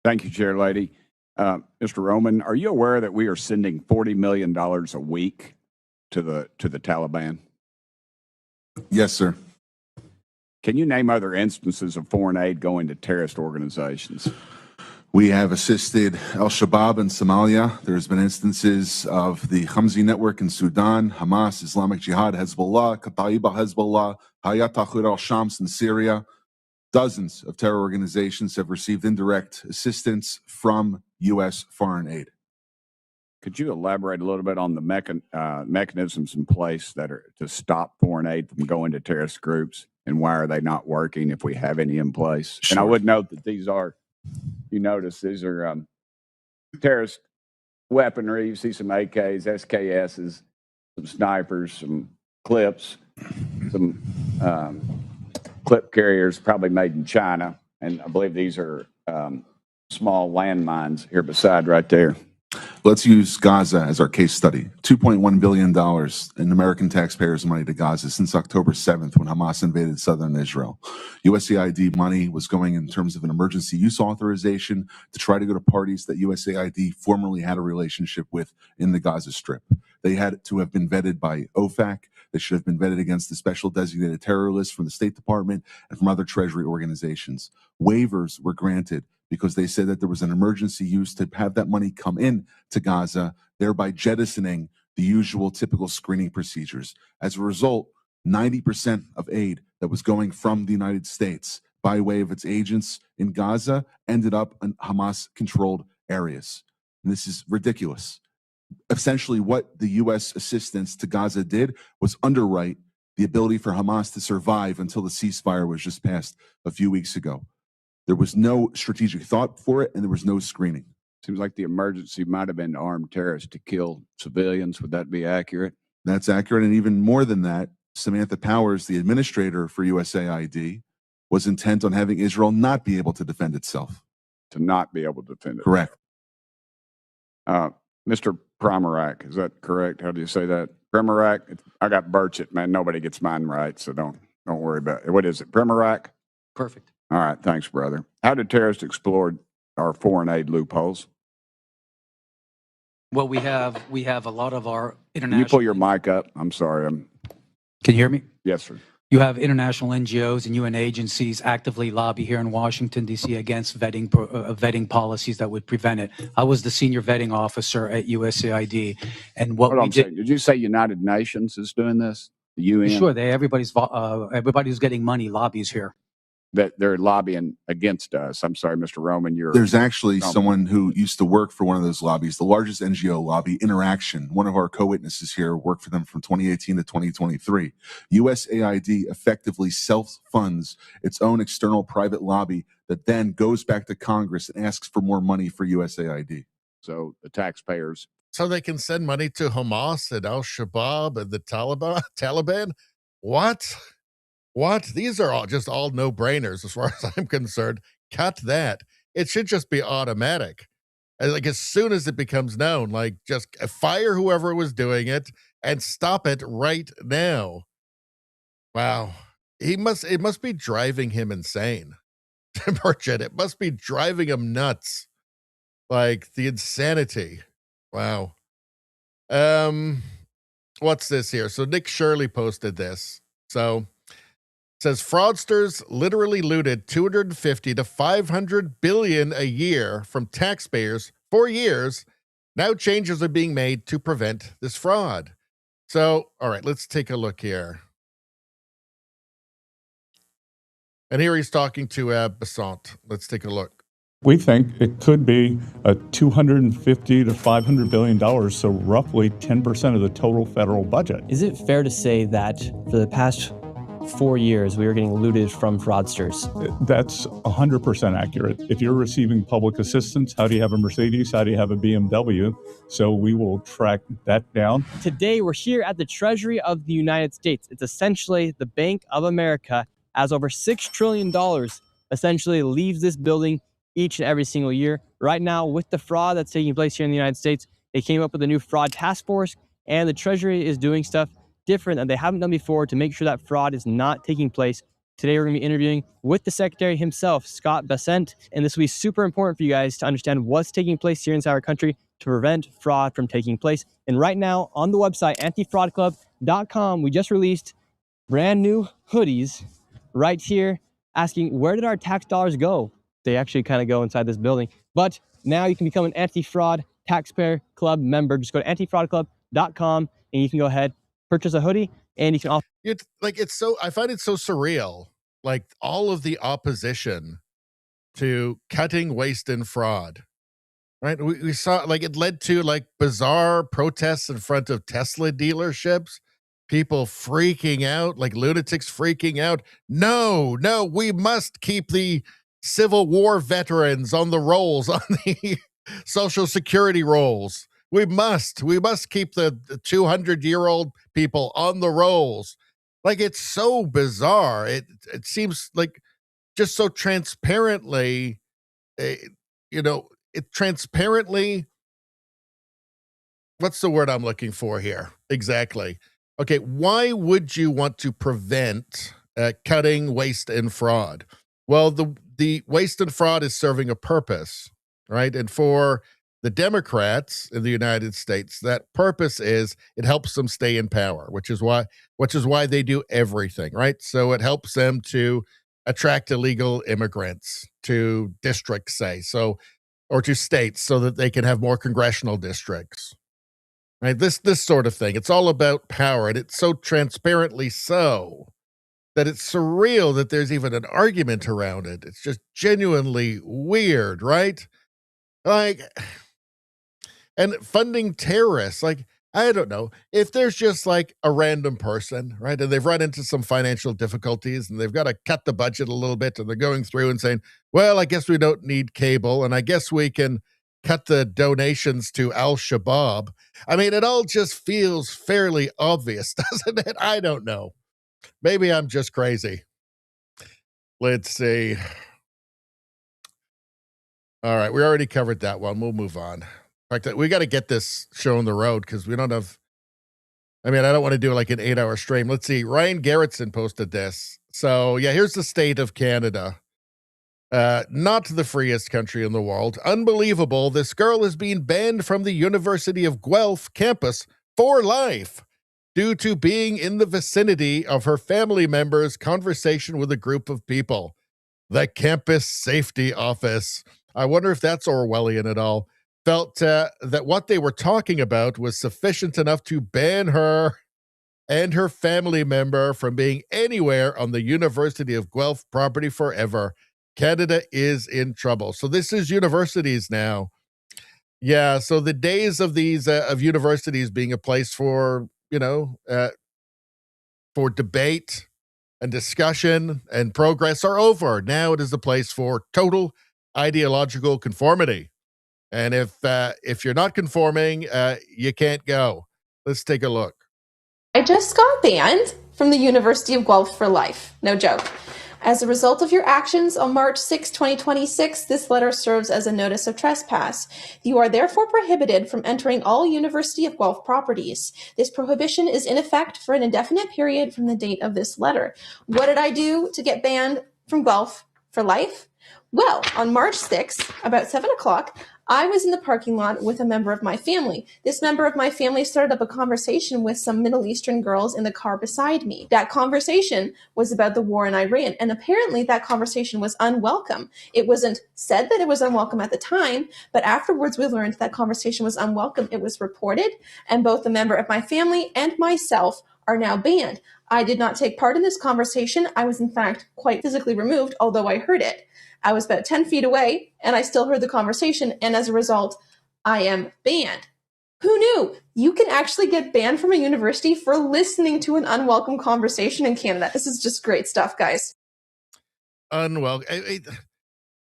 Thank you, Chair Lady. Mr. Roman, are you aware that we are sending $40 million a week to the Taliban? Yes, sir. Can you name other instances of foreign aid going to terrorist organizations? We have assisted al-Shabaab in Somalia. There's been instances of the Hamzi network in Sudan, Hamas, Islamic Jihad, Hezbollah, Kataib al-Hezbollah, Hayat Tahrir al-Shams in Syria. Dozens of terror organizations have received indirect assistance from U.S. foreign aid. Could you elaborate a little bit on the mechanisms in place that are to stop foreign aid from going to terrorist groups, and why are they not working if we have any in place? Sure. And I would note that these are, you notice these are terrorist weaponry. You see some AKs, SKSs, some snipers, some clips, some clip carriers, probably made in China. And I believe these are small landmines here beside right there. Let's use Gaza as our case study. $2.1 billion in American taxpayers' money to Gaza since October 7th when Hamas invaded southern Israel. USAID money was going in terms of an emergency use authorization to try to go to parties that USAID formerly had a relationship with in the Gaza Strip. They had to have been vetted by OFAC. They should have been vetted against the special designated terror list from the State Department and from other Treasury organizations. Waivers were granted because they said that there was an emergency use to have that money come in to Gaza, thereby jettisoning the usual typical screening procedures. As a result, 90% of aid that was going from the United States by way of its agents in Gaza ended up in Hamas-controlled areas. And this is ridiculous. Essentially, what the U.S. assistance to Gaza did was underwrite the ability for Hamas to survive until the ceasefire was just passed a few weeks ago. There was no strategic thought for it, and there was no screening. Seems like the emergency might have been armed terrorists to kill civilians. Would that be accurate? That's accurate, and even more than that, Samantha Powers, the administrator for USAID, was intent on having Israel not be able to defend itself. to not be able to defend it. Correct. Mr. Primorak, is that correct? How do you say that? Primorak? I got Burchett, man. Nobody gets mine right, so don't worry about it. What is it? Primorak? Perfect. All right, thanks, brother. How did terrorists exploit our foreign aid loopholes? Well, we have a lot of our Can international. you pull your mic up? I'm sorry. Can you hear me? Yes, sir. You have international NGOs and UN agencies actively lobby here in Washington, D.C. against vetting policies that would prevent it. I was the senior vetting officer at USAID, and what Hold on we a second. Did you say United Nations is doing this? The UN? Sure, everybody who's getting money lobbies here. That they're lobbying against us. I'm sorry, Mr. Roman. There's actually someone who used to work for one of those lobbies, the largest NGO lobby, Interaction. One of our co-witnesses here worked for them from 2018 to 2023. USAID effectively self-funds its own external private lobby that then goes back to Congress and asks for more money for USAID. So the taxpayers. So they can send money to Hamas and Al-Shabaab and the Taliban? What? These are all no-brainers as far as I'm concerned. Cut that. It should just be automatic. Like as soon as it becomes known, like just fire whoever was doing it and stop it right now. Wow. It must be driving him insane. Burchett, it must be driving him nuts. Like the insanity. Wow. What's this here? So Nick Shirley posted this. So says fraudsters literally looted 250 to 500 billion a year from taxpayers for years. Now changes are being made to prevent this fraud. So, all right, let's take a look here. And here he's talking to Besant. Let's take a look. We think it could be a $250 to $500 billion, so roughly 10% of the total federal budget. Is it fair to say that for the past 4 years, we were getting looted from fraudsters? That's 100% accurate. If you're receiving public assistance, how do you have a Mercedes? How do you have a BMW? So we will track that down. Today, we're here at the Treasury of the United States. It's essentially the Bank of America, as over $6 trillion essentially leaves this building each and every single year. Right now, with the fraud that's taking place here in the United States, they came up with a new fraud task force, and the Treasury is doing stuff different than they haven't done before to make sure that fraud is not taking place. Today, we're going to be interviewing with the Secretary himself, Scott Bessent, and this will be super important for you guys to understand what's taking place here inside our country to prevent fraud from taking place. And right now, on the website, antifraudclub.com, we just released brand new hoodies right here asking, where did our tax dollars go? They actually kind of go inside this building. But now you can become an anti-fraud taxpayer club member. Just go to antifraudclub.com and you can go ahead, purchase a hoodie, and you can also. I find it so surreal. Like all of the opposition to cutting waste and fraud, right? We saw like it led to like bizarre protests in front of Tesla dealerships, people freaking out, like lunatics freaking out. No, we must keep the Civil War veterans on the rolls, on the Social Security rolls. We must keep the 200-year-old people on the rolls. Like, it's so bizarre. It seems like just so transparently, transparently, what's the word I'm looking for here? Exactly. Okay, why would you want to prevent cutting waste and fraud? Well, the waste and fraud is serving a purpose, right? And for the Democrats in the United States, that purpose is it helps them stay in power, which is why they do everything, right? So it helps them to attract illegal immigrants to districts, say, or to states, so that they can have more congressional districts, right? This sort of thing. It's all about power, and it's so transparently so that it's surreal that there's even an argument around it. It's just genuinely weird, right? Like, and funding terrorists, like, I don't know, if there's just like a random person, right, and they've run into some financial difficulties and they've got to cut the budget a little bit, and they're going through and saying, well, I guess we don't need cable, and I guess we can cut the donations to Al-Shabaab. I mean, it all just feels fairly obvious, doesn't it? I don't know. Maybe I'm just crazy. Let's see. All right, we already covered that one. We'll move on. In fact, we got to get this show on the road because we don't have. I mean, I don't want to do like an 8-hour stream. Let's see. Ryan Garrettson posted this. So, yeah, here's the state of Canada. Not the freest country in the world. Unbelievable. This girl is being banned from the University of Guelph campus for life due to being in the vicinity of her family member's conversation with a group of people. The campus safety office. I wonder if that's Orwellian at all. Felt that what they were talking about was sufficient enough to ban her and her family member from being anywhere on the University of Guelph property forever. Canada is in trouble. So this is universities now. Yeah, so the days of these of universities being a place for, for debate and discussion and progress are over. Now it is a place for total ideological conformity. And if you're not conforming, you can't go. Let's take a look. I just got banned from the University of Guelph for life. No joke. As a result of your actions on March 6, 2026, this letter serves as a notice of trespass. You are therefore prohibited from entering all University of Guelph properties. This prohibition is in effect for an indefinite period from the date of this letter. What did I do to get banned from Guelph for life? Well, on March 6th, about 7 o'clock, I was in the parking lot with a member of my family. This member of my family started up a conversation with some Middle Eastern girls in the car beside me. That conversation was about the war in Iran, and apparently that conversation was unwelcome. It wasn't said that it was unwelcome at the time, but afterwards we learned that conversation was unwelcome. It was reported, and both the member of my family and myself are now banned. I did not take part in this conversation. I was in fact quite physically removed, although I heard it. I was about 10 feet away, and I still heard the conversation, and as a result, I am banned. Who knew? You can actually get banned from a university for listening to an unwelcome conversation in Canada. This is just great stuff, guys. Unwelcome.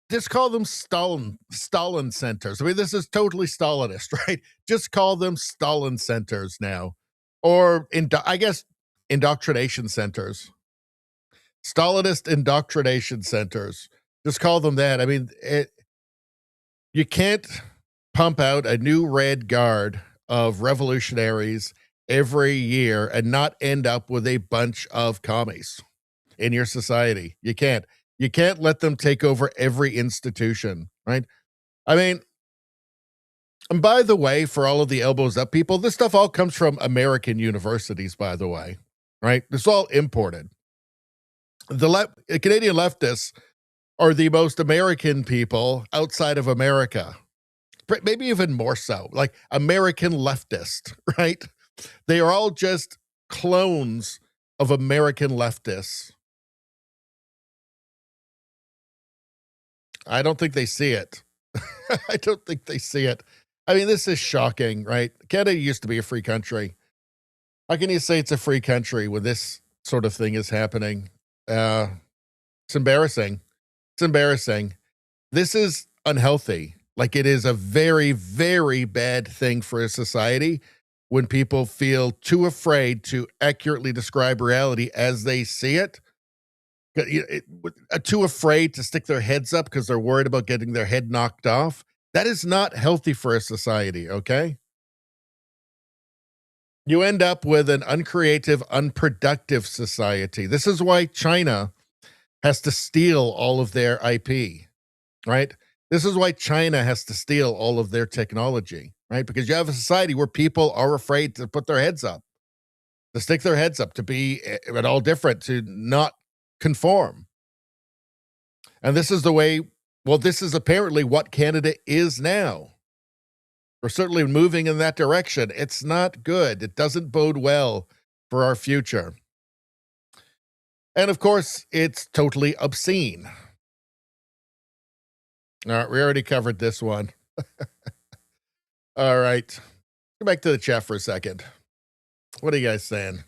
Just call them Stalin centers. I mean, this is totally Stalinist, right? Just call them Stalin centers now. Or, I guess, indoctrination centers. Stalinist indoctrination centers. Just call them that. I mean, you can't pump out a new red guard of revolutionaries every year and not end up with a bunch of commies in your society. You can't. You can't let them take over every institution, right? I mean, and by the way, for all of the elbows up people, this stuff all comes from American universities, by the way, right? It's all imported. The Canadian leftists are the most American people outside of America. Maybe even more so, like American leftist, right? They are all just clones of American leftists. I don't think they see it. I don't think they see it. I mean, this is shocking, right? Canada used to be a free country. How can you say it's a free country when this sort of thing is happening? It's embarrassing. It's embarrassing. This is unhealthy. Like, it is a very, very bad thing for a society when people feel too afraid to accurately describe reality as they see it. Too afraid to stick their heads up because they're worried about getting their head knocked off. That is not healthy for a society, okay? You end up with an uncreative, unproductive society. This is why China has to steal all of their IP, right? This is why China has to steal all of their technology, right? Because you have a society where people are afraid to put their heads up, to stick their heads up, to be at all different, to not conform. And this is the way, well, this is apparently what Canada is now. We're certainly moving in that direction. It's not good. It doesn't bode well for our future. And of course, it's totally obscene. All right, we already covered this one. All right. Go back to the chat for a second. What are you guys saying?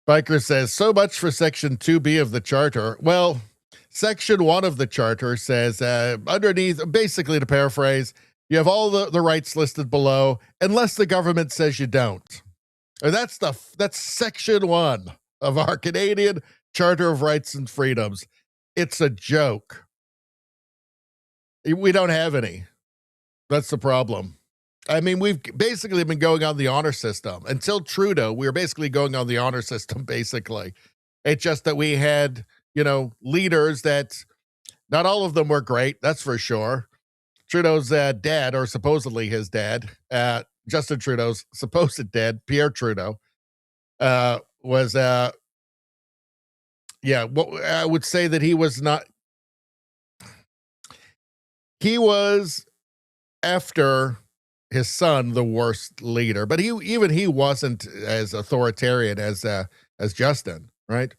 Biker says, so much for Section 2B of the Charter. Well, Section 1 of the Charter says, underneath, basically to paraphrase, you have all the rights listed below, unless the government says you don't. And that's Section 1 of our Canadian Charter of Rights and Freedoms. It's a joke. We don't have any. That's the problem. I mean, we've basically been going on the honor system. Until Trudeau, we were basically going on the honor system, basically. It's just that we had, leaders that not all of them were great, that's for sure. Trudeau's dad, or supposedly his dad, Justin Trudeau's supposed dad, Pierre Trudeau, was, I would say that he was not, he was, after his son, the worst leader, but he wasn't as authoritarian as Justin, right?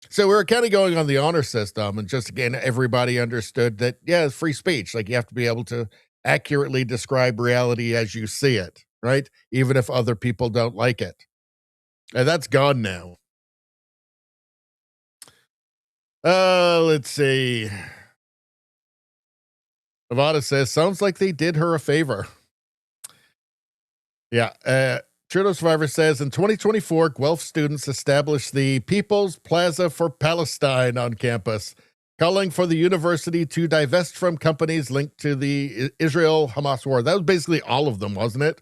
So we were kind of going on the honor system, and just again, everybody understood that, it's free speech. Like, you have to be able to accurately describe reality as you see it, right? Even if other people don't like it. And that's gone now. Let's see. Avada says, sounds like they did her a favor. Yeah. Trudeau Survivor says, in 2024, Guelph students established the People's Plaza for Palestine on campus, calling for the university to divest from companies linked to the Israel-Hamas war. That was basically all of them, wasn't it?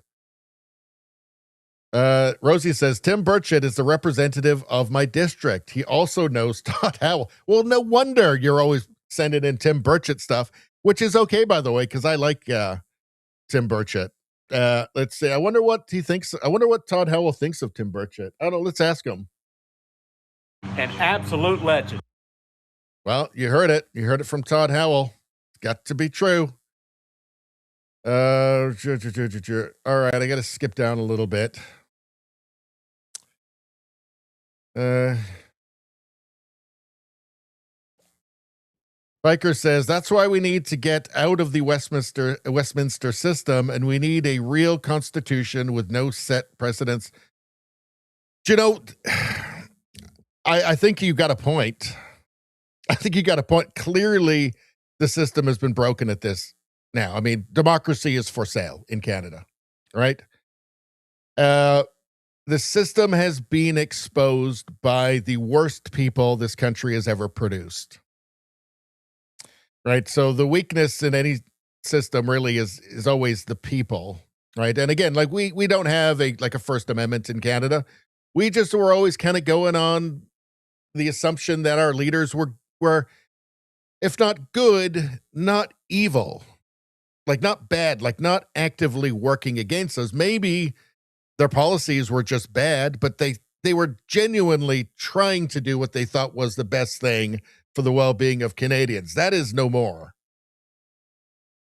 Rosie says, Tim Burchett is the representative of my district. He also knows Todd Howell. Well, no wonder you're always sending in Tim Burchett stuff, which is okay, by the way, because I like Tim Burchett. Let's see. I wonder what he thinks. I wonder what Todd Howell thinks of Tim Burchett. I don't know. Let's ask him. An absolute legend. Well, you heard it. You heard it from Todd Howell. It's got to be true. All right. I got to skip down a little bit. Biker says, that's why we need to get out of the Westminster system, and we need a real constitution with no set precedents. I think you got a point. I think you got a point. Clearly, the system has been broken at this now. I mean, democracy is for sale in Canada, right? The system has been exposed by the worst people this country has ever produced. Right. So the weakness in any system really is always the people. Right. And again, like we don't have a First Amendment in Canada. We just were always kind of going on the assumption that our leaders were, if not good, not evil, like not bad, like not actively working against us. Maybe their policies were just bad, but they were genuinely trying to do what they thought was the best thing for the well-being of Canadians. That is no more.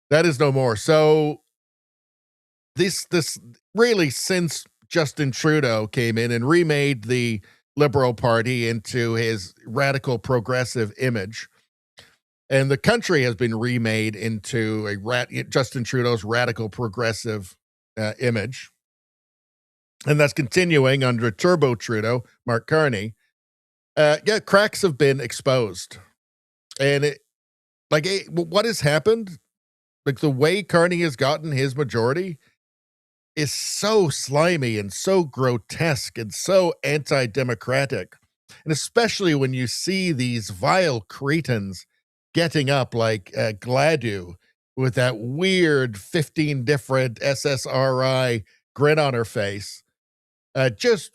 That is no more. So this really, since Justin Trudeau came in and remade the Liberal Party into his radical progressive image, and the country has been remade into Justin Trudeau's radical progressive image, and that's continuing under Turbo Trudeau, Mark Carney. Cracks have been exposed, and what has happened, like the way Carney has gotten his majority is so slimy and so grotesque and so anti-democratic. And especially when you see these vile cretins getting up like Gladue with that weird 15 different SSRI grin on her face, just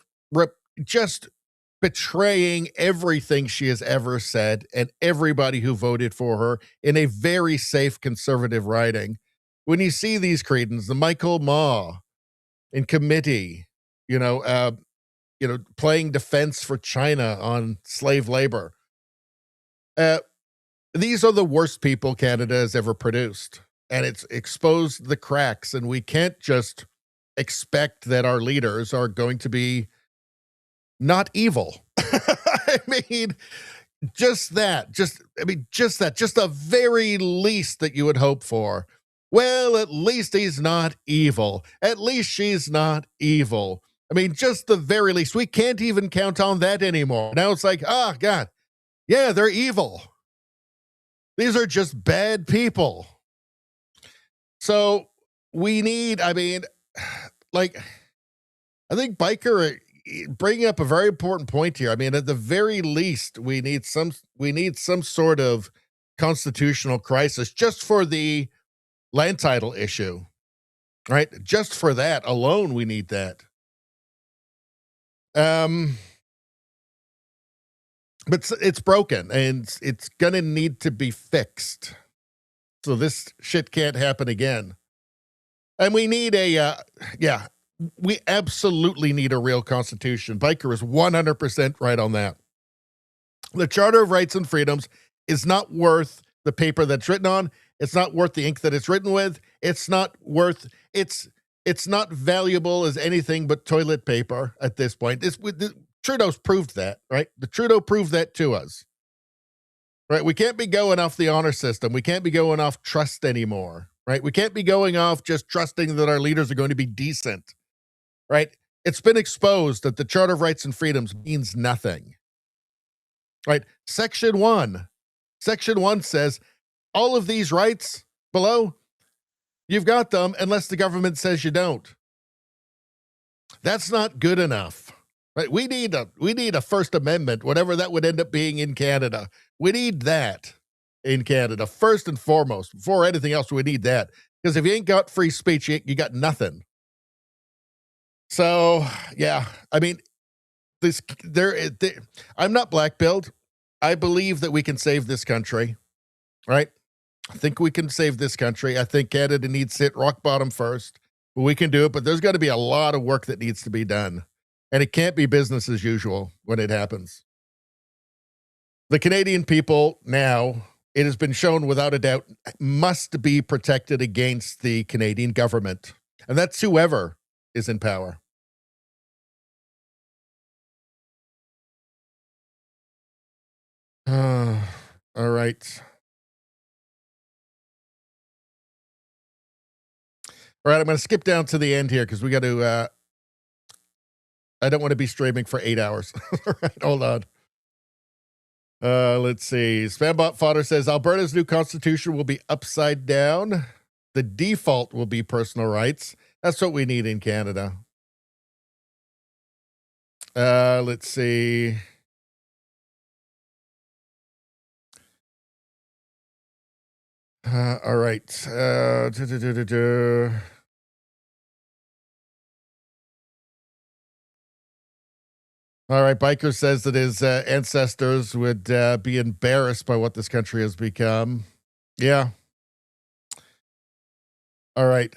betraying everything she has ever said and everybody who voted for her in a very safe conservative riding. When you see these cretins, the Michael Maw in committee, playing defense for China on slave labor. These are the worst people Canada has ever produced, and it's exposed the cracks, and we can't just expect that our leaders are going to be not evil. I mean, just the very least that you would hope for. Well, at least he's not evil. At least she's not evil. I mean, just the very least. We can't even count on that anymore. Now it's like, oh, God, yeah, they're evil. These are just bad people. So we need, I think Biker, bringing up a very important point here. I mean, at the very least, we need some sort of constitutional crisis just for the land title issue, right? Just for that alone, we need that. But it's broken and it's gonna need to be fixed. So this shit can't happen again. And we need we absolutely need a real constitution. Biker is 100% right on that. The Charter of Rights and Freedoms is not worth the paper that's written on. It's not worth the ink that it's written with. It's not valuable as anything but toilet paper at this point. Trudeau's proved that, right? The Trudeau proved that to us. Right? We can't be going off the honor system. We can't be going off trust anymore, right? We can't be going off just trusting that our leaders are going to be decent, right? It's been exposed that the Charter of Rights and Freedoms means nothing, right? Section 1 says all of these rights below, you've got them unless the government says you don't. That's not good enough. Right? We need a First Amendment, whatever that would end up being in Canada. We need that in Canada, first and foremost. Before anything else, we need that. Because if you ain't got free speech, you got nothing. So, yeah, I mean, I'm not black-pilled. I believe that we can save this country, right? I think we can save this country. I think Canada needs to hit rock bottom first. We can do it, but there's got to be a lot of work that needs to be done. And it can't be business as usual when it happens. The Canadian people now, it has been shown without a doubt, must be protected against the Canadian government. And that's whoever is in power. All right. All right, I'm going to skip down to the end here because we got to... I don't want to be streaming for 8 hours. All right, hold on. Let's see. Spambot Fodder says Alberta's new constitution will be upside down. The default will be personal rights. That's what we need in Canada. Let's see. All right. All right, Biker says that his ancestors would be embarrassed by what this country has become. Yeah. All right.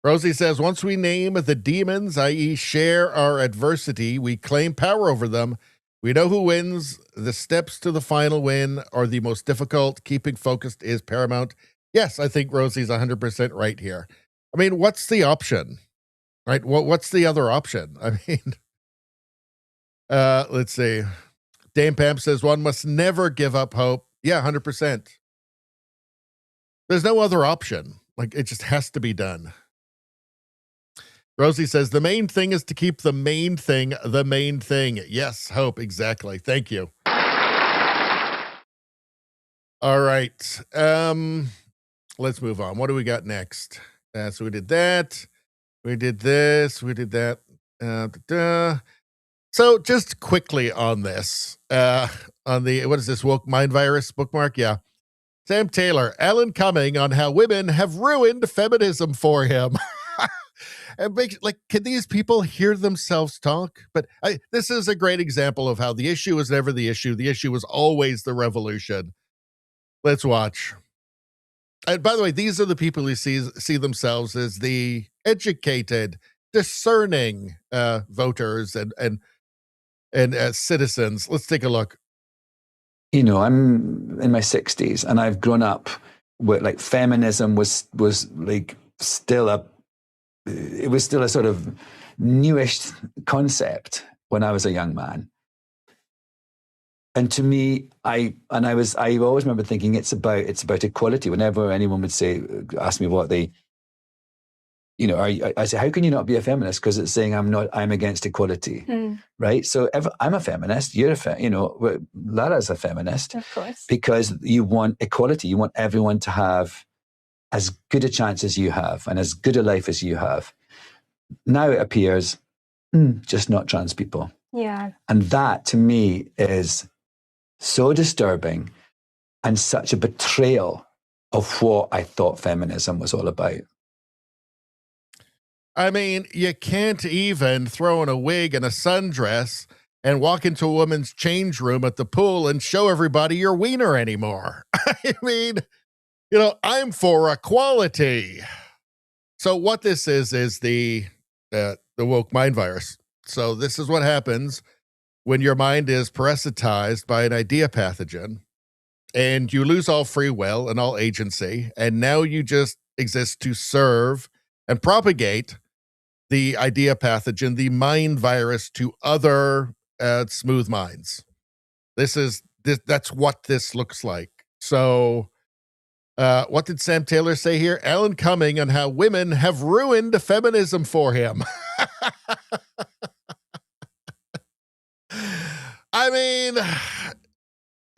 Rosie says, once we name the demons, i.e. share our adversity, we claim power over them. We know who wins. The steps to the final win are the most difficult. Keeping focused is paramount. Yes, I think Rosie's 100% right here. I mean, what's the option, right? What's the other option? I mean, let's see. Dame Pam says one must never give up hope. Yeah, 100%. There's no other option. Like, it just has to be done. Rosie says the main thing is to keep the main thing the main thing. Yes, hope. Exactly. Thank you. All right. Let's move on. What do we got next? So we did that. We did this. We did that. So just quickly on this, on the, what is this, woke mind virus bookmark? Yeah. Sam Taylor, Alan Cumming on how women have ruined feminism for him. And like, can these people hear themselves talk? But this is a great example of how the issue is never the issue. The issue is always the revolution. Let's watch. And by the way, these are the people who see themselves as the educated, discerning voters and citizens. Let's take a look. You know, I'm in my 60s, and I've grown up with, like, feminism was like still a sort of newish concept when I was a young man. And to me, I always remember thinking it's about equality. Whenever anyone would ask me what they, you know, I say, how can you not be a feminist? Because it's saying I'm against equality, right? So I'm a feminist. You're Lara's a feminist, of course, because you want equality. You want everyone to have as good a chance as you have and as good a life as you have. Now it appears just not trans people. Yeah. And that to me is so disturbing and such a betrayal of what I thought feminism was all about. I mean, you can't even throw on a wig and a sundress and walk into a woman's change room at the pool and show everybody your wiener anymore. I mean, you know, I'm for equality. So what this is the woke mind virus. So this is what happens when your mind is parasitized by an idea pathogen and you lose all free will and all agency. And now you just exist to serve and propagate the idea pathogen, the mind virus, to other smooth minds. That's what this looks like. So what did Sam Taylor say here? Alan Cumming on how women have ruined feminism for him. I mean,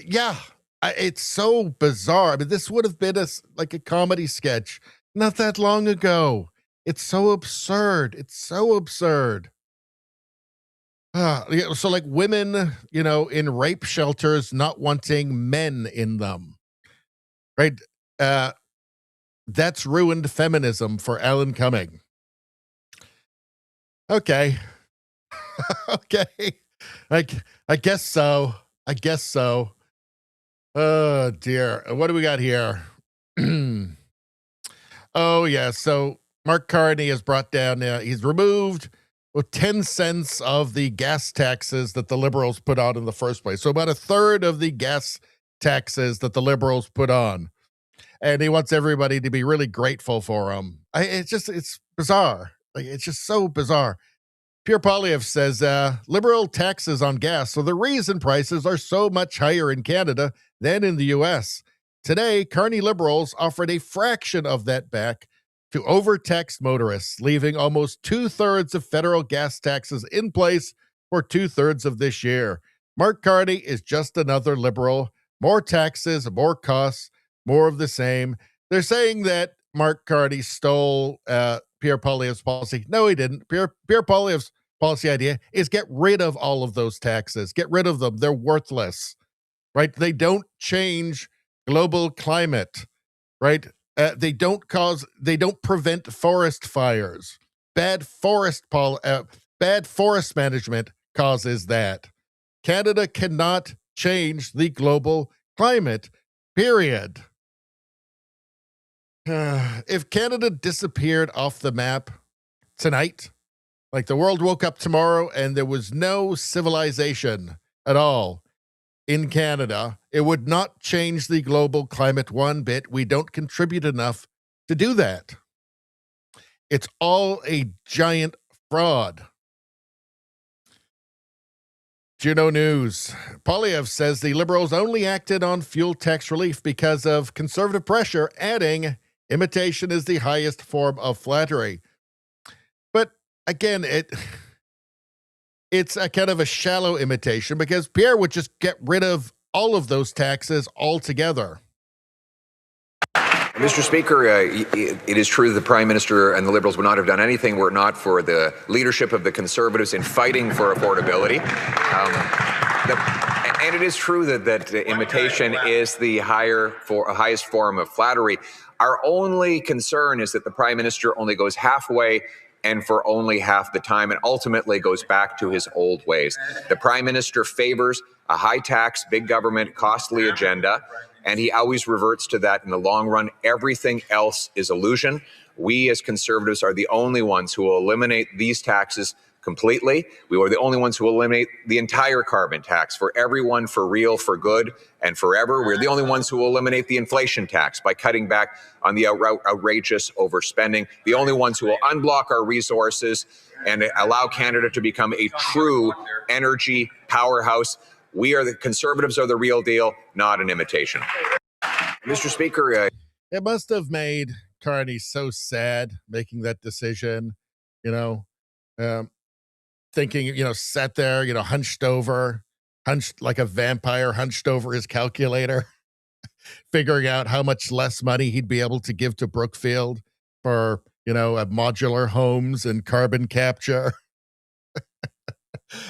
yeah, it's so bizarre. I mean, this would have been like a comedy sketch not that long ago. It's so absurd. It's so absurd. So like women, you know, in rape shelters not wanting men in them, right? That's ruined feminism for Alan Cumming. Okay. Okay. I guess so. I guess so. Oh dear. What do we got here? Oh yeah. So Mark Carney has brought down, he's removed 10 cents of the gas taxes that the liberals put on in the first place. So about a third of the gas taxes that the liberals put on. And he wants everybody to be really grateful for him. It's bizarre. Like, it's just so bizarre. Pierre Poilievre says, liberal taxes on gas. So the reason prices are so much higher in Canada than in the U.S. Today, Carney liberals offered a fraction of that back to overtaxed motorists, leaving almost 2/3 of federal gas taxes in place for 2/3 of this year. Mark Carney is just another liberal. More taxes, more costs, more of the same. They're saying that Mark Carney stole Pierre Poilievre's policy. No, he didn't. Pierre Poilievre's policy idea is get rid of all of those taxes. Get rid of them. They're worthless, right? They don't change global climate, right? They don't prevent forest fires. Bad forest management causes that. Canada cannot change the global climate, period. If Canada disappeared off the map tonight, like the world woke up tomorrow and there was no civilization at all in Canada, it would not change the global climate one bit. We don't contribute enough to do that. It's all a giant fraud. Juno News. Poilievre says the Liberals only acted on fuel tax relief because of conservative pressure, adding, imitation is the highest form of flattery. But again, it's a kind of a shallow imitation because Pierre would just get rid of all of those taxes altogether. Mr. Speaker, it is true that the Prime Minister and the Liberals would not have done anything were it not for the leadership of the Conservatives in fighting for affordability. And it is true that imitation is the highest form of flattery. Our only concern is that the Prime Minister only goes halfway and for only half the time, and ultimately goes back to his old ways. The Prime Minister favors a high-tax, big government, costly agenda, and he always reverts to that in the long run. Everything else is illusion. We as Conservatives are the only ones who will eliminate these taxes completely. We are the only ones who will eliminate the entire carbon tax for everyone, for real, for good, and forever. We're the only ones who will eliminate the inflation tax by cutting back on the outrageous overspending. The only ones who will unblock our resources and allow Canada to become a true energy powerhouse. The Conservatives are the real deal, not an imitation. Mr. Speaker. It must have made Carney so sad making that decision, thinking, sat there, hunched like a vampire, hunched over his calculator. figuring out how much less money he'd be able to give to Brookfield for, modular homes and carbon capture.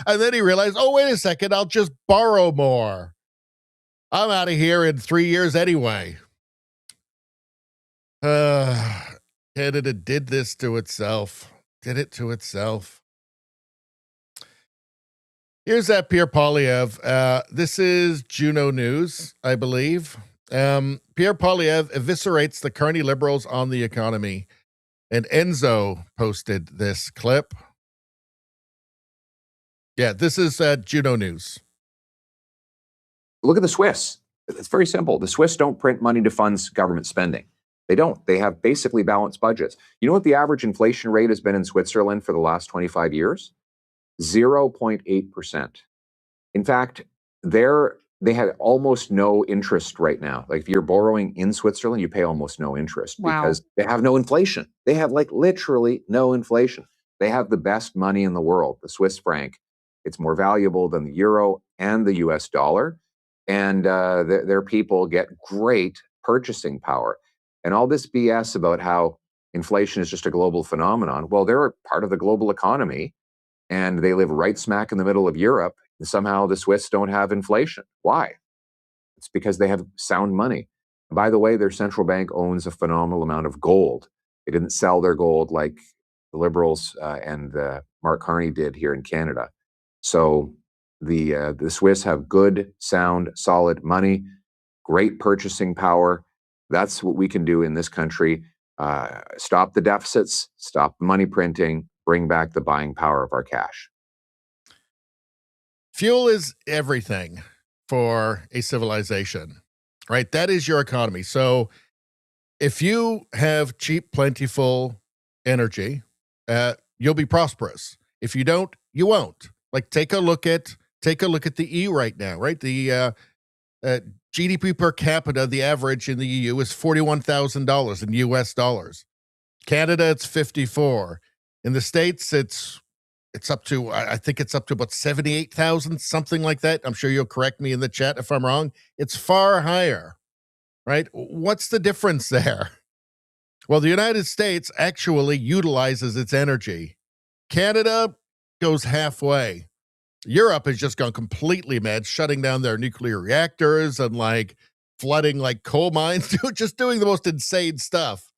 And then he realized, oh, wait a second, I'll just borrow more. I'm out of here in 3 years anyway. Canada did this to itself. Did it to itself. Here's that Pierre Poilievre. This is Juno News, I believe. Pierre Poilievre eviscerates the Carney Liberals on the economy. And Enzo posted this clip. Yeah, this is Juno News. Look at the Swiss. It's very simple. The Swiss don't print money to fund government spending. They don't. They have basically balanced budgets. You know what the average inflation rate has been in Switzerland for the last 25 years? 0.8%. In fact, they had almost no interest right now. Like if you're borrowing in Switzerland, you pay almost no interest because they have no inflation. They have like literally no inflation. They have the best money in the world, the Swiss franc. It's more valuable than the euro and the US dollar. And their people get great purchasing power. And all this BS about how inflation is just a global phenomenon. Well, they're part of the global economy and they live right smack in the middle of Europe. And somehow the Swiss don't have inflation. Why? It's because they have sound money. And by the way, their central bank owns a phenomenal amount of gold. They didn't sell their gold like the Liberals and Mark Carney did here in Canada. So the Swiss have good, sound, solid money, great purchasing power. That's what we can do in this country. Stop the deficits, stop the money printing, bring back the buying power of our cash. Fuel is everything for a civilization, right? That is your economy. So if you have cheap, plentiful energy, you'll be prosperous. If you don't, you won't. Like take a look at the EU right now, right? The GDP per capita, the average in the EU is $41,000 in US dollars. Canada, it's 54. In the States, it's up to, I think it's up to about 78,000, something like that. I'm sure you'll correct me in the chat if I'm wrong. It's far higher, right? What's the difference there? Well, the United States actually utilizes its energy. Canada goes halfway. Europe has just gone completely mad, shutting down their nuclear reactors and like flooding like coal mines, just doing the most insane stuff.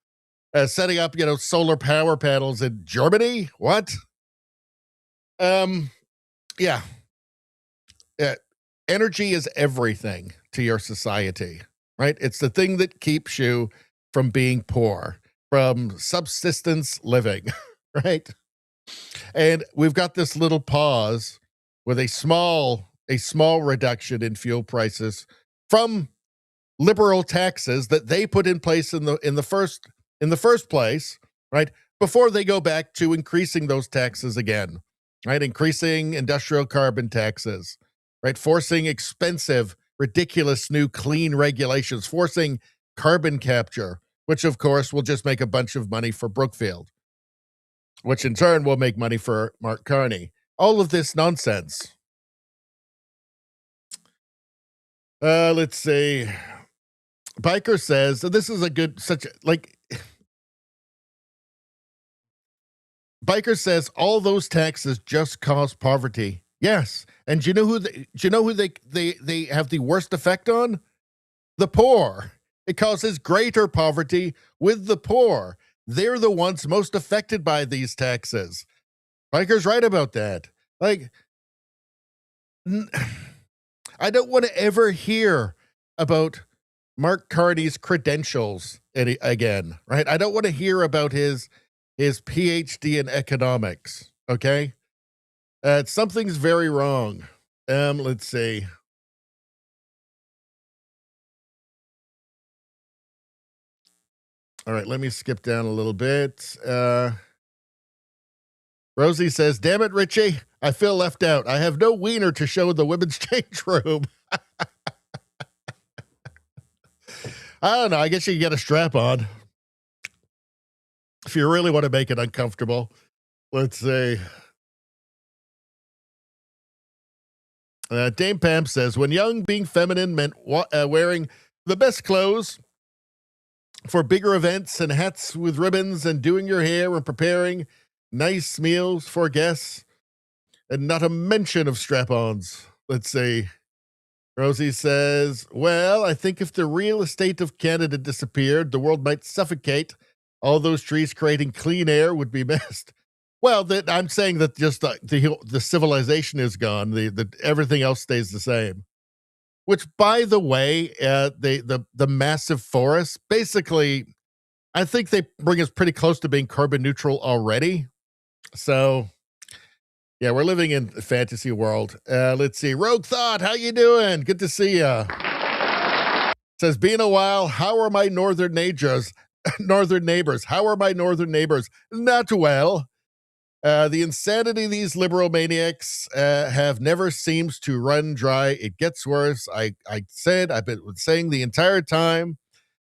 Setting up, solar power panels in Germany. What? Yeah. Energy is everything to your society, right? It's the thing that keeps you from being poor, from subsistence living, right? And we've got this little pause with a small reduction in fuel prices from liberal taxes that they put in place in the first place, right? Before they go back to increasing those taxes again, right? Increasing industrial carbon taxes, right? Forcing expensive, ridiculous new clean regulations, forcing carbon capture, which of course will just make a bunch of money for Brookfield, which in turn will make money for Mark Carney. All of this nonsense. Let's see. Biker says, so this is a good, Biker says all those taxes just cause poverty. Yes. And do you know who they have the worst effect on? The poor. It causes greater poverty with the poor. They're the ones most affected by these taxes. Biker's right about that. Like, I don't want to ever hear about Mark Carney's credentials again, right? I don't want to hear about his PhD in economics, okay? Something's very wrong. Let's see. All right, let me skip down a little bit. Rosie says, damn it, Richie, I feel left out. I have no wiener to show in the women's change room. I don't know. I guess you can get a strap on if you really want to make it uncomfortable. Let's see. Dame Pam says, when young, being feminine meant wearing the best clothes for bigger events and hats with ribbons and doing your hair and preparing nice meals for guests. And not a mention of strap-ons. Let's see. Rosie says, well, I think if the real estate of Canada disappeared, the world might suffocate. All those trees creating clean air would be missed. Well, I'm saying that just the civilization is gone. The everything else stays the same. Which, by the way, the massive forests, basically, I think they bring us pretty close to being carbon neutral already. So, yeah, we're living in a fantasy world. Let's see. Rogue Thought, how you doing? Good to see ya. Says, been a while. How are my northern neighbors? How are my northern neighbors? Not well. The insanity these liberal maniacs have never seems to run dry. It gets worse. I've been saying the entire time,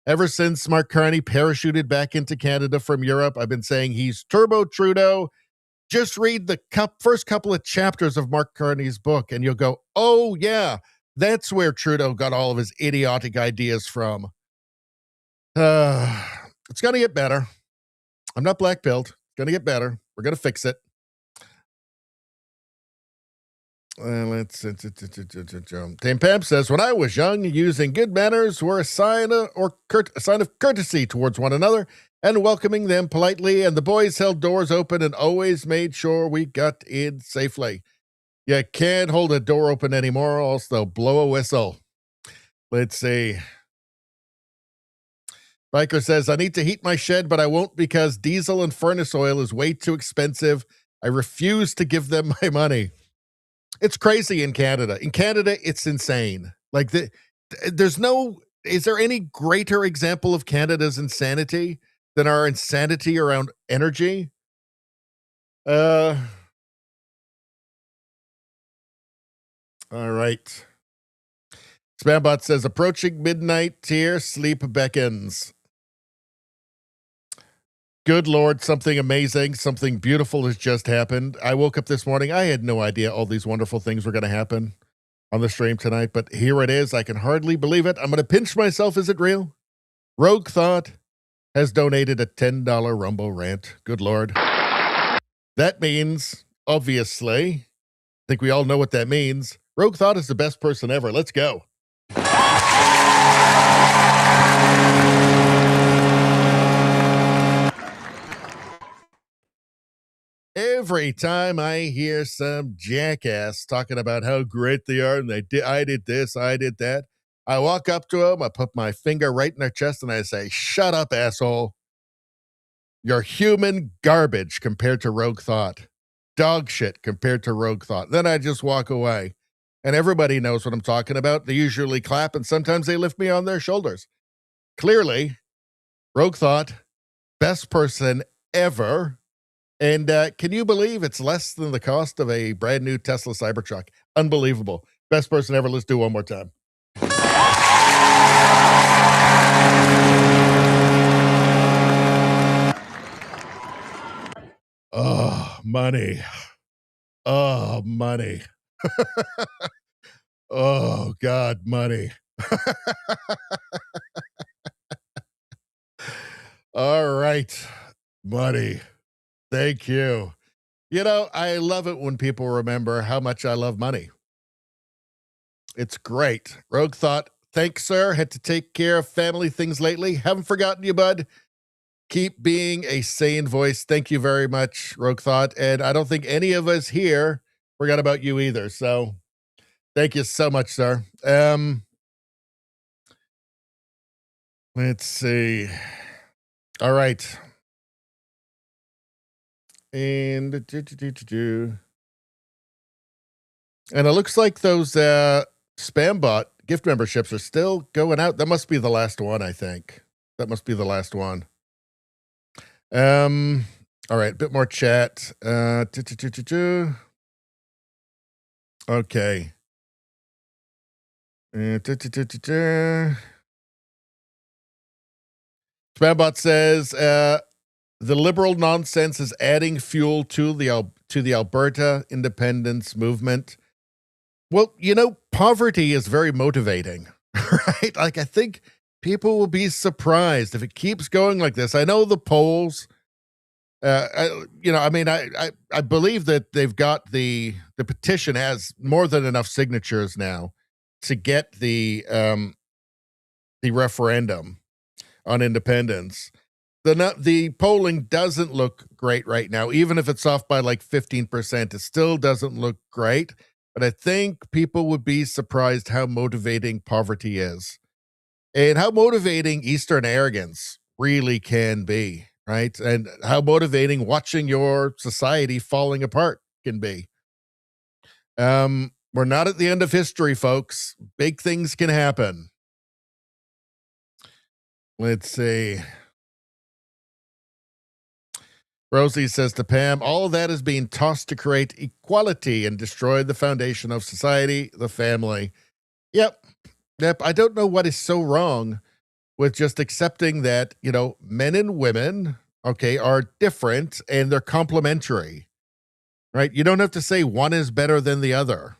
ever since Mark Carney parachuted back into Canada from Europe, I've been saying he's Turbo Trudeau. Just read the first couple of chapters of Mark Carney's book, and you'll go, oh, yeah, that's where Trudeau got all of his idiotic ideas from. It's going to get better. I'm not black-pilled. It's going to get better. We're going to fix it. Dame Pam says, when I was young, using good manners were a sign of courtesy towards one another and welcoming them politely, and the boys held doors open and always made sure we got in safely. You can't hold a door open anymore, else they'll blow a whistle. Let's see. Biker says, I need to heat my shed, but I won't because diesel and furnace oil is way too expensive. I refuse to give them my money. It's crazy in Canada. In Canada, it's insane. Like, is there any greater example of Canada's insanity than our insanity around energy? All right. Spambot says, approaching midnight here, sleep beckons. Good Lord, something amazing, something beautiful has just happened. I woke up this morning. I had no idea all these wonderful things were going to happen on the stream tonight, but here it is. I can hardly believe it. I'm going to pinch myself. Is it real? Rogue Thought has donated a $10 Rumble rant. Good Lord. That means, obviously, I think we all know what that means. Rogue Thought is the best person ever. Let's go. Every time I hear some jackass talking about how great they are and I did this, I did that, I walk up to them, I put my finger right in their chest, and I say, shut up, asshole. You're human garbage compared to Rogue Thought. Dog shit compared to Rogue Thought. Then I just walk away. And everybody knows what I'm talking about. They usually clap, and sometimes they lift me on their shoulders. Clearly, Rogue Thought, best person ever. And can you believe it's less than the cost of a brand new Tesla Cybertruck? Unbelievable. Best person ever. Let's do one more time. Oh, money. Oh, money. Oh, God, money. All right, money. Thank you. You know, I love it when people remember how much I love money. It's great. Rogue Thought, thanks, sir. Had to take care of family things lately. Haven't forgotten you, bud. Keep being a sane voice. Thank you very much, Rogue Thought. And I don't think any of us here forgot about you either. So thank you so much, sir. Let's see. All right. And it looks like those Spambot gift memberships are still going out. That must be the last one, I think. That must be the last one. All right, a bit more chat. Okay. Spambot says, the liberal nonsense is adding fuel to the Alberta independence movement. Well, you know, poverty is very motivating. right? Like, I think people will be surprised if it keeps going like this. I know the polls, I believe that they've got the petition has more than enough signatures now to get the referendum on independence. The polling doesn't look great right now. Even if it's off by like 15%, it still doesn't look great. But I think people would be surprised how motivating poverty is and how motivating Eastern arrogance really can be, right? And how motivating watching your society falling apart can be. We're not at the end of history, folks. Big things can happen. Let's see. Rosie says to Pam, all of that is being tossed to create equality and destroy the foundation of society, the family. Yep. I don't know what is so wrong with just accepting that, men and women, are different and they're complementary, right? You don't have to say one is better than the other,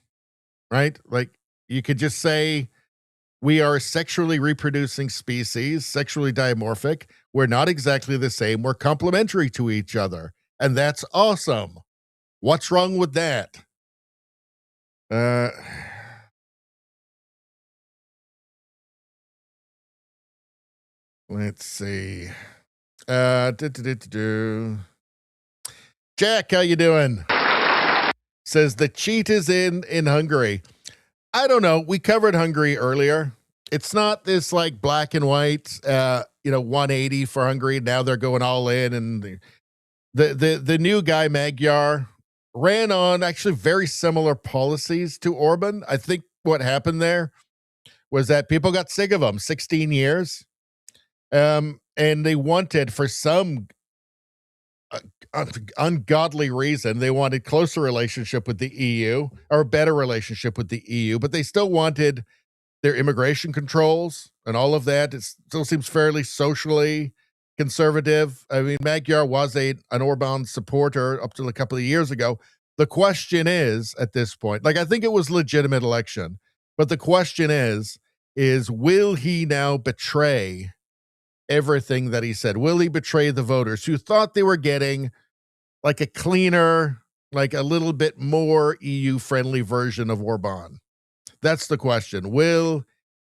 right? Like, you could just say we are a sexually reproducing species, sexually dimorphic. We're not exactly the same. We're complementary to each other. And that's awesome. What's wrong with that? Let's see. Jack, how you doing? Says the cheat is in Hungary. I don't know. We covered Hungary earlier. It's not this like black and white, 180 for Hungary. Now they're going all in, and the new guy Magyar ran on actually very similar policies to Orban. I think what happened there was that people got sick of him. 16 years, and they wanted, for some ungodly reason, they wanted closer relationship with the EU or a better relationship with the EU, but they still wanted their immigration controls and all of that. It still seems fairly socially conservative. I mean, Magyar was an Orban supporter up to a couple of years ago. The question is, at this point, I think it was legitimate election, but the question is will he now betray everything that he said? Will he betray the voters who thought they were getting like a cleaner, like a little bit more EU-friendly version of Orban? That's the question. Will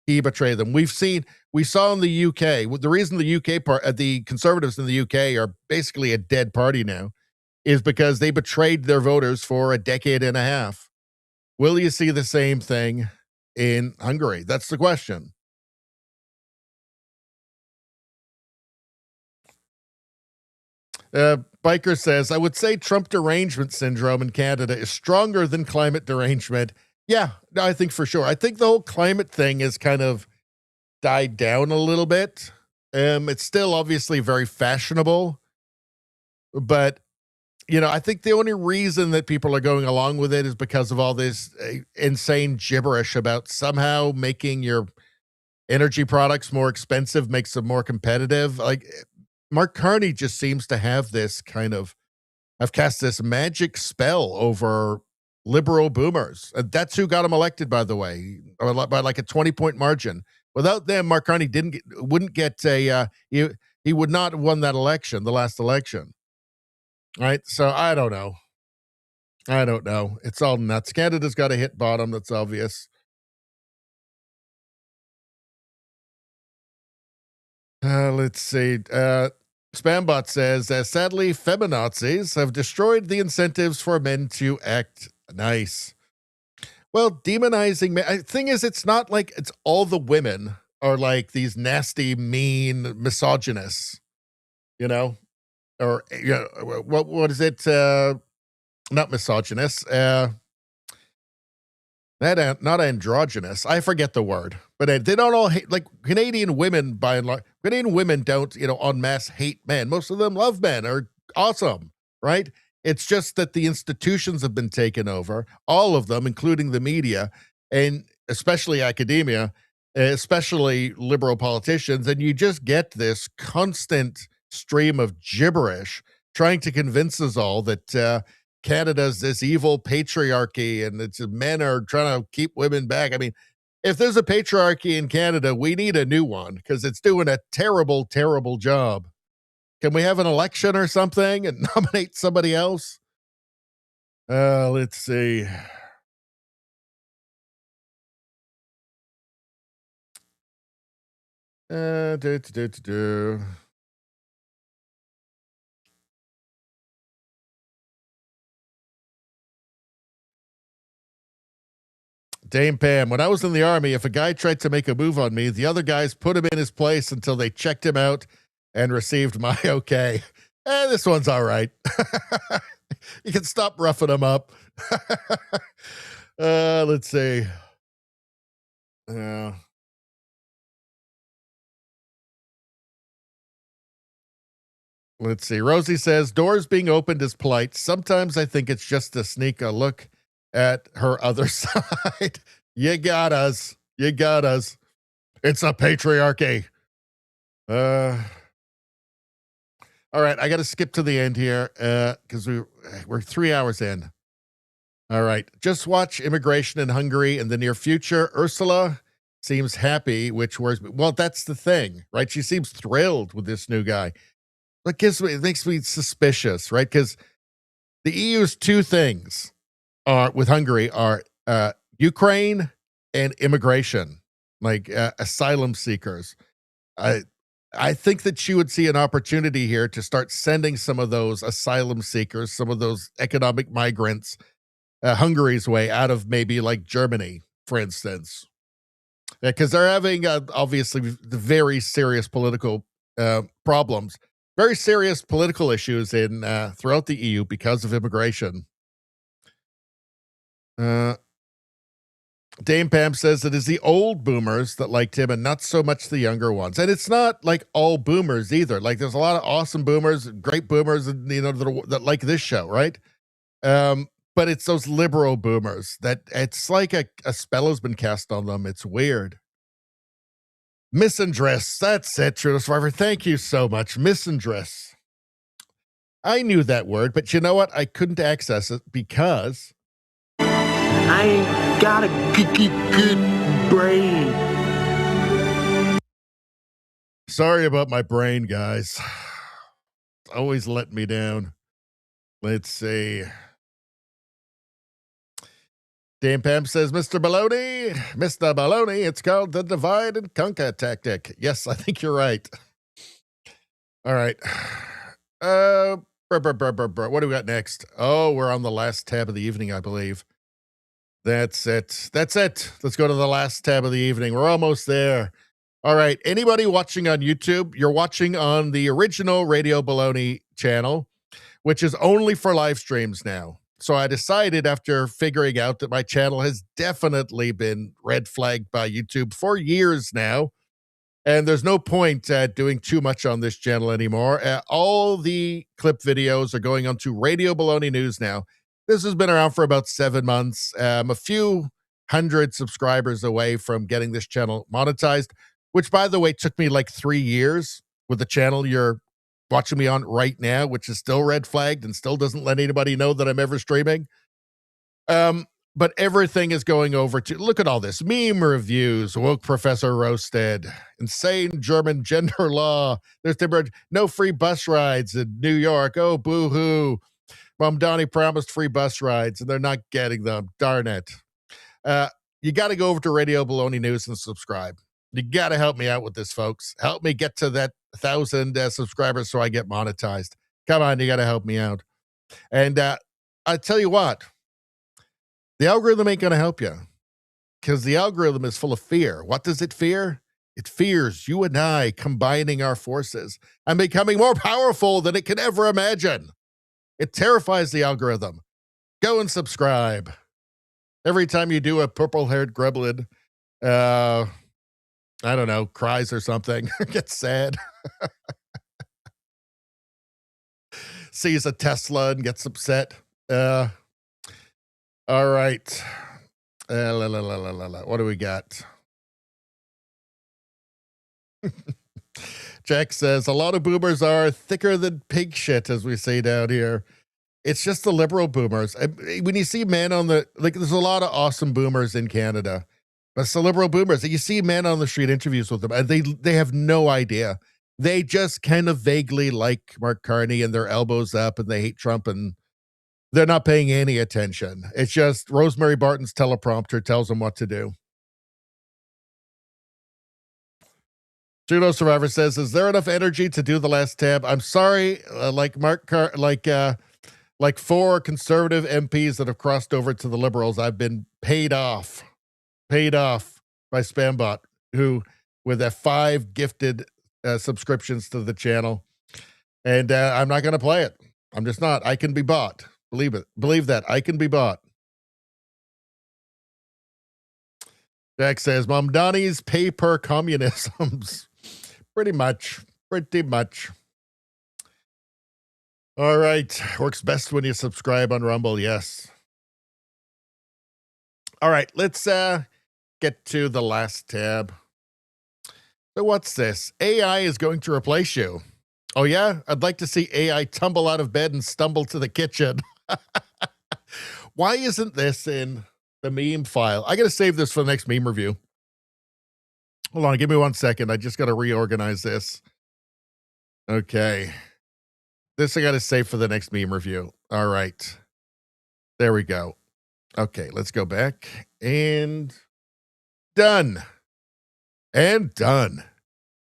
he betray them? We saw in the UK, the reason the UK the Conservatives in the UK are basically a dead party now is because they betrayed their voters for a decade and a half. Will you see the same thing in Hungary? That's the question. Biker says, I would say Trump derangement syndrome in Canada is stronger than climate derangement. Yeah, I think for sure. I think the whole climate thing has kind of died down a little bit. It's still obviously very fashionable, but I think the only reason that people are going along with it is because of all this insane gibberish about somehow making your energy products more expensive makes them more competitive. Like, Mark Carney just seems to have this I've cast this magic spell over liberal boomers. That's who got him elected, by the way, by like a 20-point margin. Without them, Mark Carney wouldn't get he would not have won that election, the last election. Right? So I don't know. It's all nuts. Canada's got to hit bottom. That's obvious. Let's see. Spambot says, sadly, feminazis have destroyed the incentives for men to act nice. Well, demonizing men. Thing is, it's not like it's all the women are like these nasty, mean misogynists, or what is it? Not misogynist. Not androgynous. I forget the word, but they don't all hate, like Canadian women, by and large. Canadian women don't, en masse hate men. Most of them love men, are awesome, right? It's just that the institutions have been taken over, all of them, including the media, and especially academia, especially liberal politicians, and you just get this constant stream of gibberish trying to convince us all that Canada's this evil patriarchy and it's men are trying to keep women back. I mean, if there's a patriarchy in Canada, we need a new one because it's doing a terrible, terrible job. Can we have an election or something and nominate somebody else? Let's see. Dame Pam, when I was in the army, if a guy tried to make a move on me, the other guys put him in his place until they checked him out and received my okay. This one's all right. You can stop roughing him up. Let's see. Let's see. Rosie says, doors being opened is polite. Sometimes I think it's just to sneak a look at her other side. You got us. You got us. It's a patriarchy. All right, I got to skip to the end here because we're 3 hours in. All right, just watch immigration in Hungary in the near future. Ursula seems happy, which worries me. Well, that's the thing, right? She seems thrilled with this new guy. It makes me suspicious, right? Because the EU's two things with Hungary are Ukraine and immigration, like asylum seekers. I think that she would see an opportunity here to start sending some of those asylum seekers, some of those economic migrants, Hungary's way out of maybe like Germany, for instance, because they're having obviously the very serious political problems, very serious political issues in throughout the EU because of immigration. Dame Pam says it is the old boomers that liked him and not so much the younger ones. And it's not like all boomers either. Like there's a lot of awesome boomers, great boomers, and that like this show, right? But it's those liberal boomers that it's like a spell has been cast on them. It's weird. Misandress. That's it, True Survivor. Thank you so much. Misandress. I knew that word, but you know what? I couldn't access it because I ain't got a good brain. Sorry about my brain, guys. Always let me down. Let's see. Dame Pam says, Mr. Baloney, it's called the divide and conquer tactic. Yes, I think you're right. All right. What do we got next? Oh, we're on the last tab of the evening, I believe. That's it. Let's go to the last tab of the evening. We're almost there. All right. Anybody watching on YouTube, you're watching on the original Radio Baloney channel, which is only for live streams now. So I decided after figuring out that my channel has definitely been red flagged by YouTube for years now. And there's no point doing too much on this channel anymore. All the clip videos are going onto Radio Baloney News now. This has been around for about 7 months. A few hundred subscribers away from getting this channel monetized, which, by the way, took me like 3 years with the channel you're watching me on right now, which is still red flagged and still doesn't let anybody know that I'm ever streaming. But everything is going over to, look at all this, meme reviews, woke professor roasted, insane German gender law, there's no free bus rides in New York, oh boo-hoo, Mom Donnie promised free bus rides and they're not getting them, darn it. You got to go over to Radio Baloney News and subscribe. You got to help me out with this, folks. Help me get to that 1,000 subscribers so I get monetized. Come on, you got to help me out. And I tell you what, the algorithm ain't going to help you because the algorithm is full of fear. What does it fear? It fears you and I combining our forces and becoming more powerful than it can ever imagine. It terrifies the algorithm. Go and subscribe. Every time you do, a purple-haired gremlin, I don't know, cries or something, gets sad, sees a Tesla and gets upset. All right. What do we got? Jack says, a lot of boomers are thicker than pig shit, as we say down here. It's just the liberal boomers. When you see men on the, like, there's a lot of awesome boomers in Canada. But it's the liberal boomers. You see men on the street interviews with them, and they have no idea. They just kind of vaguely like Mark Carney and their elbows up, and they hate Trump, and they're not paying any attention. It's just Rosemary Barton's teleprompter tells them what to do. Judo Survivor says, "Is there enough energy to do the last tab?" I'm sorry, like 4 conservative MPs that have crossed over to the liberals, I've been paid off by Spambot, who with 5 gifted subscriptions to the channel, and I'm not going to play it. I'm just not. I can be bought. Believe that. I can be bought. Jack says, Mom Donnie's paper communisms. Pretty much. All right. Works best when you subscribe on Rumble. Yes. All right. Let's get to the last tab. So what's this? AI is going to replace you. Oh, yeah? I'd like to see AI tumble out of bed and stumble to the kitchen. Why isn't this in the meme file? I got to save this for the next meme review. Hold on. Give me 1 second. I just got to reorganize this. Okay. This I got to save for the next meme review. All right. There we go. Okay. Let's go back and done. And done.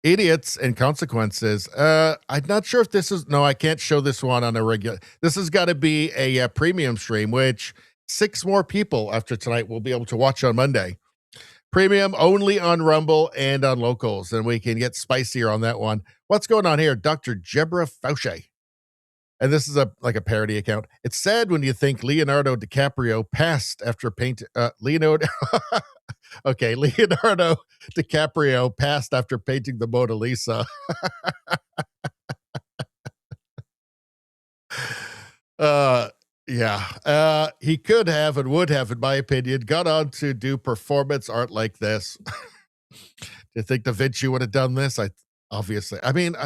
Idiots and consequences. I'm not sure if this is, no, I can't show this one on a regular. This has got to be a premium stream, which 6 more people after tonight will be able to watch on Monday. Premium only on Rumble and on Locals, and we can get spicier on that one. What's going on here? Dr. Jebra Fauci. And this is like a parody account. It's sad when you think Leonardo DiCaprio passed after painting Leonardo DiCaprio passed after painting the Mona Lisa. Yeah. He could have and would have, in my opinion, gone on to do performance art like this. Do you think Da Vinci would have done this? Obviously. I mean,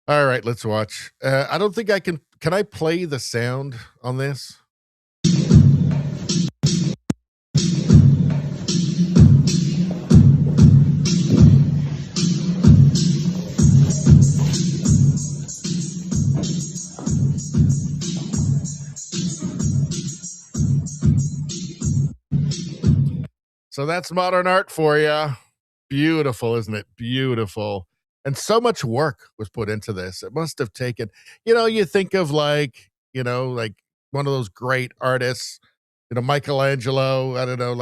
all right, let's watch. I don't think I can. Can I play the sound on this? So that's modern art for you. Beautiful, isn't it? Beautiful. And so much work was put into this. It must have taken, you think of like one of those great artists, Michelangelo, I don't know,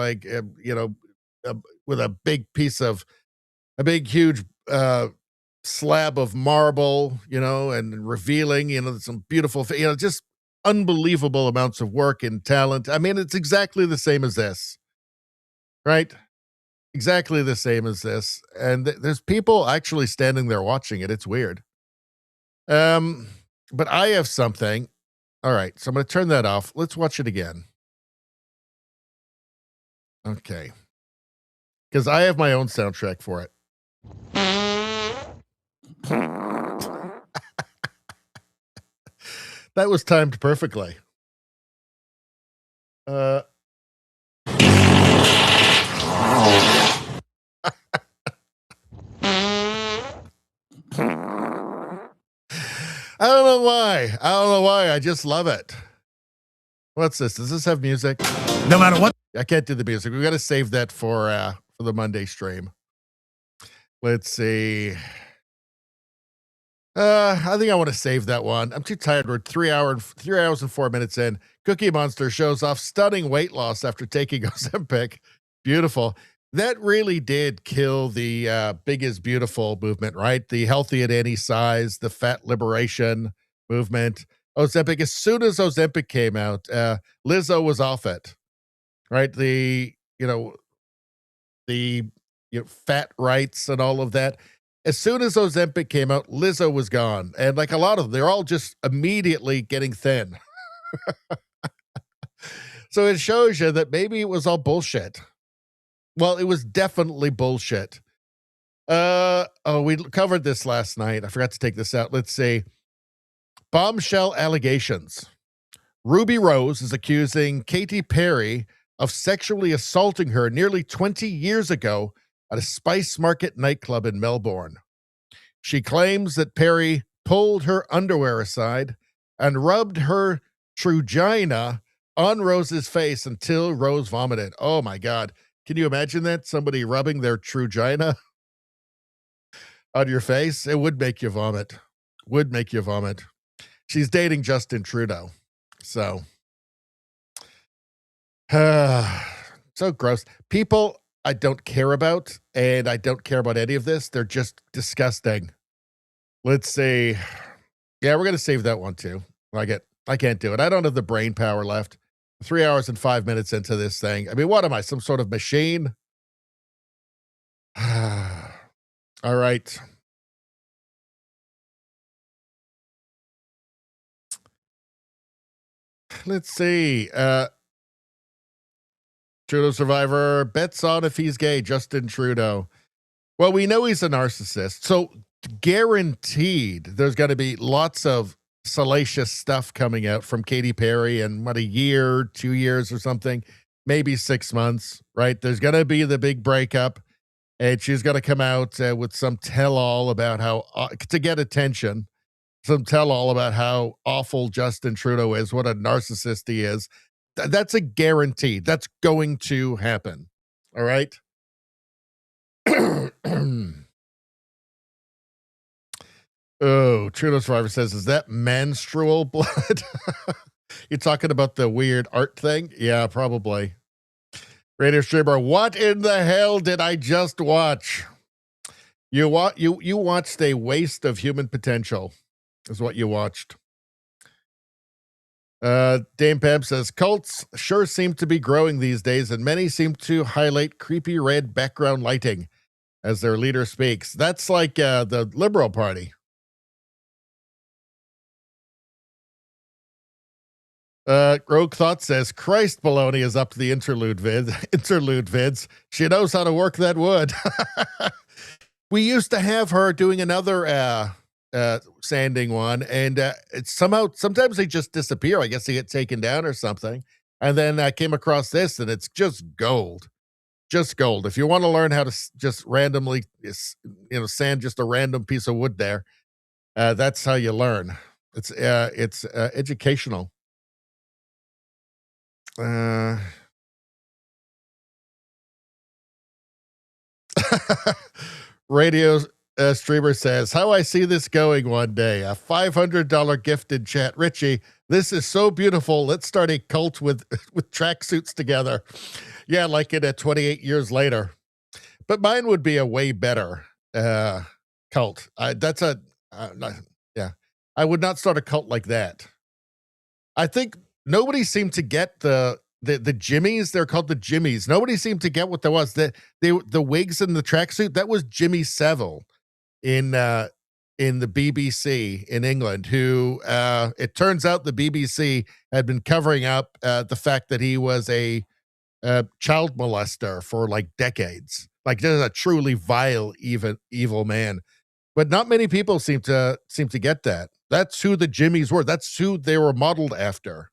with a big, huge slab of marble, and revealing, some beautiful, just unbelievable amounts of work and talent. I mean, it's exactly the same as this, right? Exactly the same as this. And there's people actually standing there watching it. It's weird. But I have something. All right. So I'm going to turn that off. Let's watch it again. Okay. Because I have my own soundtrack for it. That was timed perfectly. I don't know why. I just love it. What's this? Does this have music? No matter what. I can't do the music. We got to save that for the Monday stream. Let's see. I think I want to save that one. I'm too tired. We're 3 hours and 4 minutes in. Cookie Monster shows off stunning weight loss after taking Ozempic. Beautiful. That really did kill the big is beautiful movement, right? The healthy at any size, the fat liberation movement. Ozempic, as soon as Ozempic came out, Lizzo was off it, right? The fat rights and all of that. As soon as Ozempic came out, Lizzo was gone. And like a lot of them, they're all just immediately getting thin. So it shows you that maybe it was all bullshit. Well, it was definitely bullshit. We covered this last night. I forgot to take this out. Let's see. Bombshell allegations. Ruby Rose is accusing Katy Perry of sexually assaulting her nearly 20 years ago at a Spice Market nightclub in Melbourne. She claims that Perry pulled her underwear aside and rubbed her trugina on Rose's face until Rose vomited. Oh my God. Can you imagine that? Somebody rubbing their trugina on your face? It would make you vomit. Would make you vomit. She's dating Justin Trudeau. So, so gross. People I don't care about, and I don't care about any of this. They're just disgusting. Let's see. Yeah, we're going to save that one too. I can't do it. I don't have the brain power left. 3 hours and 5 minutes into this thing. I mean, what am I? Some sort of machine? All right. Let's see. Trudeau survivor bets on if he's gay. Justin Trudeau. Well, we know he's a narcissist. So guaranteed there's going to be lots of salacious stuff coming out from Katy Perry in what, a year, 2 years or something, maybe 6 months, right? There's going to be the big breakup, and she's going to come out with some tell-all about how, to get attention, some tell-all about how awful Justin Trudeau is, what a narcissist he is. That's a guarantee. That's going to happen. All right? Oh, Trudeau survivor says, is that menstrual blood? You're talking about the weird art thing? Yeah, probably. Radio streamer, what in the hell did I just watch? You watched a waste of human potential, is what you watched. Dame Pam says, cults sure seem to be growing these days, and many seem to highlight creepy red background lighting as their leader speaks. That's like the Liberal Party. Rogue Thought says, Christ, Baloney is up to the interlude vids. She knows how to work that wood. We used to have her doing another sanding one, and it's sometimes they just disappear. I guess they get taken down or something. And then I came across this, and it's just gold. Just gold. If you want to learn how to just randomly, sand just a random piece of wood there, that's how you learn. It's educational. Radio streamer says, how I see this going one day, a $500 gift in chat. Richie, this is so beautiful. Let's start a cult with tracksuits together. Yeah, like it at 28 years later. But mine would be a way better cult. I would not start a cult like that. I think nobody seemed to get the Jimmies. They're called the Jimmies. Nobody seemed to get what there was. The wigs and the tracksuit, that was Jimmy Savile in the BBC in England, who it turns out the BBC had been covering up the fact that he was a child molester for like decades. Like, this is a truly vile, evil man. But not many people seem to get that. That's who the Jimmies were. That's who they were modeled after.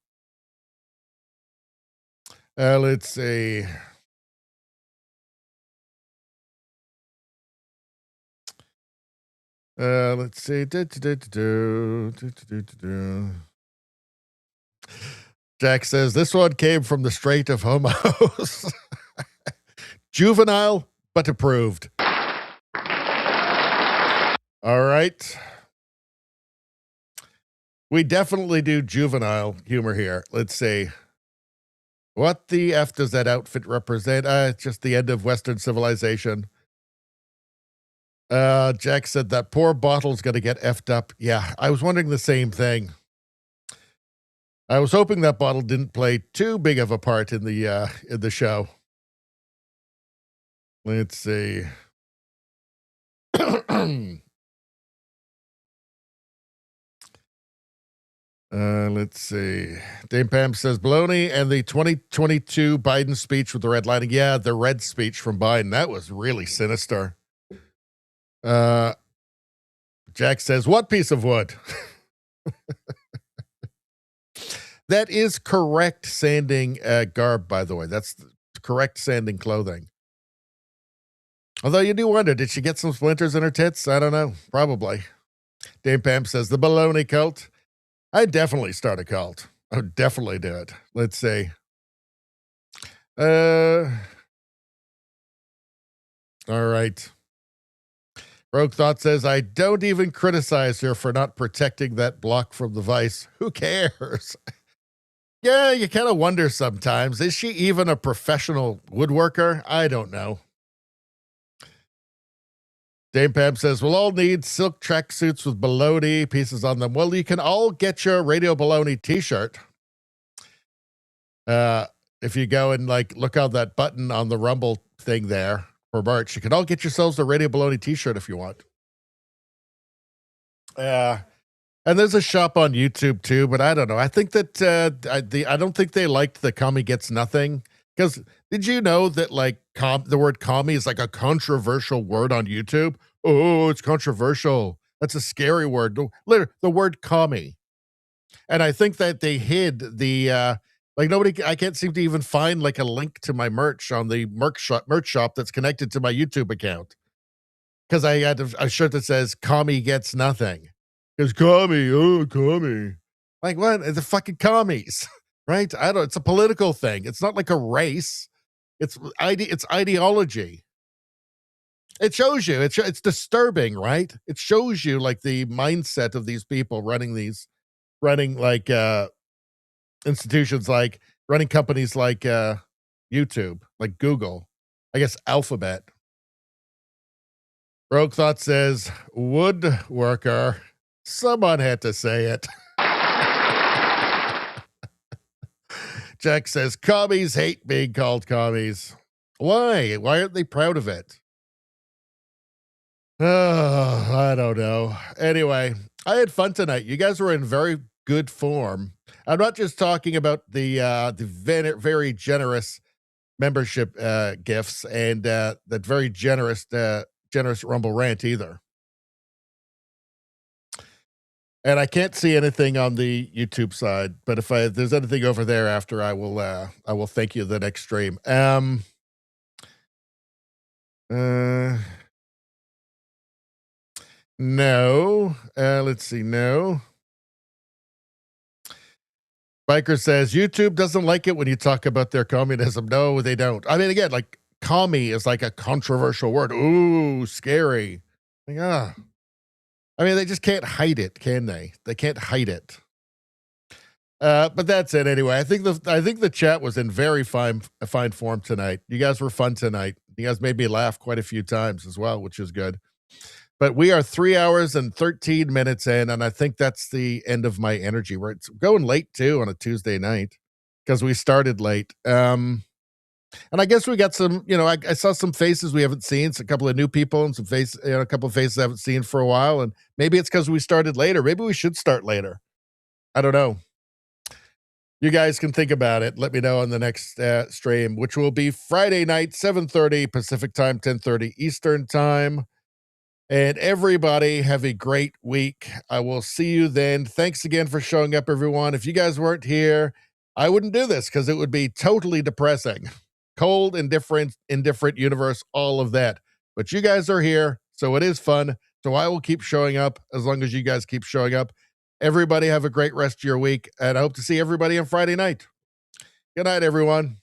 Let's see. Let's see. Jack says, this one came from the Strait of Homos. Juvenile, but approved. All right. We definitely do juvenile humor here. Let's see. What the F does that outfit represent? It's just the end of Western civilization. Jack said that poor bottle's going to get effed up. Yeah, I was wondering the same thing. I was hoping that bottle didn't play too big of a part in the show. Let's see. Let's see. Dame Pam says, Baloney and the 2022 Biden speech with the red lining. Yeah, the red speech from Biden. That was really sinister. Jack says, what piece of wood? That is correct sanding garb, by the way. That's the correct sanding clothing. Although you do wonder, did she get some splinters in her tits? I don't know. Probably. Dame Pam says, the baloney cult. I'd definitely start a cult. I would definitely do it. Let's see. All right. Rogue Thought says, I don't even criticize her for not protecting that block from the vice. Who cares? Yeah, you kind of wonder sometimes. Is she even a professional woodworker? I don't know. Dame Pam says, we'll all need silk tracksuits with baloney pieces on them. Well, you can all get your Radio Baloney t-shirt. If you go and like look on that button on the Rumble thing there for merch, you can all get yourselves a Radio Baloney t-shirt if you want. And there's a shop on YouTube too, but I don't know. I think that I don't think they liked the commie gets nothing. Because did you know that like the word commie is like a controversial word on YouTube? Oh, it's controversial. That's a scary word. The word commie. And I think that they hid the I can't seem to even find like a link to my merch on the merch shop that's connected to my YouTube account. Because I had a shirt that says commie gets nothing. Because commie. Like what? The fucking commies. Right? It's a political thing. It's not like a race. It's ideology. It shows you. It's disturbing, right? It shows you like the mindset of these people running like institutions, like running companies like YouTube, like Google, I guess Alphabet. Rogue Thought says, woodworker. Someone had to say it. Jack says, commies hate being called commies. Why? Why aren't they proud of it? Oh, I don't know. Anyway, I had fun tonight. You guys were in very good form. I'm not just talking about the very generous membership gifts and that very generous Rumble rant either. And I can't see anything on the YouTube side, but if there's anything over there after, I will thank you the next stream. No. Let's see. No. Biker says YouTube doesn't like it when you talk about their communism. No, they don't. I mean, again, like commie is like a controversial word. Ooh, scary. Like, I mean, they just can't hide it, can they? They can't hide it. But that's it anyway. I think the chat was in very fine form tonight. You guys were fun tonight. You guys made me laugh quite a few times as well, which is good. But we are 3 hours and 13 minutes in, and I think that's the end of my energy. We're going late too on a Tuesday night because we started late. And I guess we got some, I saw some faces we haven't seen, a couple of new people and a couple of faces I haven't seen for a while. And maybe it's because we started later. Maybe we should start later. I don't know. You guys can think about it. Let me know on the next stream, which will be Friday night, 7:30 Pacific time, 10:30 Eastern time. And everybody have a great week. I will see you then. Thanks again for showing up, everyone. If you guys weren't here, I wouldn't do this because it would be totally depressing. Cold, indifferent universe, all of that. But you guys are here, so it is fun. So I will keep showing up as long as you guys keep showing up. Everybody have a great rest of your week, and I hope to see everybody on Friday night. Good night, everyone.